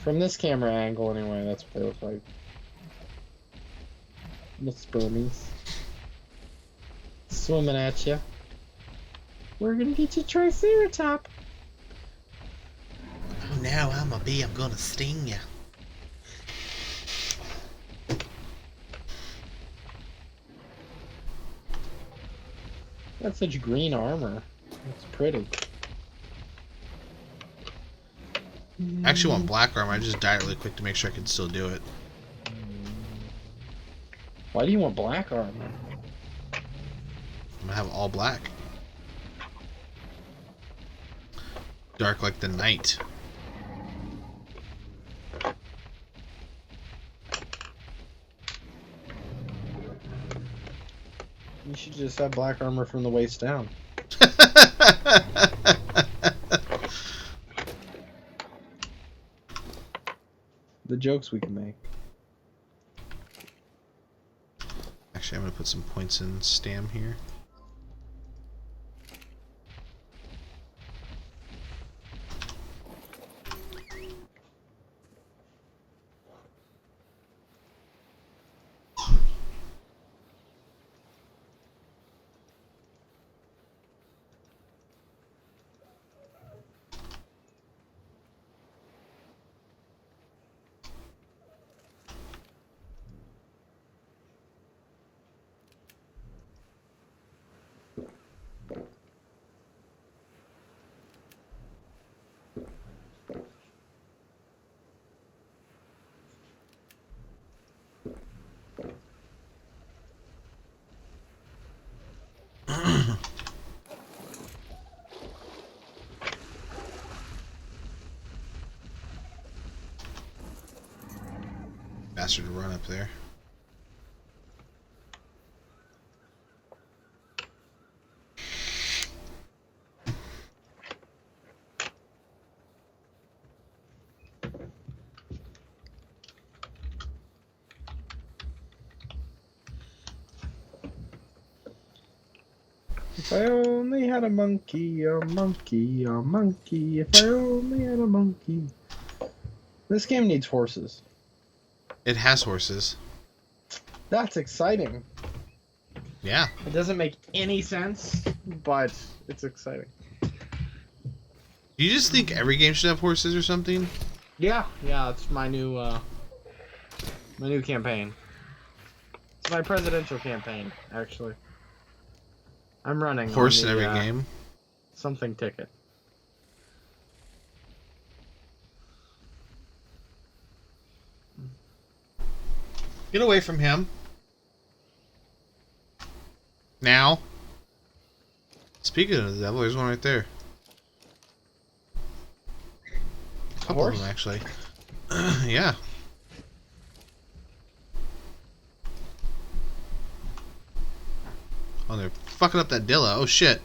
From this camera angle, anyway, that's what they look like. The spermies. Swimming at you. We're gonna get you Triceratop. Oh, now I'm a bee. I'm gonna sting you. That's such green armor. That's pretty. I actually want black armor. I just died really quick to make sure I can still do it. Why do you want black armor? I'm gonna have all black. Dark like the night. You should just have black armor from the waist down. The jokes we can make. Actually, I'm gonna put some points in Stam here. Faster to run up there. If I only had a monkey, a monkey, a monkey. If I only had a monkey. This game needs horses. It has horses. That's exciting. Yeah. It doesn't make any sense, but it's exciting. Do you just think every game should have horses or something? Yeah, it's my new campaign. It's my presidential campaign, actually. I'm running Horse on in the, every game. something ticket. Get away from him. Now. Speaking of the devil, there's one right there. A couple of them, actually. Yeah. Oh, they're fucking up that Dilla. Oh, shit.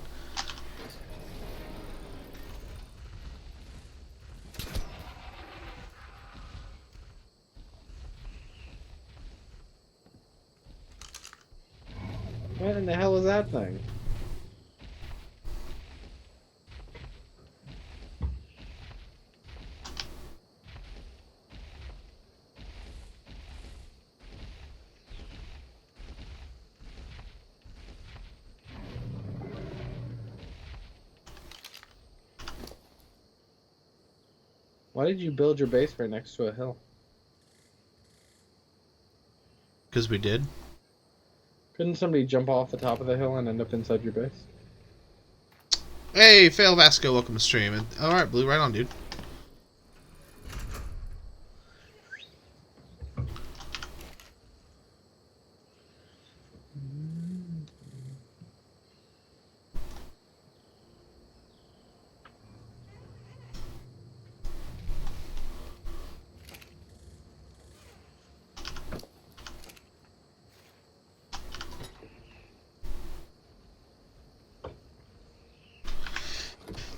What in the hell is that thing? Why did you build your base right next to a hill? Because we did. Couldn't somebody jump off the top of the hill and end up inside your base? Hey, Fail Vasco, welcome to stream. And, alright, Blue, right on, dude.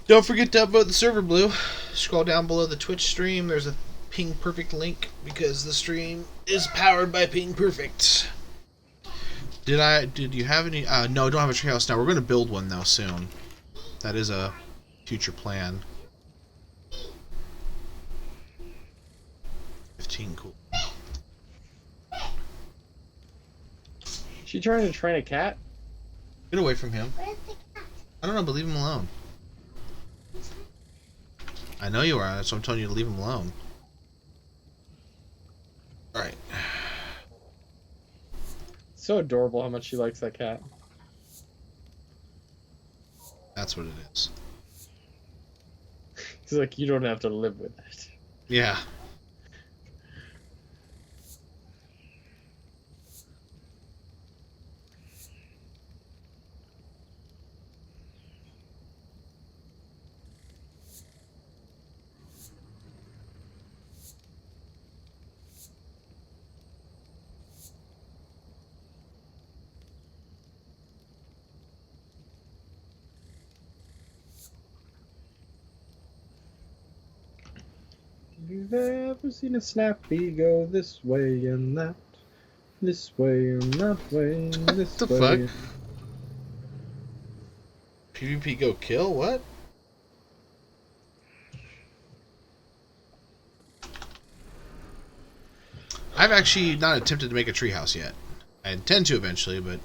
Don't forget to upvote the server, Blue. Scroll down below the Twitch stream. There's a Ping Perfect link because the stream is powered by Ping Perfect. Did you have any? No, don't have a treehouse now. We're going to build one though soon. That is a future plan. 15, cool. She trying to train a cat? Get away from him. Where's the cat? I don't know, but leave him alone. I know you are, that's why I'm telling you to leave him alone. Alright. So adorable how much she likes that cat. That's what it is. He's like, you don't have to live with it. Yeah. You've ever seen a snappy go this way and that? This way and that way and this the way. fuck? PvP go kill? What? I've actually not attempted to make a treehouse yet. I intend to eventually, but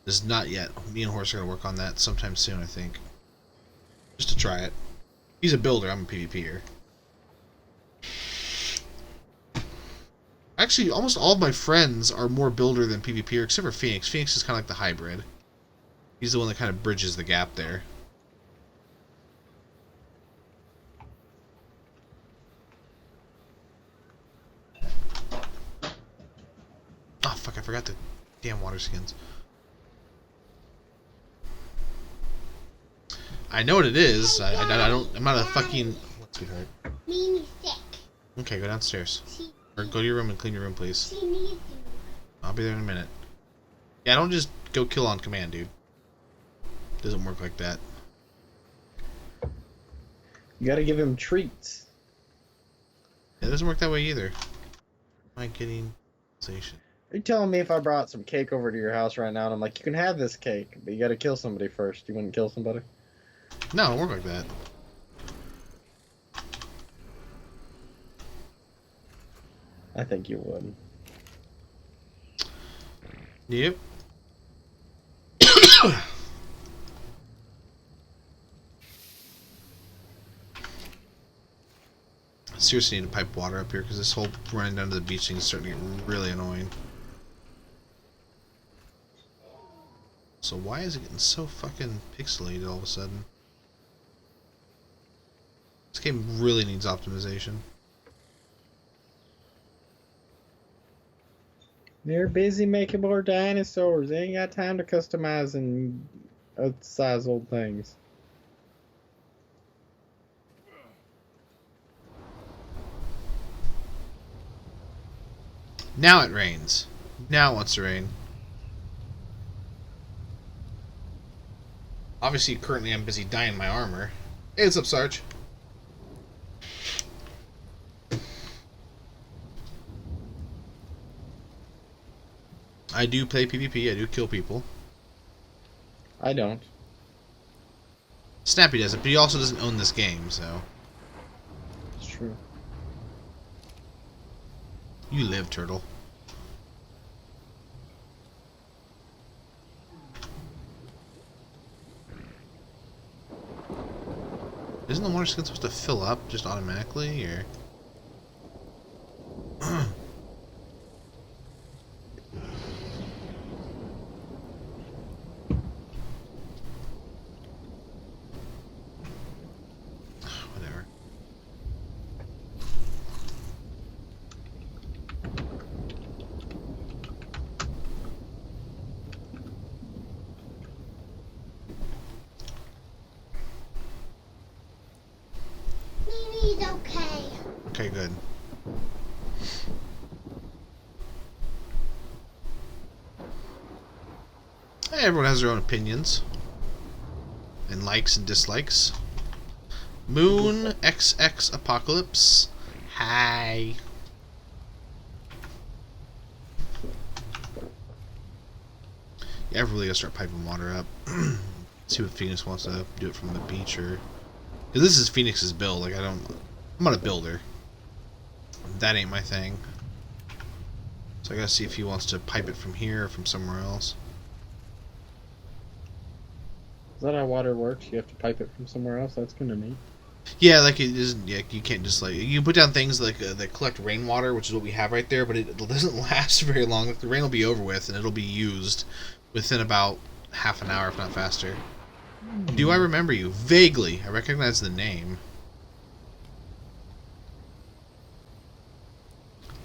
just not yet. Me and Horse are gonna work on that sometime soon, I think. Just to try it. He's a builder, I'm a PvPer. Actually, almost all of my friends are more builder than PvPer, except for Phoenix. Phoenix is kind of like the hybrid. He's the one that kind of bridges the gap there. Oh, fuck, I forgot the damn water skins. I know what it is. I don't... I'm not a fucking... What, sweetheart? Mimi's sick. Okay, go downstairs. She, Or go to your room and clean your room, please. she needs you. I'll be there in a minute. Yeah, don't just go kill on command, dude. Doesn't work like that. You gotta give him treats. It doesn't work that way either. Am I getting station? Are you telling me if I brought some cake over to your house right now and I'm like, you can have this cake, but you gotta kill somebody first. You wouldn't kill somebody? No, it won't work like that. I think you would. Yep. Seriously need to pipe water up here because this whole running down to the beach thing is starting to get really annoying. So why is it getting so fucking pixelated all of a sudden? This game really needs optimization. They're busy making more dinosaurs. They ain't got time to customize and size old things. Now it rains. Now it wants to rain. Obviously, currently I'm busy dyeing my armor. Hey, what's up, Sarge? I do play PvP. I do kill people. I don't. Snappy does it, but he also doesn't own this game, so... It's true. You live, turtle. Isn't the water skin supposed to fill up just automatically, or... Whatever. Mimi's okay. Okay, good. Hey, everyone has their own opinions. And likes and dislikes. Moon XX Apocalypse. Hi. Yeah, I really gotta start piping water up. See what Phoenix wants to do it from the beach or... Cause this is Phoenix's build, like I'm not a builder. That ain't my thing. So I gotta see if he wants to pipe it from here or from somewhere else. Is that how water works? You have to pipe it from somewhere else? That's kind of neat. Yeah, like it isn't. Yeah, you can't just like you put down things like that collect rainwater, which is what we have right there, but it doesn't last very long. Like, the rain will be over with, and it'll be used within about half an hour, if not faster. Do I remember you? Vaguely. I recognize the name.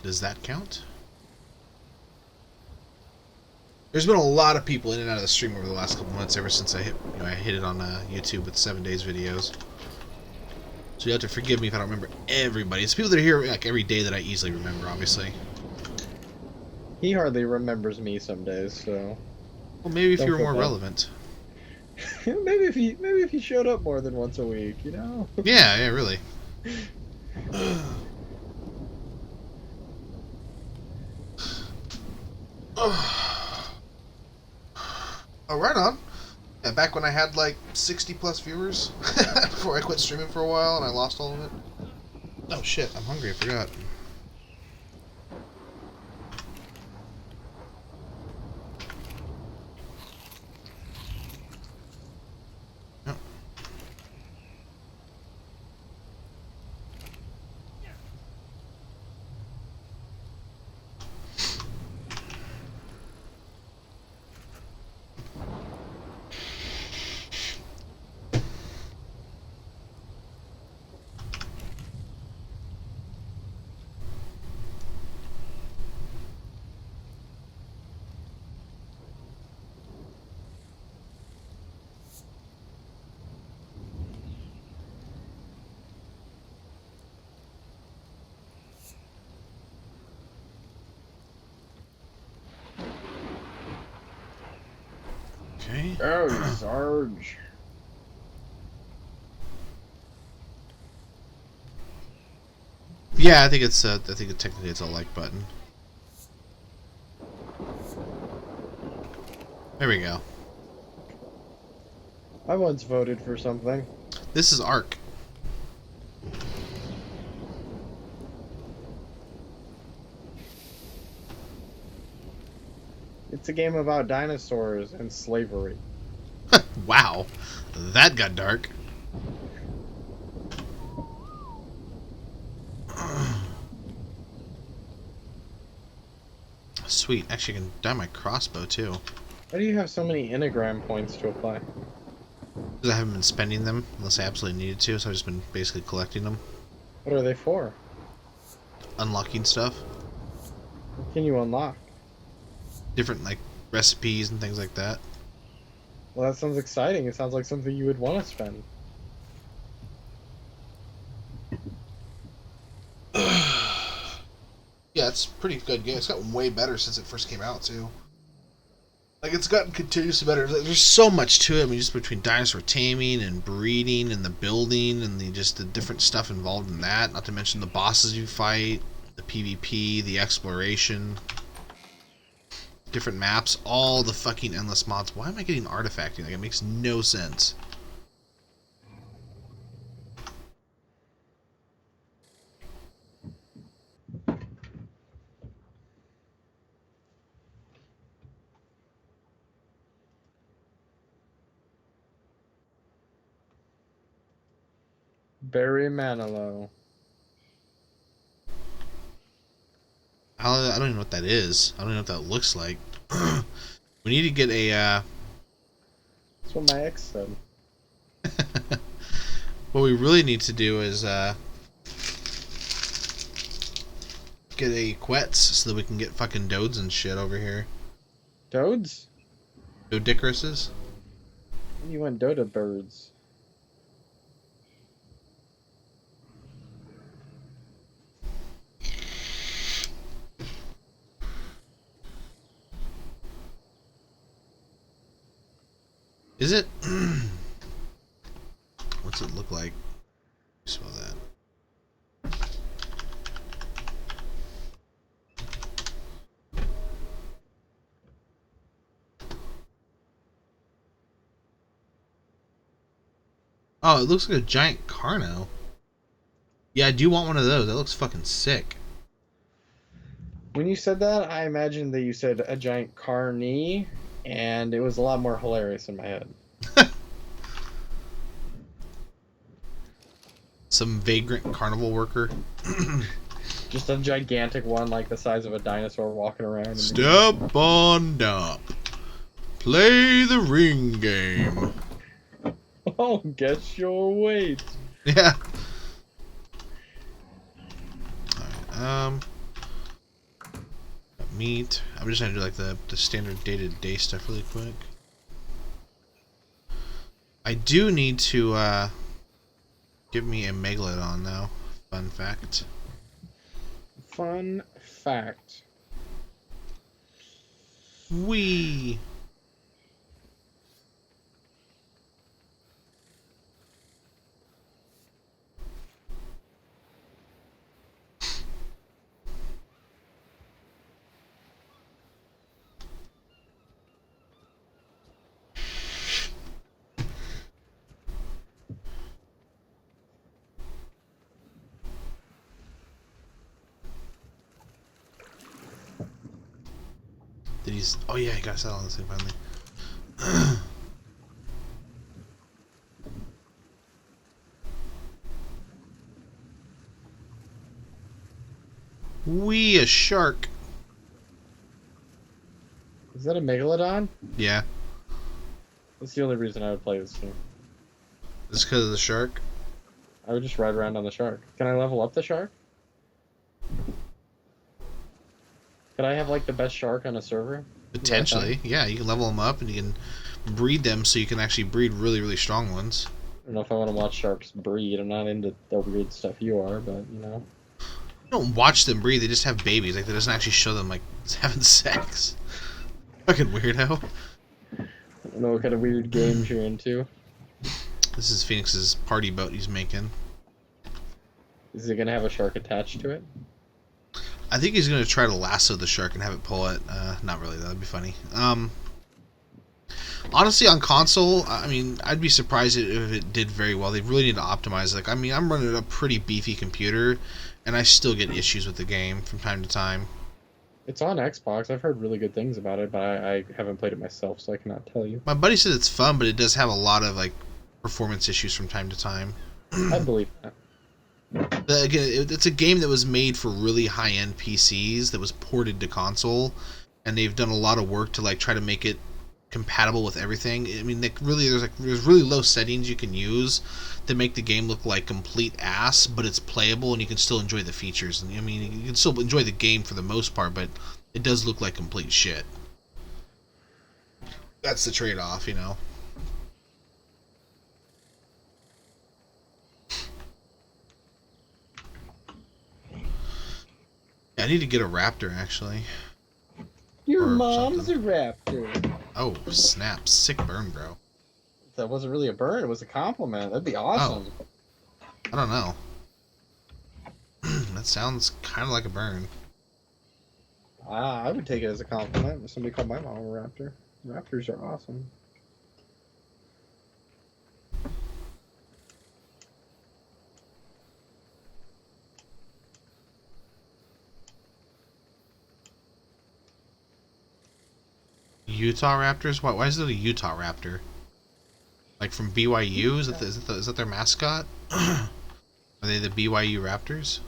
Does that count? There's been a lot of people in and out of the stream over the last couple months ever since I hit it on YouTube with 7 days videos. So you have to forgive me if I don't remember everybody. It's people that are here like every day that I easily remember, obviously. He hardly remembers me some days, so... Well, maybe if Don't you were feel more bad. relevant. maybe if he showed up more than once a week, you know? Yeah, really. Oh, right on. Yeah, back when I had like 60 plus viewers before I quit streaming for a while and I lost all of it. Oh shit, I'm hungry, I forgot. Yep. Okay. Oh, Sarge. Yeah, I think it's technically it's a like button. There we go. I once voted for something. This is Ark. It's a game about dinosaurs and slavery. Wow. That got dark. Sweet. Actually, I can dye my crossbow, too. Why do you have so many Enneagram points to apply? Because I haven't been spending them unless I absolutely needed to, so I've just been basically collecting them. What are they for? Unlocking stuff. What can you unlock? Different, like, recipes and things like that. Well, that sounds exciting. It sounds like something you would want to spend. Yeah, it's a pretty good game. It's gotten way better since it first came out, too. Like, it's gotten continuously better. There's so much to it. I mean, just between dinosaur taming and breeding and the building and just the different stuff involved in that. Not to mention the bosses you fight, the PvP, the exploration, different maps, all the fucking endless mods. Why am I getting artifacting? Like, it makes no sense. Barry Manilow. I don't even know what that is. I don't even know what that looks like. We need to get a, That's what my ex said. what we really need to do is, get a Quetz so that we can get fucking Dodes and shit over here. Toads? Dodicaruses? You went Dota birds. Is it? What's it look like? Spell that. Oh, it looks like a giant Carno. Yeah, I do want one of those. That looks fucking sick. When you said that, I imagined that you said a giant carny, and it was a lot more hilarious in my head. Some vagrant carnival worker. Just a gigantic one, like the size of a dinosaur walking around. And Step on up. Play the ring game. Oh, guess your weight. Yeah. Alright, meat. I'm just gonna do like the standard day-to-day stuff really quick. I do need to give me a Megalodon now. Fun fact. Fun fact. Wee. Did he? Oh yeah, he got settled on this thing finally. Wee, a shark. Is that a Megalodon? Yeah, That's the only reason I would play this game. it's because of the shark. I would just ride around on the shark. Can I level up the shark? Could I have like the best shark on a server? Potentially, yeah. You can level them up and you can breed them so you can actually breed really, really strong ones. I don't know if I want to watch sharks breed. I'm not into the weird stuff you are, but you know. You don't watch them breed; they just have babies. Like, that doesn't actually show them like having sex. Fucking weirdo. I don't know what kind of weird games you're into. This is Phoenix's party boat he's making. Is it gonna have a shark attached to it? I think he's gonna try to lasso the shark and have it pull it. Not really. That'd be funny. Honestly, on console, I mean, I'd be surprised if it did very well. They really need to optimize it. Like, I mean, I'm running a pretty beefy computer, and I still get issues with the game from time to time. It's on Xbox. I've heard really good things about it, but I haven't played it myself, so I cannot tell you. My buddy said it's fun, but it does have a lot of like performance issues from time to time. I believe that. Again, it's a game that was made for really high-end PCs that was ported to console, and they've done a lot of work to like try to make it compatible with everything. I mean, like really, there's really low settings you can use to make the game look like complete ass, but it's playable and you can still enjoy the features. And I mean, you can still enjoy the game for the most part, but it does look like complete shit. That's the trade-off, you know. Yeah, I need to get a raptor actually. Your Or mom's something. a raptor. Oh snap! Sick burn, bro. That wasn't really a burn. It was a compliment. That'd be awesome. I don't know. That sounds kind of like a burn. I would take it as a compliment if somebody called my mom a raptor. Raptors are awesome. Utah Raptors? Why is it a Utah Raptor? Like from BYU? Is that their mascot? Are they the BYU Raptors?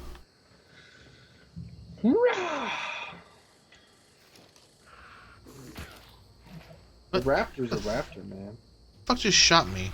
The raptor's a raptor, man. Fuck just shot me.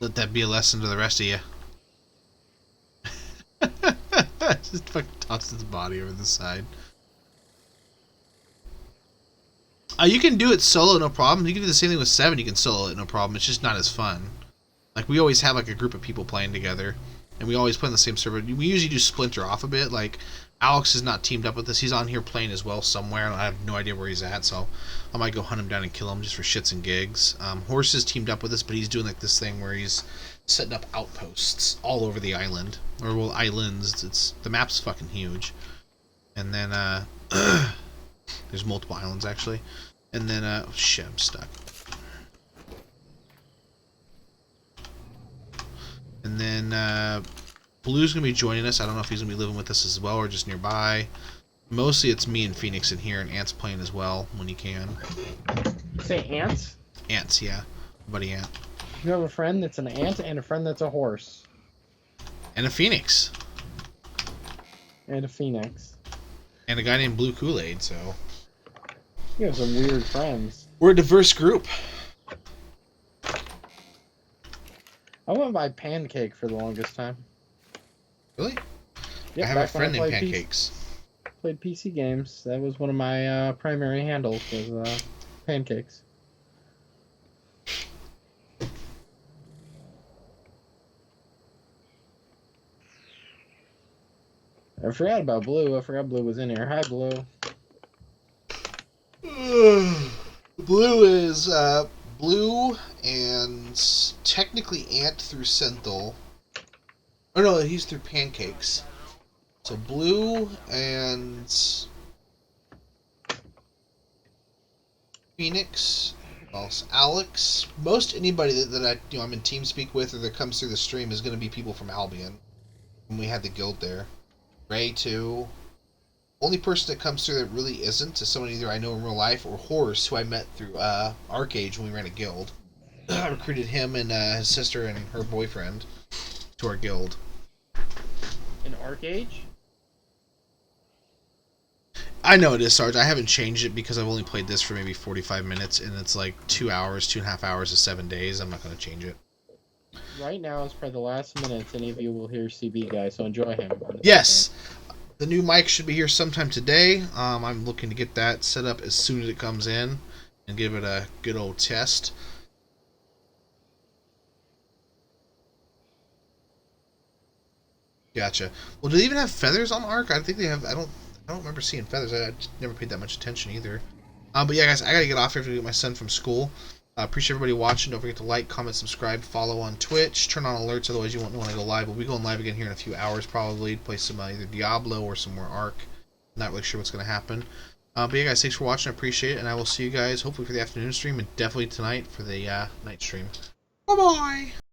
Let that be a lesson to the rest of you. Just fucking toss his body over the side. You can do it solo, no problem. You can do the same thing with 7. You can solo it, no problem. It's just not as fun. Like, we always have, like, a group of people playing together. And we always play on the same server. We usually do splinter off a bit. Like, Alex is not teamed up with us. He's on here playing as well somewhere. And I have no idea where he's at. So, I might go hunt him down and kill him just for shits and gigs. Horse is teamed up with us, but he's doing, like, this thing where he's setting up outposts all over the island. Or, well, islands. The map's fucking huge. And then, there's multiple islands, actually. And then, oh shit, I'm stuck. And then, Blue's gonna be joining us. I don't know if he's gonna be living with us as well or just nearby. Mostly it's me and Phoenix in here, and Ant's playing as well when he can. Say ants? Ant's, yeah. Buddy Ant. You have a friend that's an ant and a friend that's a horse. And a Phoenix. And a phoenix. And a guy named Blue Kool-Aid, so... You have some weird friends. We're a diverse group. I went by Pancake for the longest time. Really? Yep, I have a back when friend named played Pancakes. played PC games. That was one of my primary handles, was Pancakes. I forgot about Blue. I forgot Blue was in here. Hi, Blue. Blue is Blue and technically Ant through Senthil. Oh no, he's through Pancakes. So Blue and Phoenix, else Alex. Most anybody that I'm in TeamSpeak with or that comes through the stream is going to be people from Albion. When we had the guild there. Ray too. Only person that comes through that really isn't is someone either I know in real life or Horse, who I met through Arcade when we ran a guild. I recruited him and his sister and her boyfriend to our guild. In Arcade? I know it is, Sarge. I haven't changed it because I've only played this for maybe 45 minutes, and it's like 2 hours, 2.5 hours of 7 days. I'm not going to change it. Right now is probably the last minutes any of you will hear CB guy, so enjoy him. Yes! The new mic should be here sometime today. I'm looking to get that set up as soon as it comes in and give it a good old test. Gotcha. Well, do they even have feathers on Ark? I think they have. I don't remember seeing feathers. I just never paid that much attention either. But yeah, guys, I gotta get off here to get my son from school. Appreciate everybody watching. Don't forget to like, comment, subscribe, follow on Twitch, turn on alerts. Otherwise, you won't want to go live. We'll be going live again here in a few hours, probably to play some either Diablo or some more Ark. Not really sure what's gonna happen. But yeah, guys, thanks for watching. I appreciate it, and I will see you guys hopefully for the afternoon stream and definitely tonight for the night stream. Bye bye.